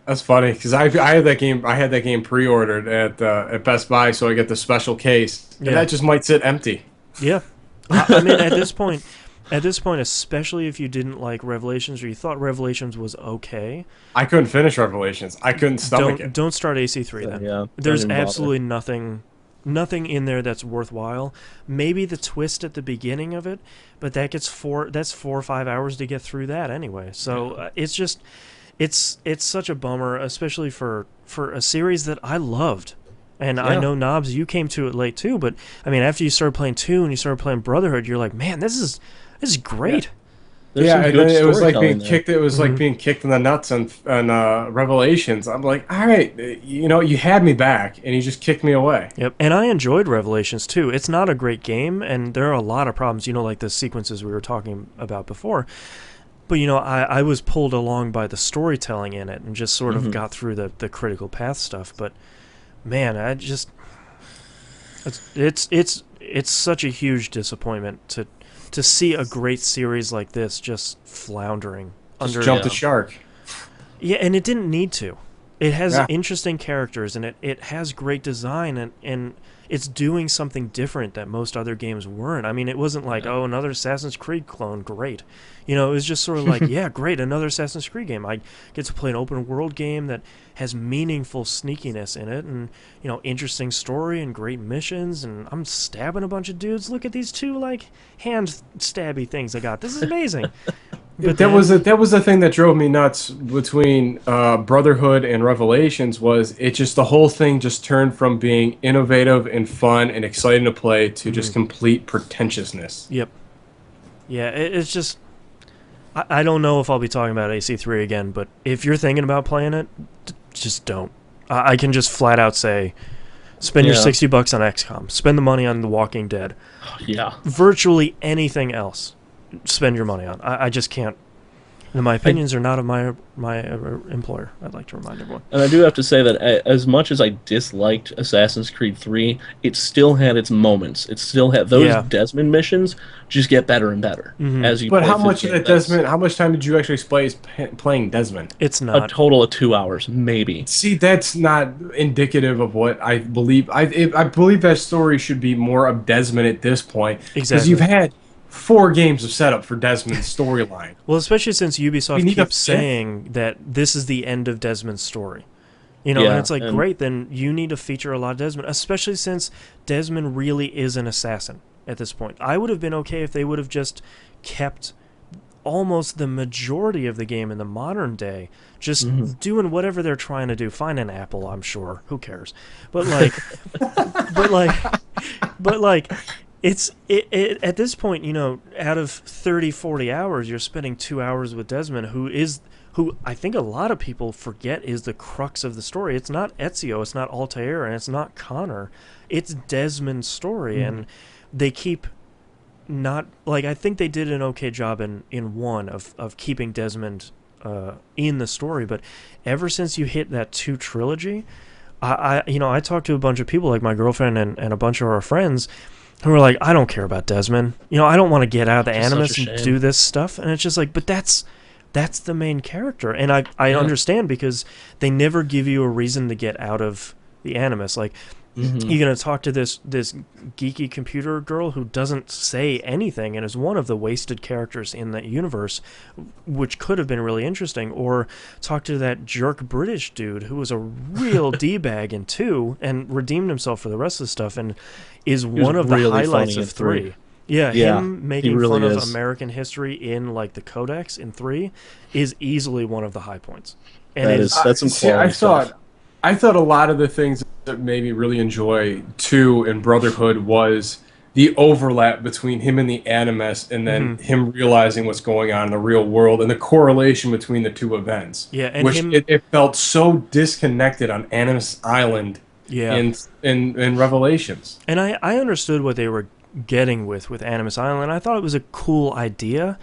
That's funny, because I had that game. I had that game pre-ordered at Best Buy, so I get the special case, and that just might sit empty. Yeah, I mean, at this point, especially if you didn't like Revelations or you thought Revelations was okay, I couldn't finish Revelations. I couldn't stomach it. Don't start AC3 then. Yeah, there's absolutely nothing in there that's worthwhile. Maybe the twist at the beginning of it, but that's 4 or 5 hours to get through that anyway. So it's just. It's such a bummer, especially for a series that I loved. And I know, Knobs, you came to it late too, but I mean, after you started playing 2 and you started playing Brotherhood, you're like, man, this is great. And then it was like being kicked. It was like being kicked in the nuts on Revelations. I'm like, all right, you know, you had me back, and you just kicked me away. Yep, and I enjoyed Revelations too. It's not a great game, and there are a lot of problems, you know, like the sequences we were talking about before. But, I was pulled along by the storytelling in it and just sort of got through the critical path stuff. But, man, it's such a huge disappointment to see a great series like this just floundering. Just jump the shark. Yeah, and it didn't need to. It has Yeah. interesting characters, and it has great design, and it's doing something different that most other games weren't. I mean, it wasn't like, oh, another Assassin's Creed clone, great. It was just sort of like, yeah, great, another Assassin's Creed game. I get to play an open world game that has meaningful sneakiness in it, and, interesting story and great missions, and I'm stabbing a bunch of dudes. Look at these two, hand stabby things I got. This is amazing. But that was the thing that drove me nuts between Brotherhood and Revelations. Was it just the whole thing just turned from being innovative and fun and exciting to play to just complete pretentiousness. Yep. Yeah, it's just... I don't know if I'll be talking about AC3 again, but if you're thinking about playing it, just don't. I can just flat out say, spend your $60 on XCOM. Spend the money on The Walking Dead. Yeah. Virtually anything else, spend your money on. I just can't. And my opinions are not of my employer. I'd like to remind everyone. And I do have to say that as much as I disliked Assassin's Creed 3, it still had its moments. It still had those Desmond missions just get better and better as you. But play how through much the of game. that Desmond? How much time did you actually playing Desmond? It's A not. total of 2 hours, maybe. See, that's not indicative of what I believe. I believe that story should be more of Desmond at this point. Because Exactly. you've had 4 games of setup for Desmond's storyline. Well, especially since Ubisoft We need a keeps fifth? saying that this is the end of Desmond's story. And Yeah, it's like, and- great, then you need to feature a lot of Desmond, especially since Desmond really is an assassin at this point. I would have been okay if they would have just kept almost the majority of the game in the modern day, just doing whatever they're trying to do. Find an apple, I'm sure. Who cares? But it's at this point, out of 30, 40 hours, you're spending 2 hours with Desmond, who I think a lot of people forget is the crux of the story. It's not Ezio, it's not Altair, and it's not Connor. It's Desmond's story, and they keep not... I think they did an okay job in one of keeping Desmond in the story, but ever since you hit that 2 trilogy, I talked to a bunch of people, like my girlfriend and a bunch of our friends, who were like, I don't care about Desmond. I don't want to get out of the It's Animus such a and shame. do this stuff. And it's just like, but that's the main character. And I understand, because they never give you a reason to get out of the Animus. You're going to talk to this geeky computer girl who doesn't say anything and is one of the wasted characters in that universe, which could have been really interesting. Or talk to that jerk British dude who was a real D-bag in 2 and redeemed himself for the rest of the stuff and is one of the really highlights funny of in 3. 3. Yeah, Yeah, him making he really fun of is. American history in the Codex in 3 is easily one of the high points. And That's some See, quality stuff. I thought a lot of the things that made me really enjoy 2 and Brotherhood was the overlap between him and the Animus, and then him realizing what's going on in the real world, and the correlation between the 2 events. Yeah, and which him- it felt so disconnected on Animus Island Yeah. in Revelations. And I understood what they were getting with Animus Island. I thought it was a cool idea,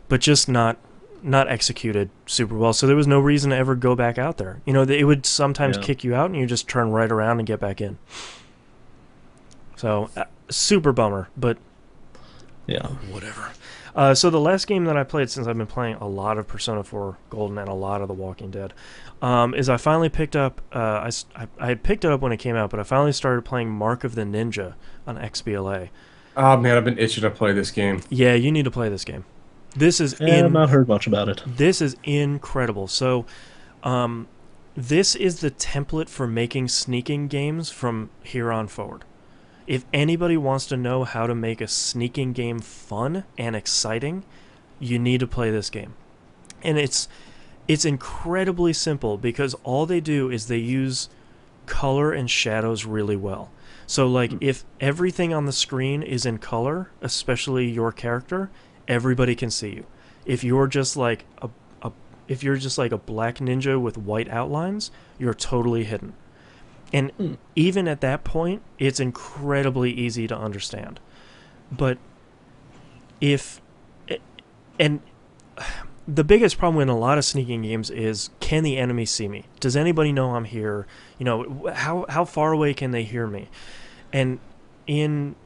but just not executed super well. So there was no reason to ever go back out there. It would sometimes kick you out and you just turn right around and get back in. So super bummer, but Yeah. whatever. So the last game that I played, since I've been playing a lot of Persona 4 Golden and a lot of The Walking Dead, is I finally picked up... I had picked it up when it came out, but I finally started playing Mark of the Ninja on XBLA. Oh man, I've been itching to play this game. Yeah, you need to play this game. This is I've not heard much about it. This is incredible. So, this is the template for making sneaking games from here on forward. If anybody wants to know how to make a sneaking game fun and exciting, you need to play this game. And it's incredibly simple, because all they do is they use color and shadows really well. So if everything on the screen is in color, especially your character, everybody can see you. If you're just like a black ninja with white outlines, you're totally hidden. And even at that point, it's incredibly easy to understand. But the biggest problem in a lot of sneaking games is, can the enemy see me? Does anybody know I'm here? You know, how far away can they hear me? And in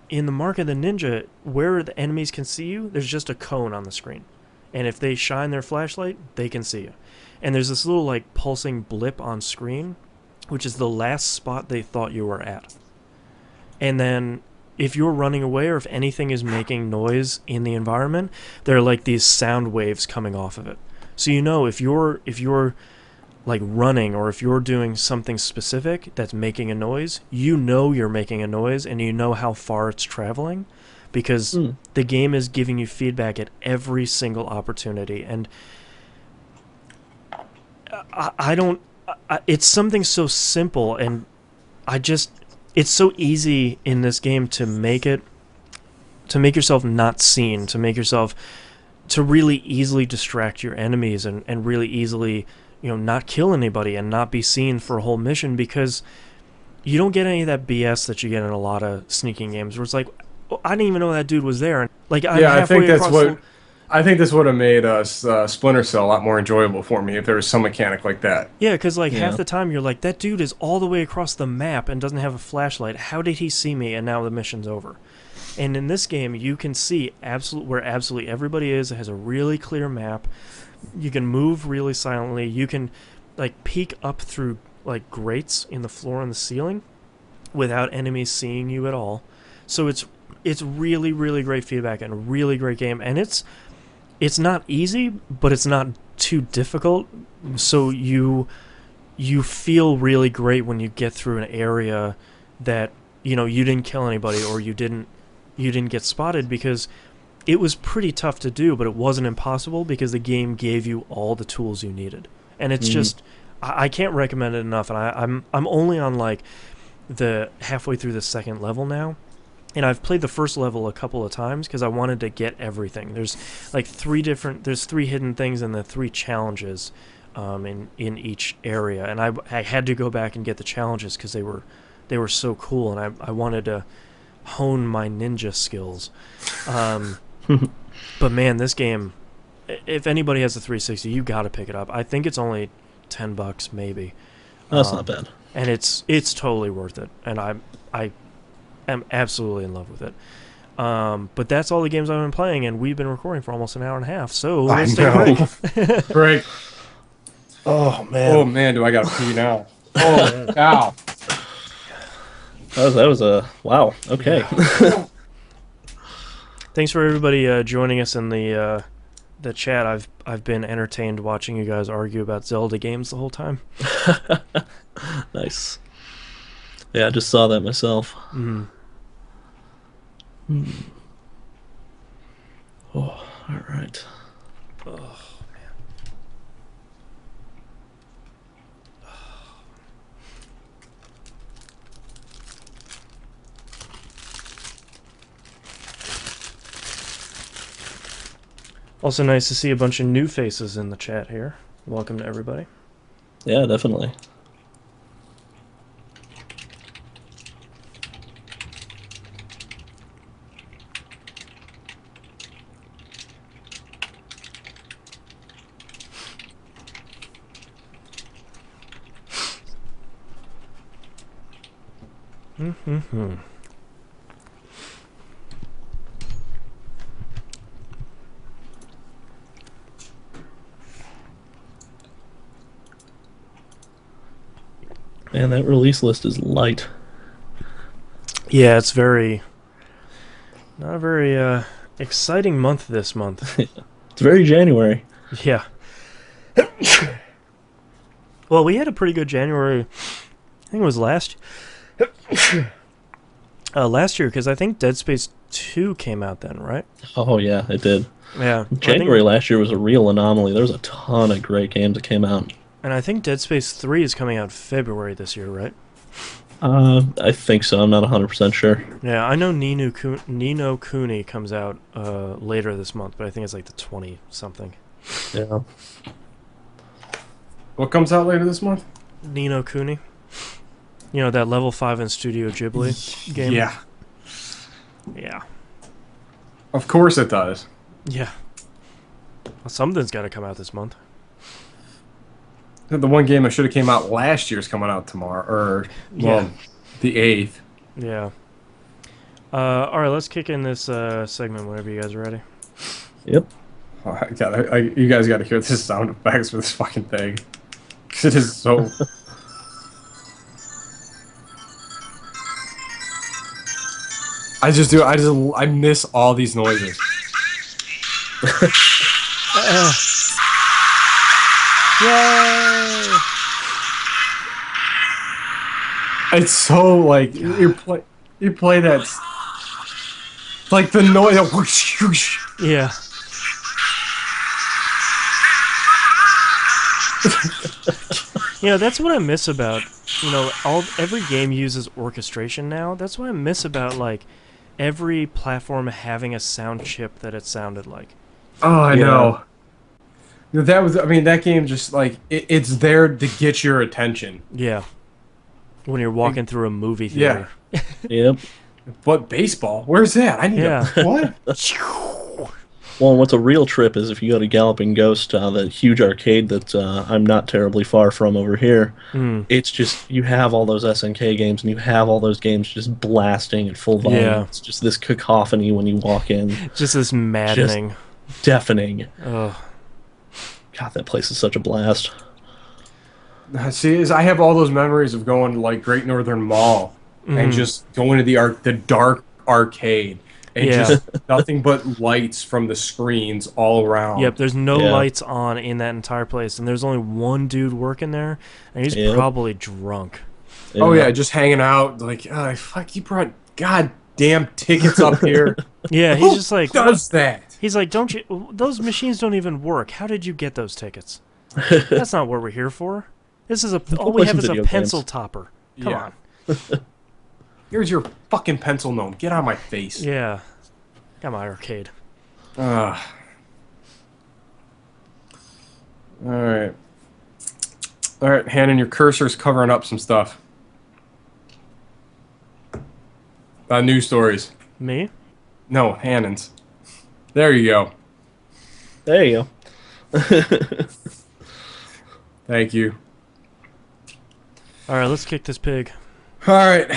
the Mark of the Ninja, where the enemies can see you, there's just a cone on the screen. And if they shine their flashlight, they can see you. And there's this little, like, pulsing blip on screen, which is the last spot they thought you were at. And then if you're running away or if anything is making noise in the environment, there are like these sound waves coming off of it. So you know if you're like running or if you're doing something specific that's making a noise, you know you're making a noise and you know how far it's traveling because the game is giving you feedback at every single opportunity. And it's something so simple, and it's so easy in this game to make yourself not seen, to really easily distract your enemies and really easily, not kill anybody and not be seen for a whole mission, because you don't get any of that BS that you get in a lot of sneaking games where it's like, oh, I didn't even know that dude was there. Like, I think this would have made Splinter Cell a lot more enjoyable for me if there was some mechanic like that. Yeah, because half the time you're like, that dude is all the way across the map and doesn't have a flashlight. How did he see me? And now the mission's over. And in this game, you can see where absolutely everybody is. It has a really clear map. You can move really silently. You can like peek up through like grates in the floor and the ceiling without enemies seeing you at all. So it's really, really great feedback and a really great game. And it's not easy, but it's not too difficult. So you feel really great when you get through an area that you didn't kill anybody or you didn't get spotted, because it was pretty tough to do, but it wasn't impossible because the game gave you all the tools you needed. And it's just I can't recommend it enough. And I'm only on like the halfway through the second level now. And I've played the first level a couple of times because I wanted to get everything. There's like three hidden things and the 3 challenges in each area. And I had to go back and get the challenges because they were so cool, and I wanted to hone my ninja skills. But man, this game, if anybody has a 360, you got to pick it up. I think it's only $10 maybe. That's not bad. And it's totally worth it. And I am absolutely in love with it. But that's all the games I've been playing, and we've been recording for almost an hour and a half. So let's take a break. Break. Oh man. Oh man, do I gotta pee now? Oh cow. That was a wow. Okay. Thanks for everybody joining us in the chat. I've been entertained watching you guys argue about Zelda games the whole time. Nice. Yeah, I just saw that myself. Mm. Oh, all right. Oh man. Also nice to see a bunch of new faces in the chat here. Welcome to everybody. Yeah, definitely. Mm-hmm. Man, that release list is light. Yeah, it's not a very exciting month this month. It's very January. Yeah. Well, we had a pretty good January. I think it was last year, because I think Dead Space 2 came out then, right? Oh yeah, it did. Yeah. January last year was a real anomaly. There was a ton of great games that came out. And I think Dead Space 3 is coming out February this year, right? I think so. I'm not 100% sure. Yeah, I know Ni no Kuni comes out later this month, but I think it's like the 20-something. Yeah. What comes out later this month? Ni no Kuni. You know, that level 5 in Studio Ghibli game? Yeah. Yeah. Of course it does. Yeah. Well, something's got to come out this month. The one game that should have came out last year is coming out tomorrow, or well, Yeah. the 8th. Yeah. All right, let's kick in this segment whenever you guys are ready. Yep. Oh, you guys got to hear this sound effects for this fucking thing. 'Cause it is so. I miss all these noises. Yay! It's so like you play that. Like the noise. Whoosh, whoosh. Yeah. That's what I miss about, every game uses orchestration now. That's what I miss about, like, every platform having a sound chip that it sounded like. Oh, I know. That game just, like, it's there to get your attention. Yeah. When you're walking through a movie theater. Yeah. Yep. But baseball, where's that? I need what? Well, and what's a real trip is if you go to Galloping Ghost, that huge arcade that I'm not terribly far from over here. It's just, you have all those SNK games, and you have all those games just blasting at full volume. Yeah. It's just this cacophony when you walk in. Just this maddening. Just deafening. Ugh. God, that place is such a blast. See, I have all those memories of going to, like, Great Northern Mall and just going to the dark arcade. And just nothing but lights from the screens all around. Yep, there's no lights on in that entire place, and there's only one dude working there, and he's probably drunk. Yeah. Oh yeah, just hanging out, like, oh, fuck, you brought goddamn tickets up here. Yeah, he's just like, who does that? He's like, don't you? Those machines don't even work. How did you get those tickets? That's not what we're here for. This is all we have is a pencil topper. Come on. Here's your fucking pencil gnome. Get out of my face. Yeah. Got my arcade. Alright. Alright, Hannon, your cursor's covering up some stuff. News stories. Me? No, Hannon's. There you go. There you go. Thank you. Alright, let's kick this pig. Alright.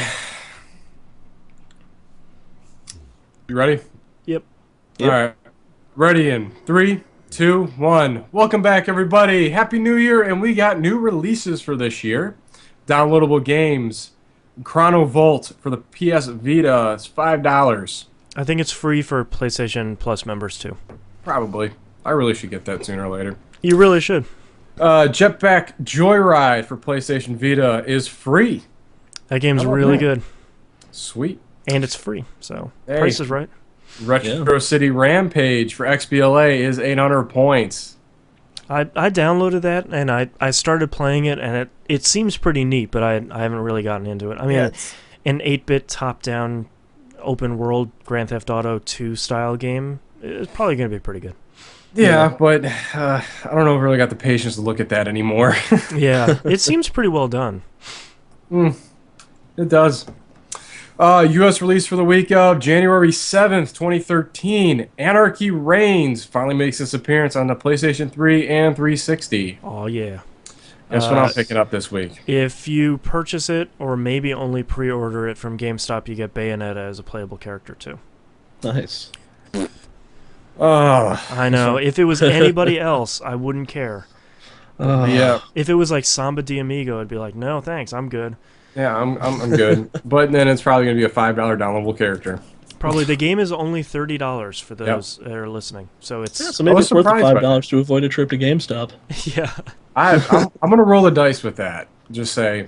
You ready? Yep. All right. Ready in 3, 2, 1. Welcome back, everybody. Happy New Year, and we got new releases for this year. Downloadable games. Chrono Volt for the PS Vita. It's $5. I think it's free for PlayStation Plus members, too. Probably. I really should get that sooner or later. You really should. Jetpack Joyride for PlayStation Vita is free. That game's really good. Sweet. And it's free, so price is right. Retro City Rampage for XBLA is 800 points. I downloaded that, and I started playing it, and it seems pretty neat, but I haven't really gotten into it. I mean, an 8-bit top-down open-world Grand Theft Auto 2 style game is probably going to be pretty good. Yeah, but I don't know if I really got the patience to look at that anymore. Yeah, it seems pretty well done. It does. U.S. release for the week of January 7th, 2013. Anarchy Reigns finally makes its appearance on the PlayStation 3 and 360. Oh, yeah. That's what I'm picking up this week. If you purchase it, or maybe only pre-order it from GameStop, you get Bayonetta as a playable character, too. Nice. Oh, I know. If it was anybody else, I wouldn't care. Yeah. If it was like Samba de Amigo, I'd be like, no, thanks, I'm good. Yeah, I'm good. But then it's probably going to be a $5 downloadable character. Probably. The game is only $30 for those that are listening. So it's... Yeah, so maybe it's worth the $5 to avoid a trip to GameStop. Yeah. I'm going to roll the dice with that. Just say,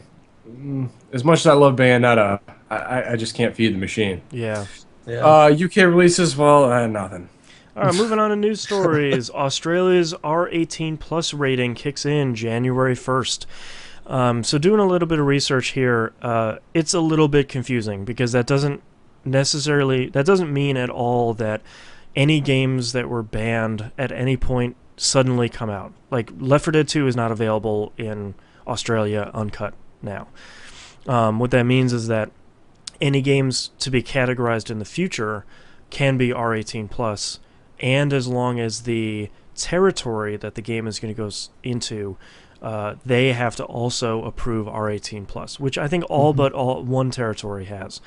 as much as I love Bayonetta, I just can't feed the machine. Yeah. UK releases, well, nothing. All right, moving on to news stories. Australia's R18 plus rating kicks in January 1st. So doing a little bit of research here, it's a little bit confusing because that doesn't mean at all that any games that were banned at any point suddenly come out. Like Left 4 Dead 2 is not available in Australia uncut now. What that means is that any games to be categorized in the future can be R18 plus, and as long as the territory that the game is going to go into, they have to also approve R18 plus, which I think all but one territory has.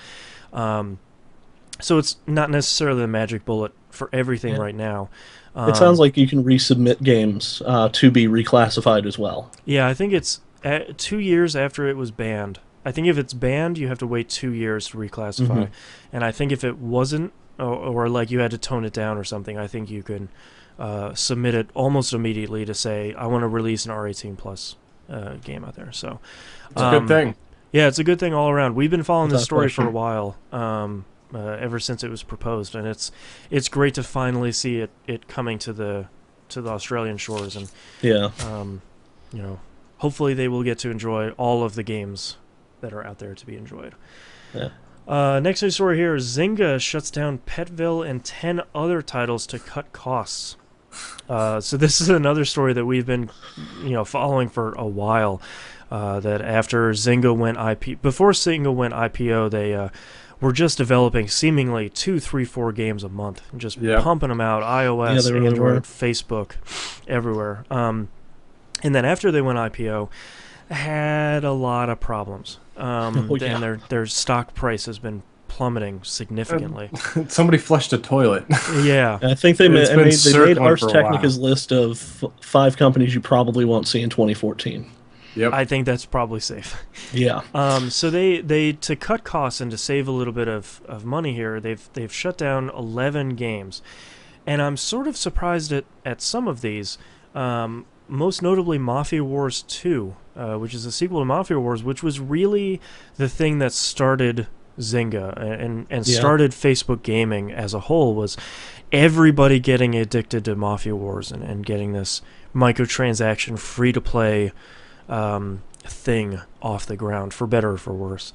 So it's not necessarily the magic bullet for everything right now. It sounds like you can resubmit games to be reclassified as well. Yeah, I think it's 2 years after it was banned. I think if it's banned, you have to wait 2 years to reclassify. And I think if it wasn't, or like you had to tone it down or something, I think you can submit it almost immediately to say, I want to release an R18 plus game out there. So it's a good thing. Yeah, it's a good thing all around. We've been following this story for a while, ever since it was proposed, and it's great to finally see it coming to the Australian shores, and hopefully they will get to enjoy all of the games that are out there to be enjoyed. Next news story here is Zynga shuts down Petville and 10 other titles to cut costs. So this is another story that we've been following for a while. That after Zynga went before Zynga went IPO, they were just developing seemingly 2, 3, 4 games a month, and just pumping them out, iOS, Android, Facebook, everywhere. And then after they went IPO, had a lot of problems. And their stock price has been plummeting significantly. Somebody flushed a toilet. Yeah. I think they made Ars Technica's list of 5 companies you probably won't see in 2014. Yep. I think that's probably safe. Yeah. So they to cut costs and to save a little bit of money here, they've shut down 11 games. And I'm sort of surprised at some of these. Most notably Mafia Wars 2, which is a sequel to Mafia Wars, which was really the thing that started Zynga and started Facebook gaming as a whole, was everybody getting addicted to Mafia Wars and getting this microtransaction free-to-play thing off the ground, for better or for worse.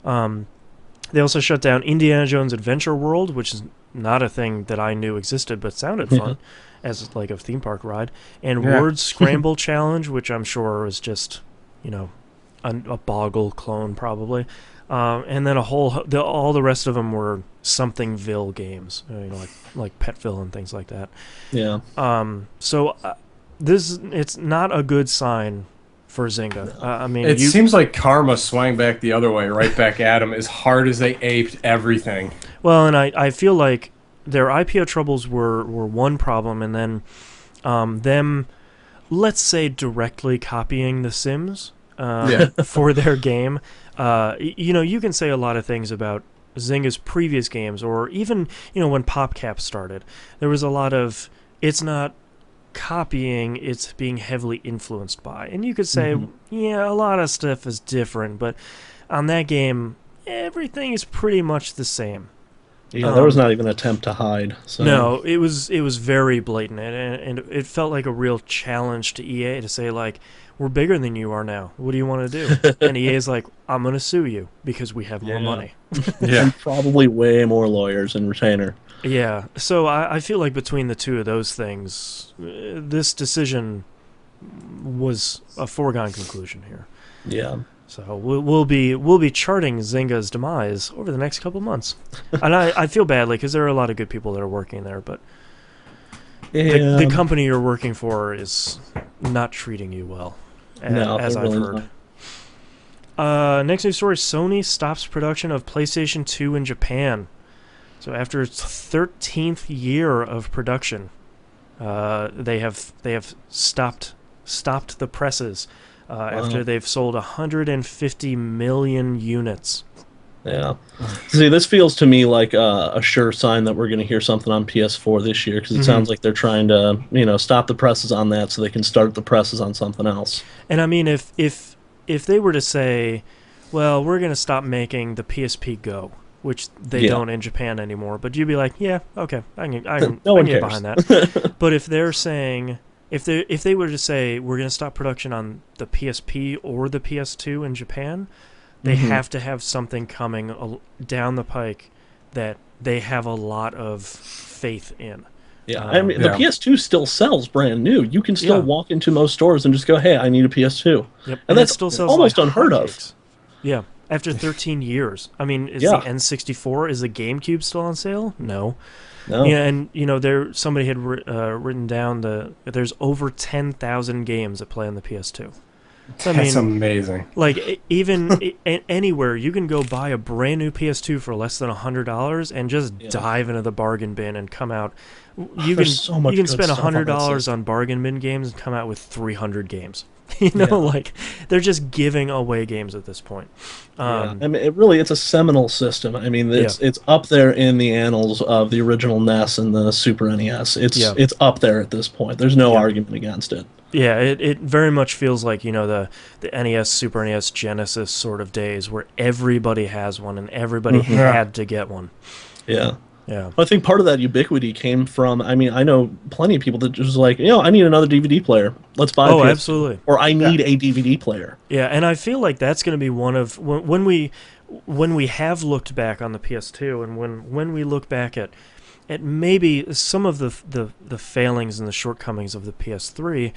They also shut down Indiana Jones Adventure World, which is not a thing that I knew existed, but sounded fun as like a theme park ride. And Word Scramble Challenge, which I'm sure is just, a Boggle clone probably. And then all the rest of them were Somethingville games, like Petville and things like that. Yeah. So it's not a good sign for Zynga. I mean, it seems like karma swung back the other way, right back at them, as hard as they aped everything. Well, and I feel like their IPO troubles were one problem, and then them, let's say, directly copying The Sims for their game. You can say a lot of things about Zynga's previous games, or even when PopCap started, there was a lot of it's not copying, it's being heavily influenced by. And you could say, a lot of stuff is different, but on that game, everything is pretty much the same. Yeah, there was not even an attempt to hide. So. No, it was very blatant, and it felt like a real challenge to EA to say, like, we're bigger than you are now. What do you want to do? And EA's like, I'm going to sue you because we have more money. And probably way more lawyers and retainer. Yeah, so I feel like between the two of those things, this decision was a foregone conclusion here. Yeah. So we'll be charting Zynga's demise over the next couple months, and I feel badly because there are a lot of good people that are working there, but the company you're working for is not treating you well, as I've heard. Next news story: Sony stops production of PlayStation 2 in Japan. So after its 13th year of production, they have stopped the presses after they've sold 150 million units. Yeah. See, this feels to me like a sure sign that we're going to hear something on PS4 this year, because it sounds like they're trying to, stop the presses on that so they can start the presses on something else. And I mean, if they were to say, well, we're going to stop making the PSP Go, which they don't in Japan anymore, but you'd be like, yeah, okay, I can get behind that. But if they're saying, if they were to say we're going to stop production on the PSP or the PS2 in Japan, they have to have something coming down the pike that they have a lot of faith in. Yeah, I mean, the PS2 still sells brand new. You can still walk into most stores and just go, hey, I need a PS2. Yep. And that still sells almost like unheard of. Yeah. After 13 years. I mean, is Yeah. the N64, is the GameCube still on sale? No. No. Yeah, and somebody had written down there's over 10,000 games that play on the PS2. So, I That's mean, amazing. like even anywhere you can go buy a brand new PS2 for less than $100 and just dive into the bargain bin and come out. There's so much you can good spend stuff on that $100 system. on bargain bin games and come out with 300 games. Yeah. Like they're just giving away games at this point. Yeah. I mean, it's a seminal system. I mean, it's up there in the annals of the original NES and the Super NES. It's up there at this point. There's no argument against it. Yeah, it very much feels like, the NES, Super NES, Genesis sort of days where everybody has one and everybody had to get one. Yeah. Yeah. I think part of that ubiquity came from, I mean, I know plenty of people that just like, I need another DVD player. Let's buy a PS2. Absolutely. Or I need a DVD player. Yeah, and I feel like that's going to be one of, when we have looked back on the PS2 and when we look back at maybe some of the failings and the shortcomings of the PS3,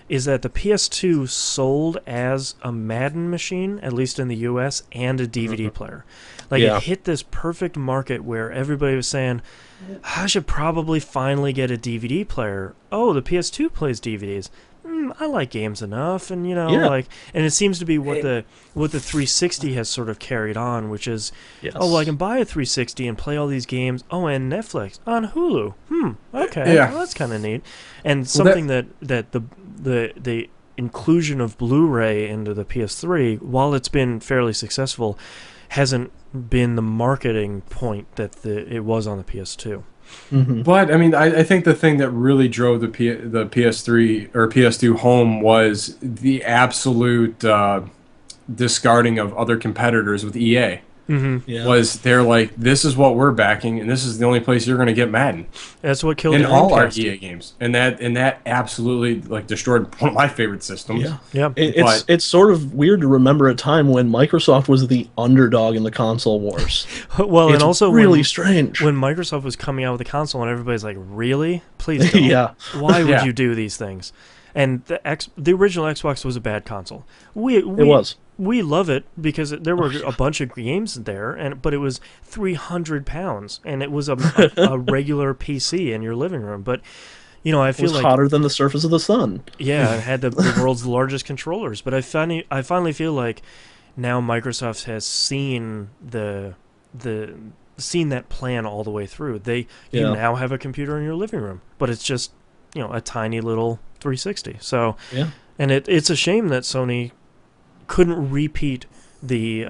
is that the PS2 sold as a Madden machine, at least in the US, and a DVD player. Like, it hit this perfect market where everybody was saying, I should probably finally get a DVD player. Oh, the PS2 plays DVDs. I like games enough, and and it seems to be what the 360 has sort of carried on, which is, I can buy a 360 and play all these games. Oh, and Netflix on Hulu. Okay, well, that's kind of neat. And something that the inclusion of Blu-ray into the PS3, while it's been fairly successful, hasn't been the marketing point that it was on the PS2. Mm-hmm. But I mean, I think the thing that really drove the PS3 or PS2 home was the absolute discarding of other competitors with EA. Mm-hmm. Yeah. Was they're like, this is what we're backing, and this is the only place you're going to get Madden. That's what killed in all our Dreamcast. EA games, and that absolutely like destroyed one of my favorite systems. Yeah. It's sort of weird to remember a time when Microsoft was the underdog in the console wars. Well, it's and also really strange when Microsoft was coming out with a console, and everybody's like, "Really? Please don't. Why would you do these things?" And the original Xbox was a bad console. It was. We love it because there were a bunch of games there, but it was 300 pounds, and it was a regular PC in your living room. But I feel like hotter than the surface of the sun. Yeah, it had the world's largest controllers. But I finally feel like now Microsoft has seen seen that plan all the way through. You now have a computer in your living room, but it's just a tiny little 360. So and it's a shame that Sony couldn't repeat the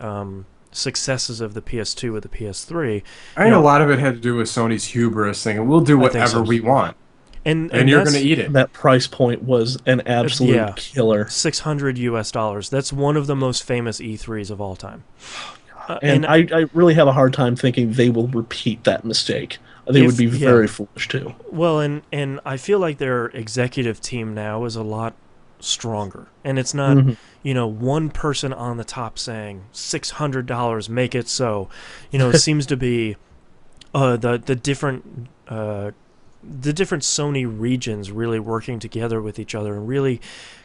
successes of the PS2 with the PS3. I think a lot of it had to do with Sony's hubris thing, and we'll do whatever we want. And you're going to eat it. That price point was an absolute killer. $600. That's one of the most famous E3s of all time. And I really have a hard time thinking they will repeat that mistake. They would be very foolish too. Well, and I feel like their executive team now is a lot stronger, and it's not one person on the top saying $600, make it so. It seems to be the different Sony regions really working together with each other and really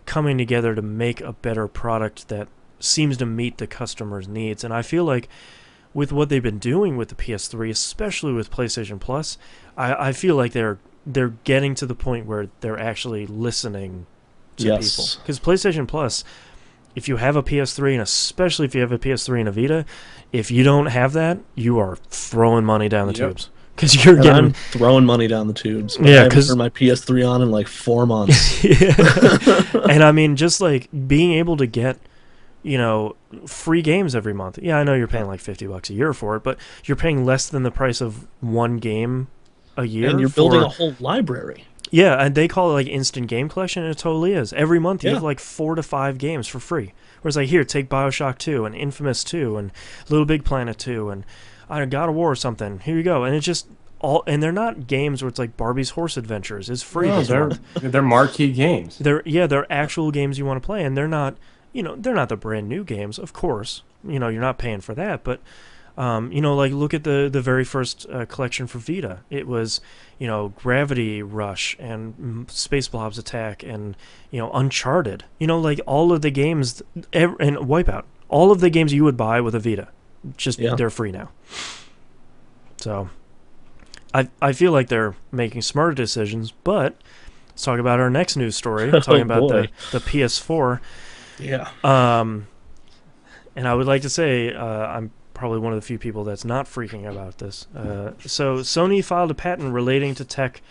coming together to make a better product that seems to meet the customer's needs. And I feel like with what they've been doing with the PS3, especially with PlayStation Plus, I feel like they're getting to the point where they're actually listening to people. Because PlayStation Plus, if you have a PS3, and especially if you have a PS3 and a Vita, if you don't have that, you are throwing money down the tubes. Because I'm throwing money down the tubes. I haven't turned my PS3 on in like 4 months. And I mean, just like being able to get free games every month. Yeah, I know you're paying like $50 a year for it, but you're paying less than the price of one game a year. And you're building a whole library. Yeah, and they call it like instant game collection, and it totally is. Every month you have like 4 to 5 games for free. Whereas like here, take BioShock 2 and Infamous 2 and Little Big Planet 2 and God of War or something. Here you go. And it's just and they're not games where it's like Barbie's Horse Adventures is free. No, they're marquee games. They're actual games you want to play, and they're not they're not the brand new games, of course. You're not paying for that, but like look at the very first collection for Vita. It was, Gravity Rush and Space Blob's Attack and, Uncharted. Like all of the games, and Wipeout. all of the games you would buy with a Vita, just Yeah. they're free now. So I feel like they're making smarter decisions, but let's talk about our next news story, talking about boy. the PS4. Yeah. And I would like to say I'm probably one of the few people that's not freaking about this. So Sony filed a patent relating to tech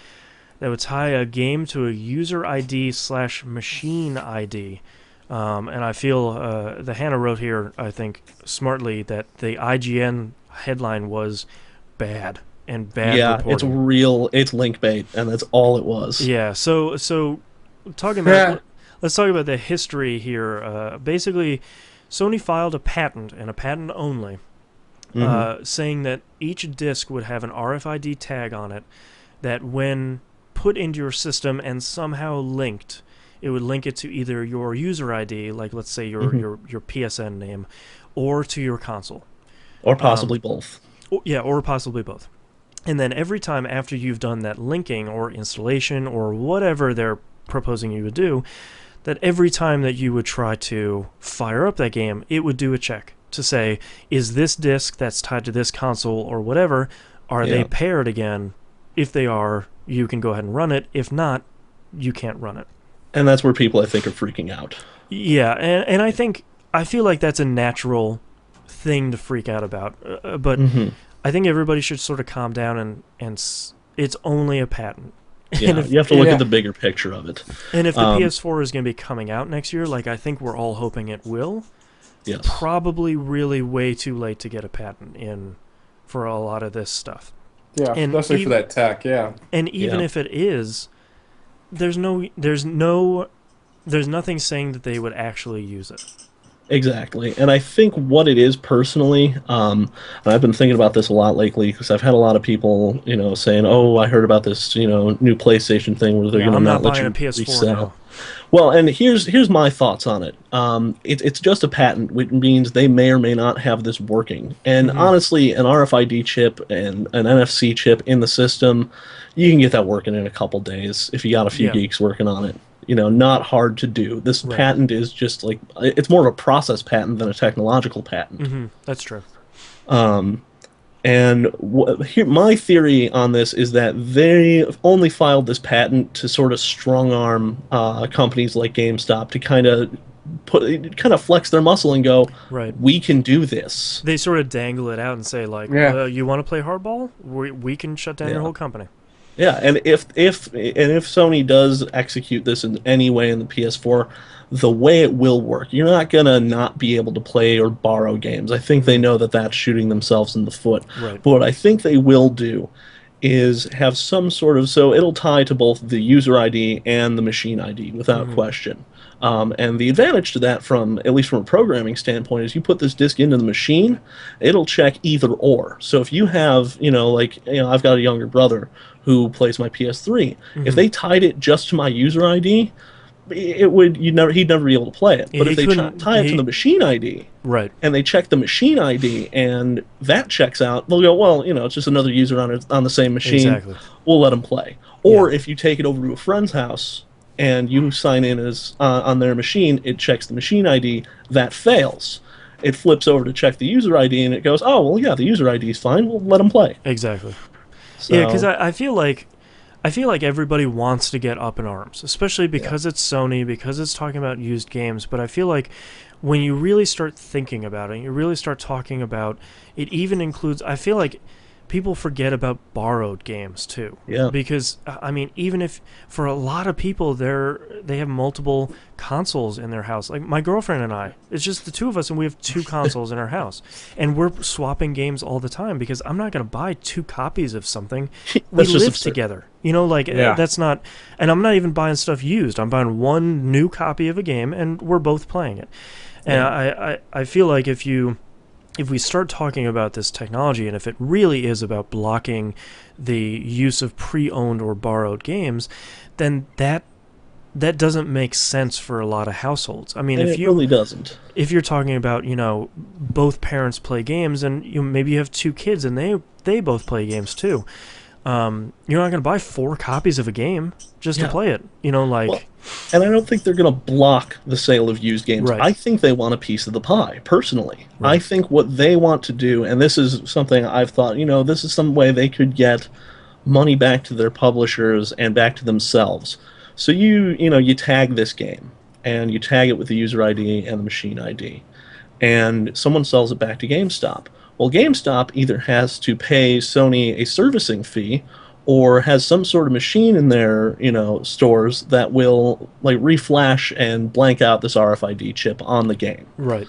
that would tie a game to a user ID/machine ID. And I feel the Hannah wrote here, I think, smartly, that the IGN headline was bad and bad Yeah, reporting. it's link bait, and that's all it was. Yeah, so talking about let's talk about the history here. Basically, Sony filed a patent, and a patent only, saying that each disc would have an RFID tag on it that when put into your system and somehow linked, it would link it to either your user ID, like let's say your PSN name, or to your console. Or possibly both. Or possibly both. And then every time after you've done that linking or installation or whatever they're proposing you would do, that every time that you would try to fire up that game, it would do a check to say, is this disc that's tied to this console or whatever, are they paired again? If they are, you can go ahead and run it. If not, you can't run it. And that's where people, I think, are freaking out. Yeah, and I feel like that's a natural thing to freak out about. But I think everybody should sort of calm down and it's only a patent. Yeah, And if, you have to look at the bigger picture of it. and if the PS4 is going to be coming out next year, like I think we're all hoping it will, Yes. probably really way too late to get a patent in for a lot of this stuff. Yeah, And especially for even- that tech. Yeah. And even Yeah. if it is, there's nothing saying that they would actually use it. Exactly. And I think what it is personally, and I've been thinking about this a lot lately because I've had a lot of people, saying, "Oh, I heard about this, new PlayStation thing where they're going to I'm not not let buying you a PS4 resell." now. Well, and here's my thoughts on it. It's just a patent, which means they may or may not have this working. And honestly, an RFID chip and an NFC chip in the system, you can get that working in a couple days if you got a few Yeah. geeks working on it. Not hard to do. This Right. patent is just like, it's more of a process patent than a technological patent. That's true. And here, my theory on this is that they only filed this patent to sort of strong arm companies like GameStop to kind of flex their muscle and go, Right. we can do this. They sort of dangle it out and say, like, Yeah. you want to play hardball? We can shut down your Yeah. whole company. Yeah, and if Sony does execute this in any way in the PS4, the way it will work, you're not gonna not be able to play or borrow games. I think they know that that's shooting themselves in the foot. Right. But what I think they will do is have some sort of, so it'll tie to both the user ID and the machine ID without question. And the advantage to that, at least from a programming standpoint, is you put this disk into the machine, it'll check either or. So if you have, I've got a younger brother who plays my PS3. If they tied it just to my user ID, he'd never be able to play it. Yeah, But he if they couldn't- tie it to the machine ID, Right. and they check the machine ID, and that checks out, they'll go, well, it's just another user on the same machine. Exactly. We'll let them play. Or if you take it over to a friend's house and you sign in as on their machine, it checks the machine ID. That fails. It flips over to check the user ID, and it goes, oh, well, yeah, the user ID is fine. We'll let them play. Exactly. So, Yeah, because I feel like everybody wants to get up in arms, especially because it's Sony, because it's talking about used games. But I feel like when you really start thinking about it, you really start talking about it. Even includes. I feel like people forget about borrowed games too. Yeah. Because I mean, even if for a lot of people they have multiple consoles in their house. Like my girlfriend and I, it's just the two of us, and we have two consoles in our house, and we're swapping games all the time because I'm not going to buy two copies of something. We That's just live absurd. together. Yeah. That's not, and I'm not even buying stuff used. I'm buying one new copy of a game, and we're both playing it. And I feel like if we start talking about this technology, and if it really is about blocking the use of pre-owned or borrowed games, then that doesn't make sense for a lot of households. I mean, And it really doesn't. if you're talking about, both parents play games, and maybe you have two kids and they both play games too. You're not going to buy 4 copies of a game just to Yeah. play it. You know, like Well, and I don't think they're going to block the sale of used games. Right. I think they want a piece of the pie, personally. I Right. think what they want to do, and this is something I've thought, this is some way they could get money back to their publishers and back to themselves. So you tag this game, and you tag it with the user ID and the machine ID, and someone sells it back to GameStop. Well, GameStop either has to pay Sony a servicing fee or has some sort of machine in their, stores that will like reflash and blank out this RFID chip on the game. right.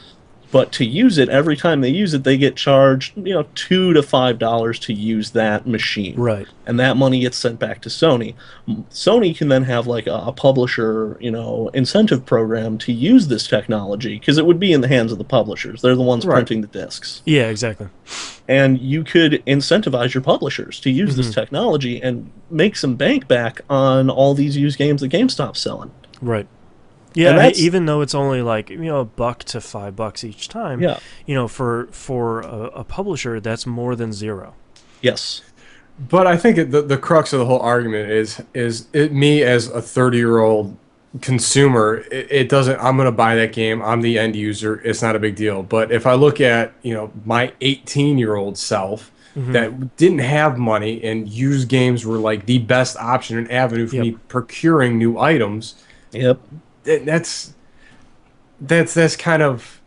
But to use it, every time they use it, they get charged, $2 to $5 to use that machine. Right. And that money gets sent back to Sony. Sony can then have like a publisher, incentive program to use this technology because it would be in the hands of the publishers. They're the ones Right. printing the discs. Yeah, exactly. And you could incentivize your publishers to use this technology and make some bank back on all these used games that GameStop's selling. Right. Yeah, And that's- even though it's only like $1 to $5 each time. Yeah. For a publisher, that's more than zero. Yes. But I think the crux of the whole argument is me as a 30-year-old consumer. It doesn't. I'm going to buy that game. I'm the end user. It's not a big deal. But if I look at my 18-year-old self that didn't have money and used games were like the best option and avenue for me procuring new items. Yep. That's kind of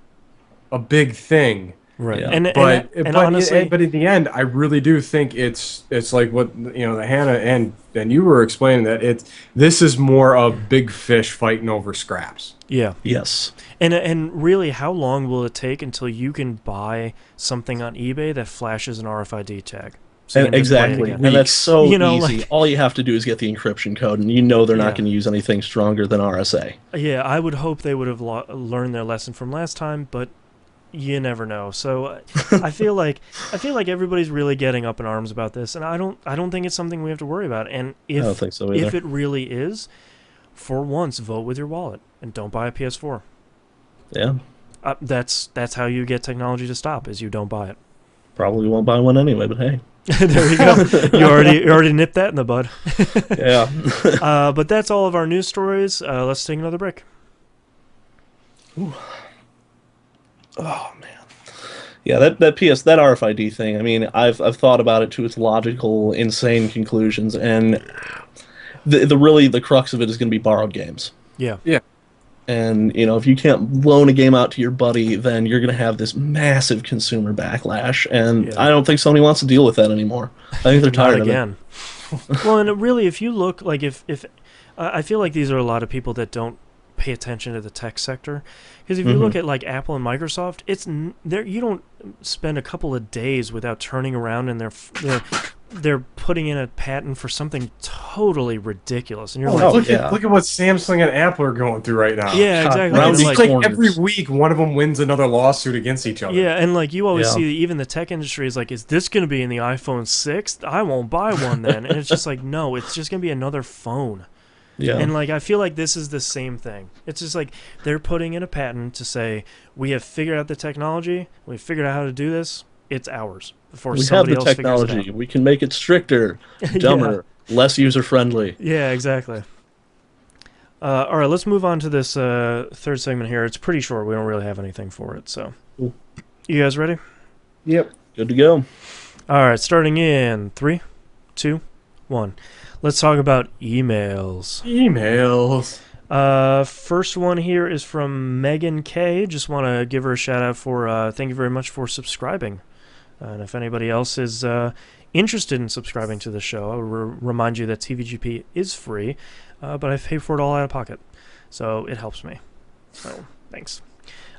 a big thing. Right. Yeah. And Honestly, honestly, but in the end, I really do think it's like what the Hannah and you were explaining, that this is more of big fish fighting over scraps. yeah. Yes. And really, how long will it take until you can buy something on eBay that flashes an RFID tag? So you And can just play it exactly. again? And that's so You easy. like- All you have to do is get the encryption code, and they're Yeah. not going to use anything stronger than RSA. Yeah, I would hope they would have learned their lesson from last time, but you never know. So I feel like everybody's really getting up in arms about this, and I don't think it's something we have to worry about. And I don't think so either. if it really is, for once, vote with your wallet and don't buy a PS4. Yeah. That's how you get technology to stop, is you don't buy it. Probably won't buy one anyway, but hey. There you go. You already nipped that in the bud. Yeah. But that's all of our news stories. Let's take another break. Oh man. Yeah, that RFID thing. I mean, I've thought about it to its logical, insane conclusions, and the crux of it is going to be borrowed games. Yeah. Yeah. And if you can't loan a game out to your buddy, then you're going to have this massive consumer backlash, and Yeah. I don't think Sony wants to deal with that anymore. I think they're tired Not of it. again. Well, and really, if you look, like if I feel like these are a lot of people that don't pay attention to the tech sector, because if you look at like Apple and Microsoft, it's there. You don't spend a couple of days without turning around and they're putting in a patent for something totally ridiculous, and you're like, Look yeah. at what Samsung and Apple are going through right now. yeah, exactly. round And, It's these like corners. every week one of them wins another lawsuit against each other. Yeah, and like you always Yeah. see, even the tech industry is like, is this going to be in the iPhone 6? I won't buy one then. And it's just like, no, it's just going to be another phone. Yeah. And like I feel like this is the same thing. It's just like they're putting in a patent to say, we have figured out the technology, we've figured out how to do this, it's ours. Before we have somebody the else figures it technology. out. We can make it stricter, dumber, less user friendly. Yeah, exactly. All right, let's move on to this third segment here. It's pretty short. We don't really have anything for it. So, Cool. You guys ready? Yep. Good to go. All right, starting in 3, 2, 1. Let's talk about emails. Emails. First one here is from Megan K. Just want to give her a shout out for thank you very much for subscribing. And if anybody else is interested in subscribing to the show, I'll remind you that TVGP is free, but I pay for it all out of pocket, so it helps me. So thanks.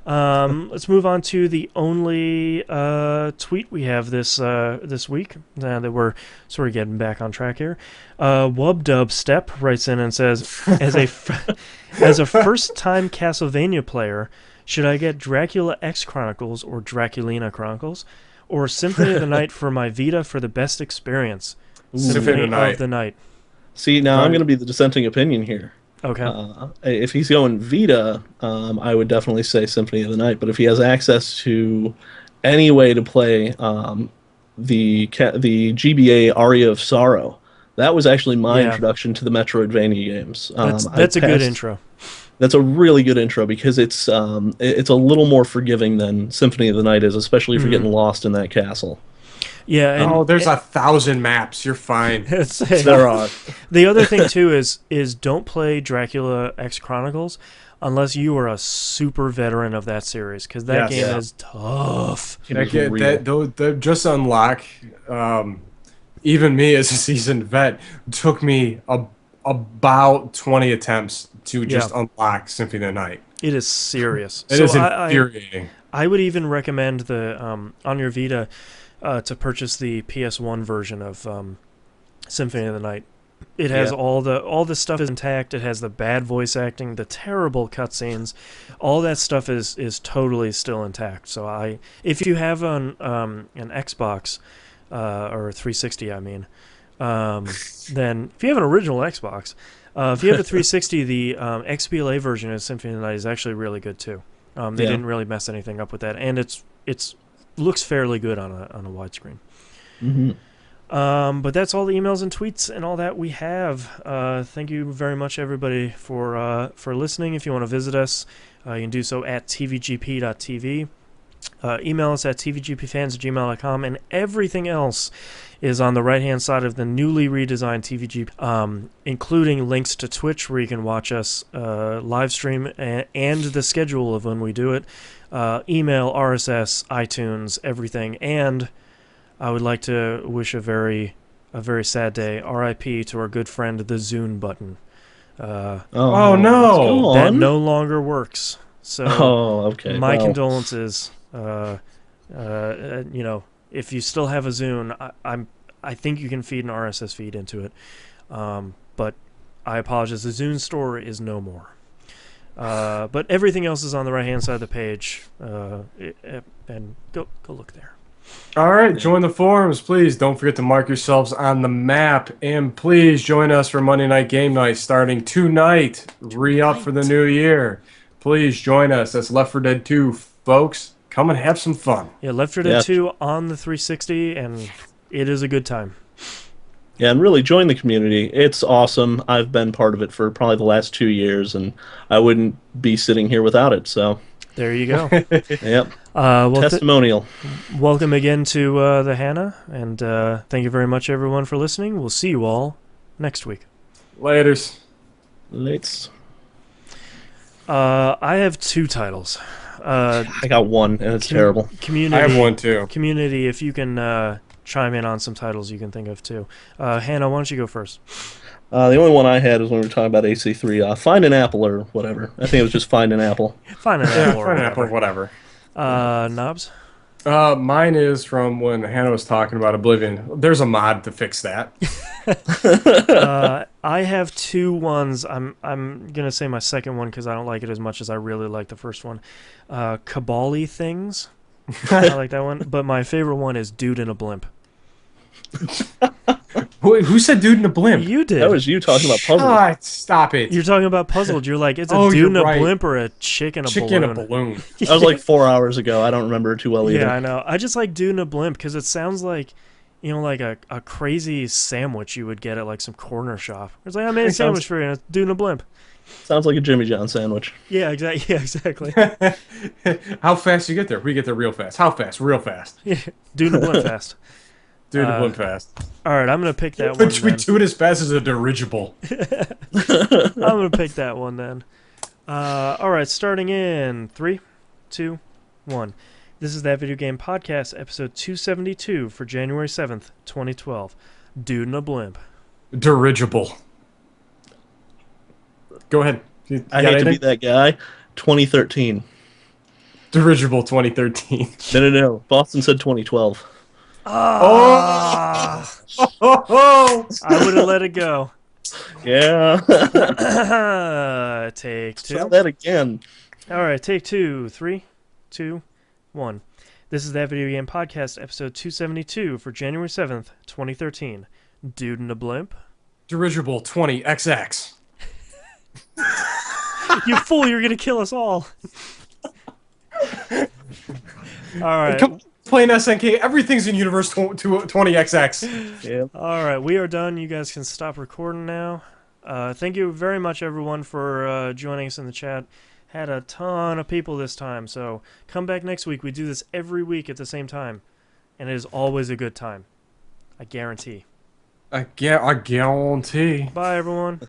Let's move on to the only tweet we have this week that we're sort of getting back on track here. Wubdub Step writes in and says, as a first-time Castlevania player, should I get Dracula X Chronicles or Draculina Chronicles, or Symphony of the Night for my Vita for the best experience? Symphony of the Night. See, now I'm going to be the dissenting opinion here. Okay. If he's going Vita, I would definitely say Symphony of the Night. But if he has access to any way to play the GBA Aria of Sorrow. That was actually my Yeah. introduction to the Metroidvania games. That's a good intro. That's a really good intro because it's a little more forgiving than Symphony of the Night is, especially if you're getting lost in that castle. Yeah, and Oh, there's 1,000 maps. You're fine. There are. the other thing too is don't play Dracula X Chronicles unless you are a super veteran of that series, because that Yes. game is tough. That just unlock. Even me as a seasoned vet took me about 20 attempts to just unlock Symphony of the Night. It is serious. It is infuriating. I would even recommend the on your Vita to purchase the PS1 version of Symphony of the Night. It has all the stuff is intact. It has the bad voice acting, the terrible cutscenes. All that stuff is totally still intact. So if you have an Xbox or 360, I mean, then if you have an original Xbox, if you have a 360, the XBLA version of Symphony of the Night is actually really good too. They didn't really mess anything up with that, and it's looks fairly good on a widescreen. Mm-hmm. But that's all the emails and tweets and all that we have. Thank you very much, everybody, for listening. If you want to visit us, you can do so at tvgp.tv. Email us at tvgpfans@gmail.com, and everything else is on the right-hand side of the newly redesigned TVGP, including links to Twitch where you can watch us live stream and the schedule of when we do it, email, RSS, iTunes, everything. And I would like to wish a very sad day, RIP, to our good friend the Zune button. Oh no! That no longer works. So okay. my condolences. If you still have a Zune, I think you can feed an RSS feed into it. But I apologize. The Zune store is no more. But everything else is on the right hand side of the page. And go look there. All right, join the forums, please. Don't forget to mark yourselves on the map, and please join us for Monday Night Game Night starting tonight. Re-up for the new year. Please join us. That's Left 4 Dead 2, folks. Come and have some fun. Yeah, Left 4 Dead 2 on the 360, and it is a good time. Yeah, and really join the community. It's awesome. I've been part of it for probably the last 2 years, and I wouldn't be sitting here without it. So there you go. Yep. Well, testimonial. Welcome again to the Hannah, and thank you very much, everyone, for listening. We'll see you all next week. Laters. Lates. I have 2 titles. I got one, and it's terrible. Community. I have one too. Community, if you can chime in on some titles you can think of too. Hannah, why don't you go first? The only one I had was when we were talking about AC3. Find an apple or whatever. I think it was just find an apple. Find an apple or Find an apple or whatever. Knobs? Mine is from when Hannah was talking about Oblivion. There's a mod to fix that. I have 2 ones. I'm gonna say my second one because I don't like it as much as I really like the first one. Cabali Things. I like that one. But my favorite one is Dude in a Blimp. Who said Dude in a Blimp? You did. That was you talking about puzzle. Stop it. You're talking about puzzled. You're like, it's a dude in a blimp or a chick in a balloon. Chick in a balloon. That was like 4 hours ago. I don't remember it too well either. Yeah, I know. I just like dude in a blimp because it sounds like, like a crazy sandwich you would get at like some corner shop. It's like, I made a sandwich for you, and it's dude in a blimp. Sounds like a Jimmy John sandwich. Yeah, exactly. Yeah, exactly. How fast you get there? We get there real fast. How fast? Real fast. Yeah, dude in a blimp fast. Dude in a blimp fast. All right, I'm gonna pick that one. We do it as fast as a dirigible. I'm gonna pick that one then. All right, starting in 3, 2, 1. This is That Video Game Podcast, episode 272 for January 7th, 2012. Dude in a blimp. Dirigible. Go ahead. I hate to be that guy. 2013. Dirigible 2013. No. Boston said 2012. Oh! I would have let it go. Yeah. Take 2. Try that again. All right, take 2. 3, 2, 1. This is That Video Game Podcast, episode 272 for January 7th, 2013. Dude in a Blimp. Dirigible 20XX. You fool, you're going to kill us all. All right. playing SNK. Everything's in Universe 20XX. Yeah. All right, we are done. You guys can stop recording now. Thank you very much, everyone, for joining us in the chat. Had a ton of people this time, so come back next week. We do this every week at the same time, and it is always a good time. I guarantee. I guarantee. Bye, everyone.